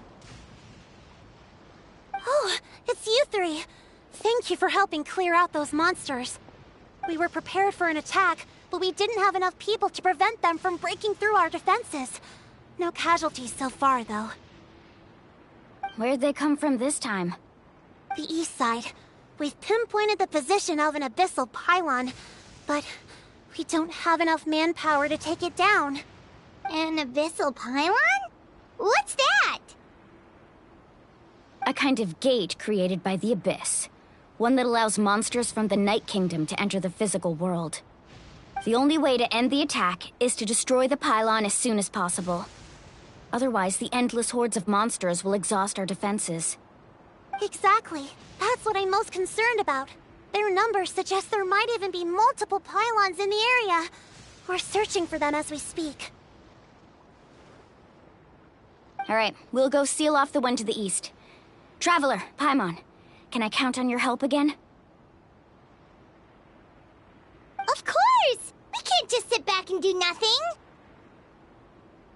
Oh, it's you three. Thank you for helping clear out those monsters. We were prepared for an attack, but we didn't have enough people to prevent them from breaking through our defenses. No casualties so far, though. Where'd they come from this time? The east side. We've pinpointed the position of an abyssal pylon, but we don't have enough manpower to take it down. An abyssal pylon? What's that? A kind of gate created by the Abyss. One that allows monsters from the Night Kingdom to enter the physical world. The only way to end the attack is to destroy the pylon as soon as possible. Otherwise, the endless hordes of monsters will exhaust our defenses. Exactly. That's what I'm most concerned about. Their numbers suggest there might even be multiple pylons in the area. We're searching for them as we speak. Alright, we'll go seal off the one to the east. Traveler, Paimon, can I count on your help again? Of course! We can't just sit back and do nothing!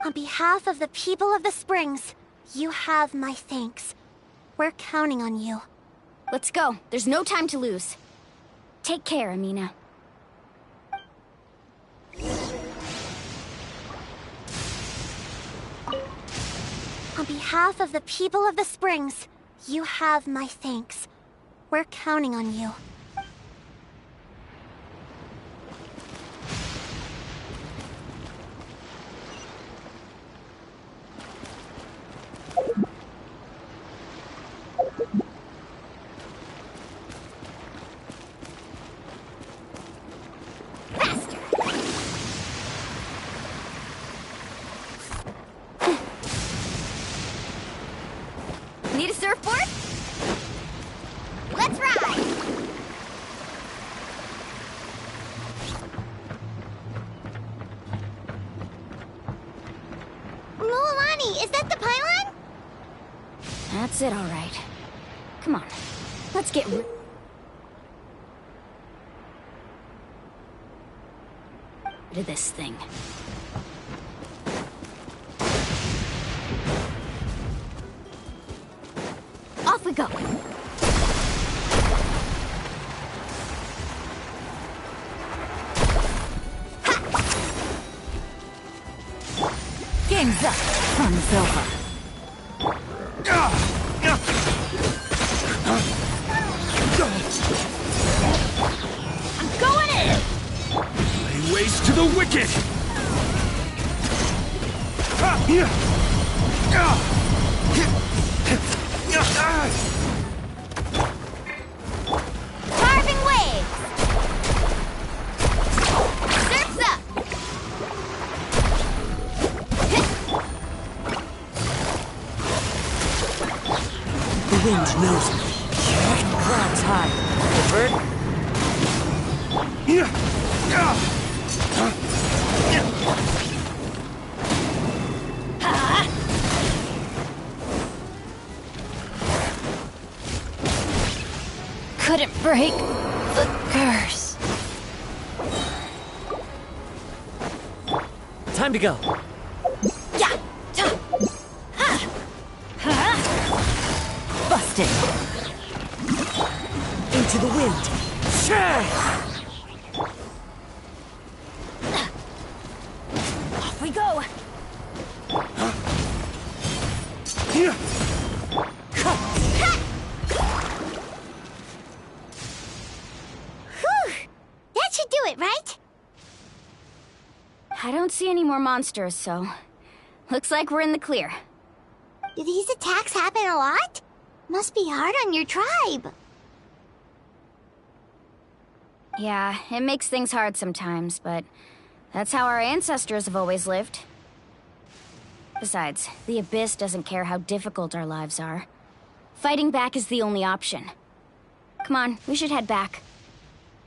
On behalf of the people of the Springs, you have my thanks. We're counting on you. Let's go. There's no time to lose. Take care, Amina. On behalf of the people of the Springs, you have my thanks. We're counting on you. Need a surfboard? Let's ride! Mualani, is that the pylon? That's it, all right. Come on, let's get rid of this thing. Off we go. Game's up. Fun's over. I'm going in! Lay waste to the wicked! Carving waves! Surf's up! The wind knows me. Clouds high. The bird? Couldn't break the curse. Time to go. Yeah. Busted. Into the wind. Off we go! Whew! That should do it, right? I don't see any more monsters, so... looks like we're in the clear. Do these attacks happen a lot? Must be hard on your tribe. Yeah, it makes things hard sometimes, but that's how our ancestors have always lived. Besides, the Abyss doesn't care how difficult our lives are. Fighting back is the only option. Come on, we should head back.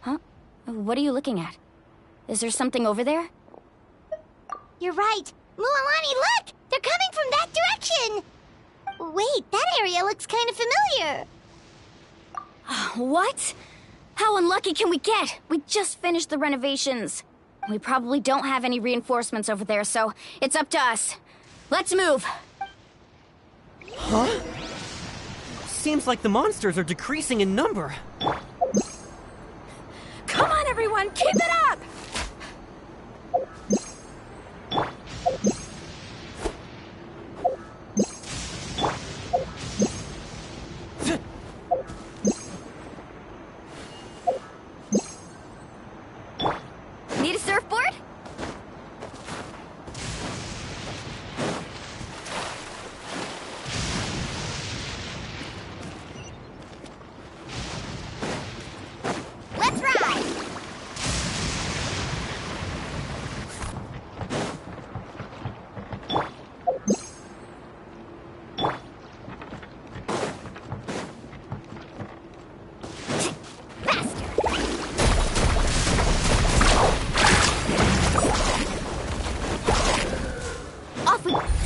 Huh? What are you looking at? Is there something over there? You're right. Mualani, look! They're coming from that direction! Wait, that area looks kind of familiar. What? How unlucky can we get? We just finished the renovations. We probably don't have any reinforcements over there, so it's up to us. Let's move. Huh? Seems like the monsters are decreasing in number. Come on, everyone, keep it up! Need a surfboard? Let's ride!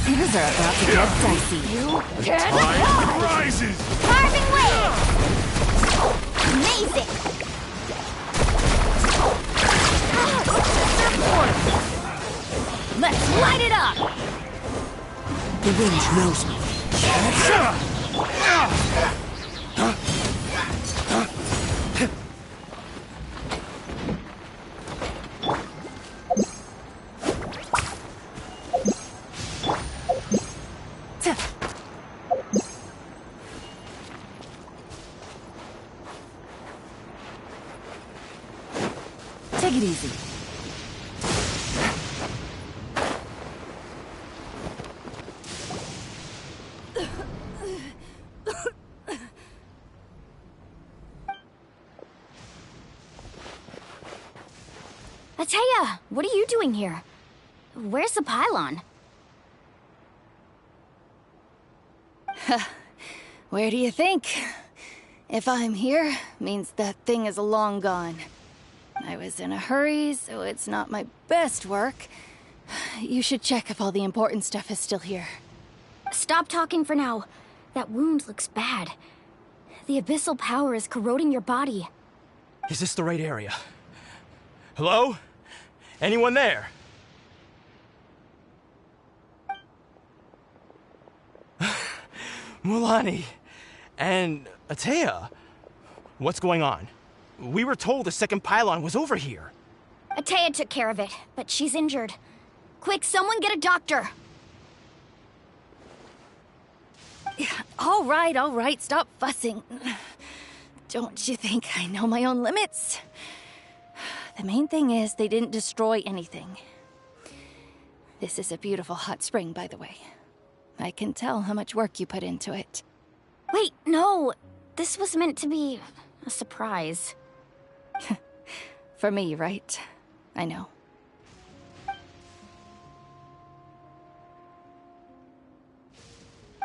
Things are about to get dicey. You can't Time rises! Carving waves! Amazing! Let's light it up! The wind knows me. Take it easy. Ataya, what are you doing here? Where's the pylon? Where do you think? If I'm here, means that thing is long gone. I was in a hurry, so it's not my best work. You should check if all the important stuff is still here. Stop talking for now. That wound looks bad. The abyssal power is corroding your body. Is this the right area? Hello? Anyone there? Mulani and Ataya, what's going on? We were told the second pylon was over here. Ataya took care of it, but she's injured. Quick, someone get a doctor! All right, stop fussing. Don't you think I know my own limits? The main thing is they didn't destroy anything. This is a beautiful hot spring, by the way. I can tell how much work you put into it. Wait, no! This was meant to be a surprise. For me, right? I know.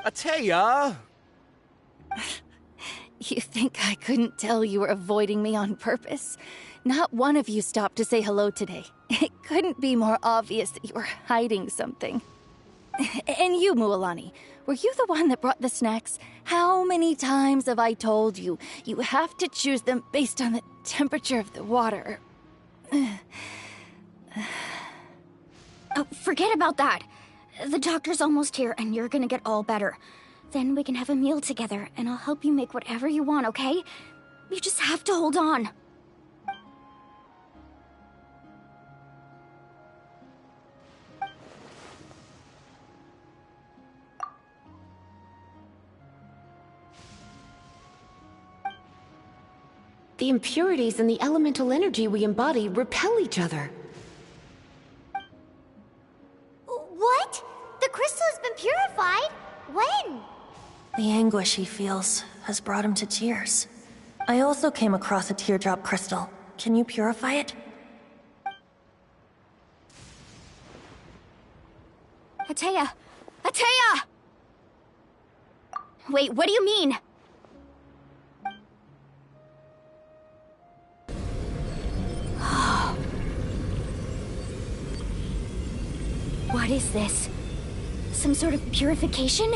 Ataya! You think I couldn't tell you were avoiding me on purpose? Not one of you stopped to say hello today. It couldn't be more obvious that you were hiding something. And you, Mualani, were you the one that brought the snacks? How many times have I told you, you have to choose them based on the temperature of the water? Oh, forget about that. The doctor's almost here, and you're gonna get all better. Then we can have a meal together, and I'll help you make whatever you want, okay? You just have to hold on. The impurities and the elemental energy we embody repel each other. What? The crystal has been purified? When? The anguish he feels has brought him to tears. I also came across a teardrop crystal. Can you purify it? Ataya! Ataya! Wait, what do you mean? What is this? Some sort of purification?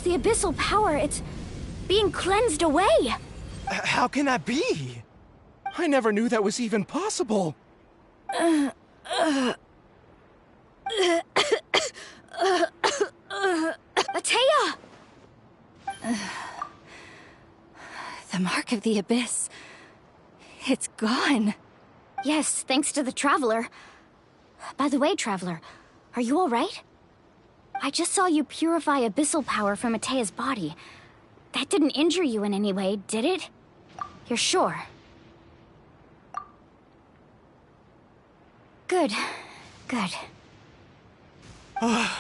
The abyssal power, it's being cleansed away! How can that be? I never knew that was even possible. Ataya! mark of the abyss. It's gone. Yes, thanks to the Traveler. By the way, Traveler, are you alright? I just saw you purify abyssal power from Atea's body. That didn't injure you in any way, did it? You're sure? Good. Good. Oh,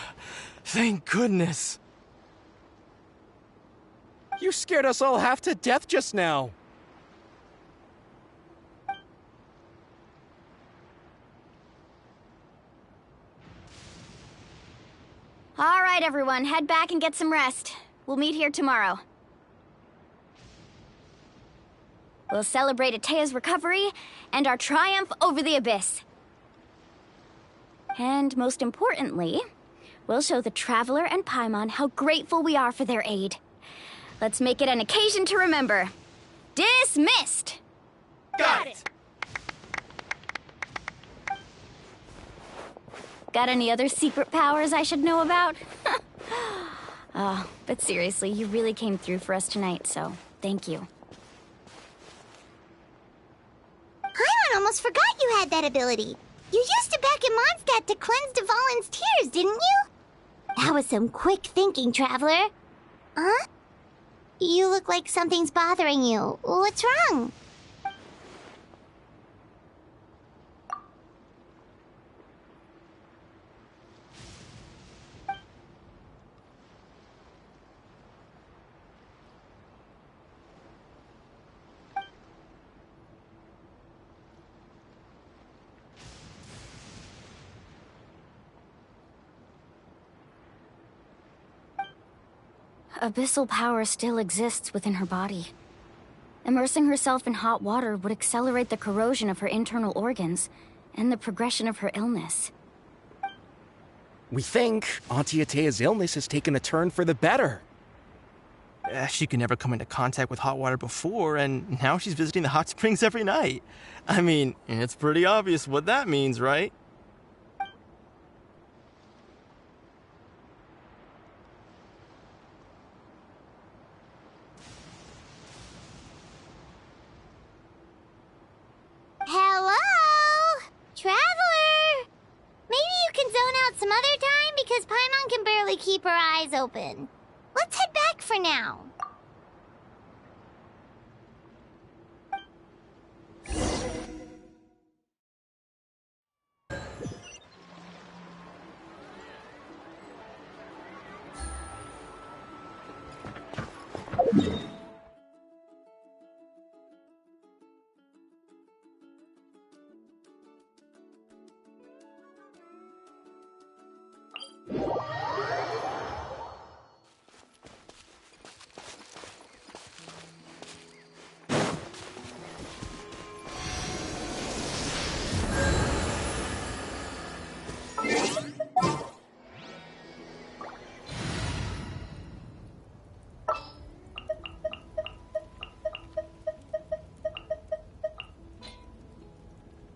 thank goodness. You scared us all half to death just now. All right, everyone, head back and get some rest. We'll meet here tomorrow. We'll celebrate Atea's recovery and our triumph over the abyss. And most importantly, we'll show the Traveler and Paimon how grateful we are for their aid. Let's make it an occasion to remember. Dismissed! Got it! Got any other secret powers I should know about? Oh, but seriously, you really came through for us tonight, so thank you. Paimon almost forgot you had that ability. You used it back in Mondstadt to cleanse Dvalin's tears, didn't you? That was some quick thinking, Traveler. Huh? You look like something's bothering you. What's wrong? Abyssal power still exists within her body. Immersing herself in hot water would accelerate the corrosion of her internal organs and the progression of her illness. We think Auntie Atea's illness has taken a turn for the better. She could never come into contact with hot water before, and now she's visiting the hot springs every night. I mean, it's pretty obvious what that means, right? Hello? Traveler? Maybe you can zone out some other time because Paimon can barely keep her eyes open. Let's head back for now.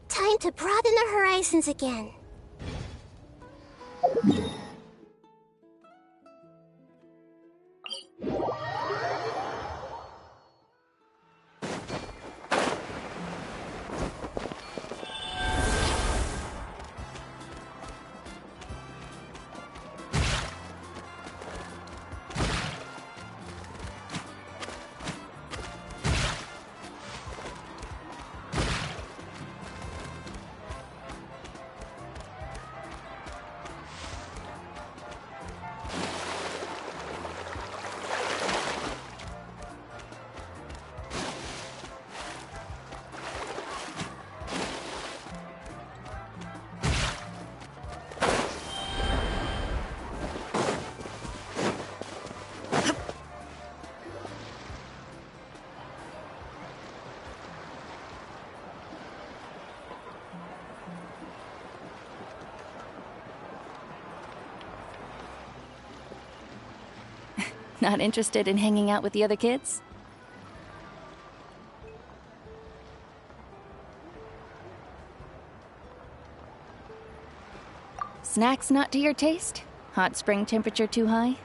Time to broaden the horizons again. Not interested in hanging out with the other kids? Snacks not to your taste? Hot spring temperature too high?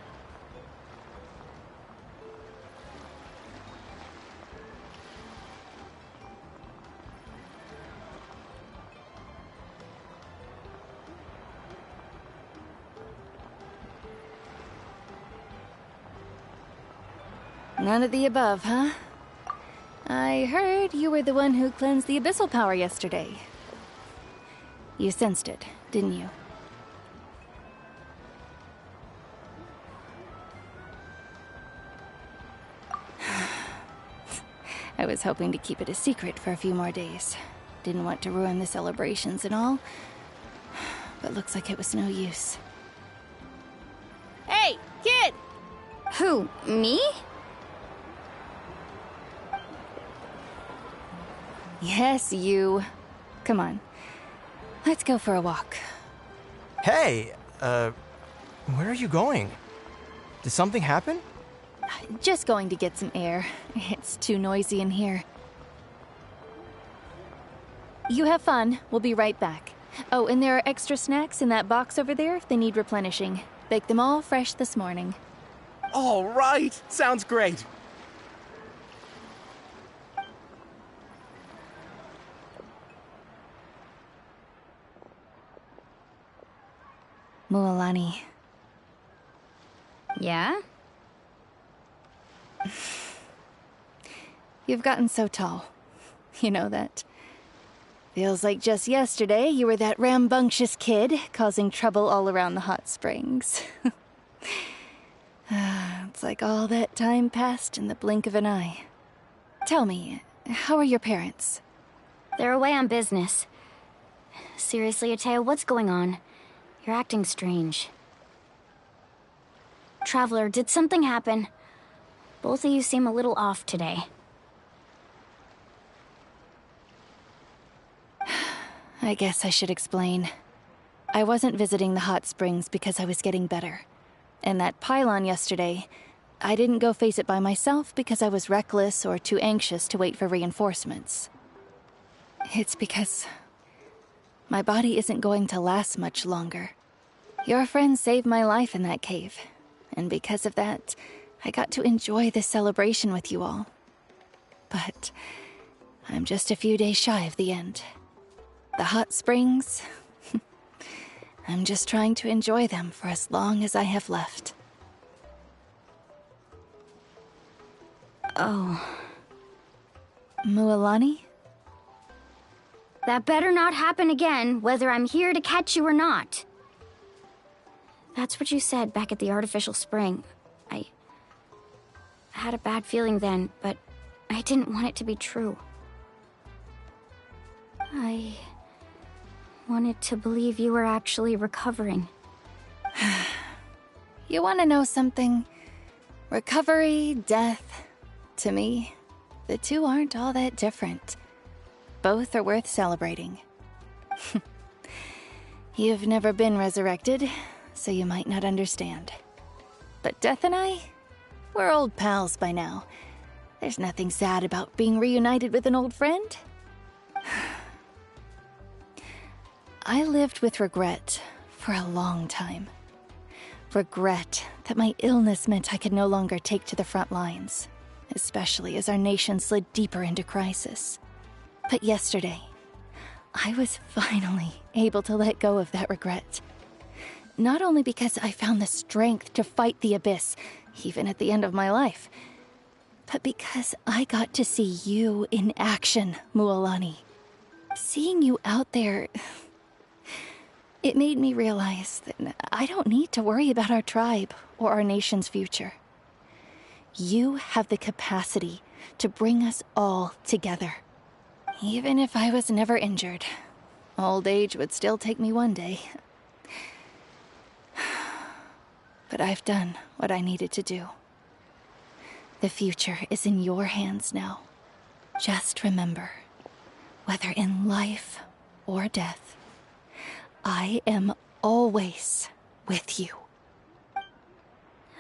None of the above, huh? I heard you were the one who cleansed the abyssal power yesterday. You sensed it, didn't you? I was hoping to keep it a secret for a few more days. Didn't want to ruin the celebrations and all. But looks like it was no use. Hey, kid! Who, me? Yes, you. Come on. Let's go for a walk. Hey, where are you going? Did something happen? Just going to get some air. It's too noisy in here. You have fun. We'll be right back. Oh, and there are extra snacks in that box over there if they need replenishing. Baked them all fresh this morning. All right! Sounds great! Mualani. Yeah? You've gotten so tall. You know that. Feels like just yesterday you were that rambunctious kid causing trouble all around the hot springs. It's like all that time passed in the blink of an eye. Tell me, how are your parents? They're away on business. Seriously, Atea, what's going on? You're acting strange. Traveler, did something happen? Both of you seem a little off today. I guess I should explain. I wasn't visiting the hot springs because I was getting better. And that pylon yesterday, I didn't go face it by myself because I was reckless or too anxious to wait for reinforcements. It's because my body isn't going to last much longer. Your friend saved my life in that cave, and because of that, I got to enjoy this celebration with you all. But I'm just a few days shy of the end. The hot springs, I'm just trying to enjoy them for as long as I have left. Oh. Mualani? That better not happen again, whether I'm here to catch you or not. That's what you said back at the artificial spring. I had a bad feeling then, but I didn't want it to be true. I wanted to believe you were actually recovering. You want to know something? Recovery, death, to me, the two aren't all that different. Both are worth celebrating. You've never been resurrected, so you might not understand. But Death and I, we're old pals by now. There's nothing sad about being reunited with an old friend. I lived with regret for a long time. Regret that my illness meant I could no longer take to the front lines, especially as our nation slid deeper into crisis. But yesterday, I was finally able to let go of that regret. Not only because I found the strength to fight the abyss, even at the end of my life, but because I got to see you in action, Mualani. Seeing you out there, it made me realize that I don't need to worry about our tribe or our nation's future. You have the capacity to bring us all together. Even if I was never injured, old age would still take me one day. But I've done what I needed to do. The future is in your hands now. Just remember, whether in life or death, I am always with you.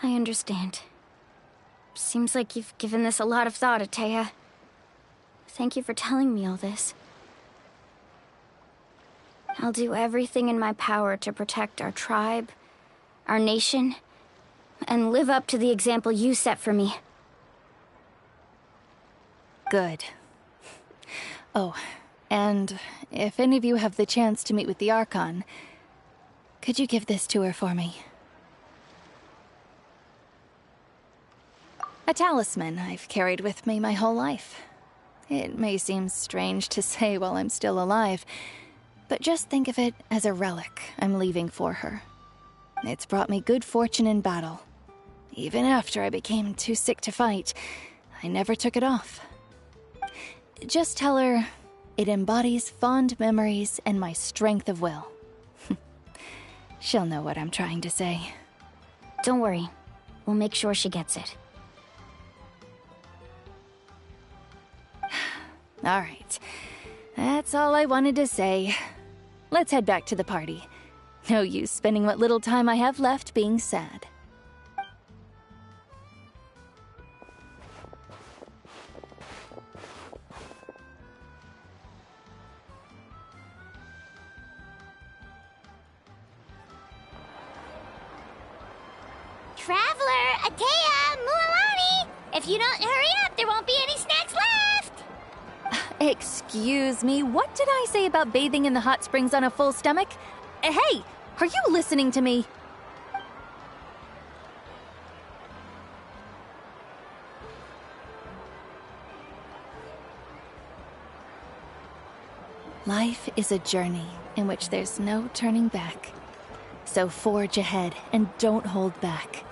I understand. Seems like you've given this a lot of thought, Atea. Thank you for telling me all this. I'll do everything in my power to protect our tribe, our nation, and live up to the example you set for me. Good. Oh, and if any of you have the chance to meet with the Archon, could you give this to her for me? A talisman I've carried with me my whole life. It may seem strange to say while I'm still alive, but just think of it as a relic I'm leaving for her. It's brought me good fortune in battle. Even after I became too sick to fight, I never took it off. Just tell her it embodies fond memories and my strength of will. She'll know what I'm trying to say. Don't worry. We'll make sure she gets it. All right. That's all I wanted to say. Let's head back to the party. No use spending what little time I have left being sad. Traveler, Atea, Mualani! If you don't hurry up, there won't be any snacks left! Excuse me, what did I say about bathing in the hot springs on a full stomach? Hey, are you listening to me? Life is a journey in which there's no turning back. So forge ahead and don't hold back.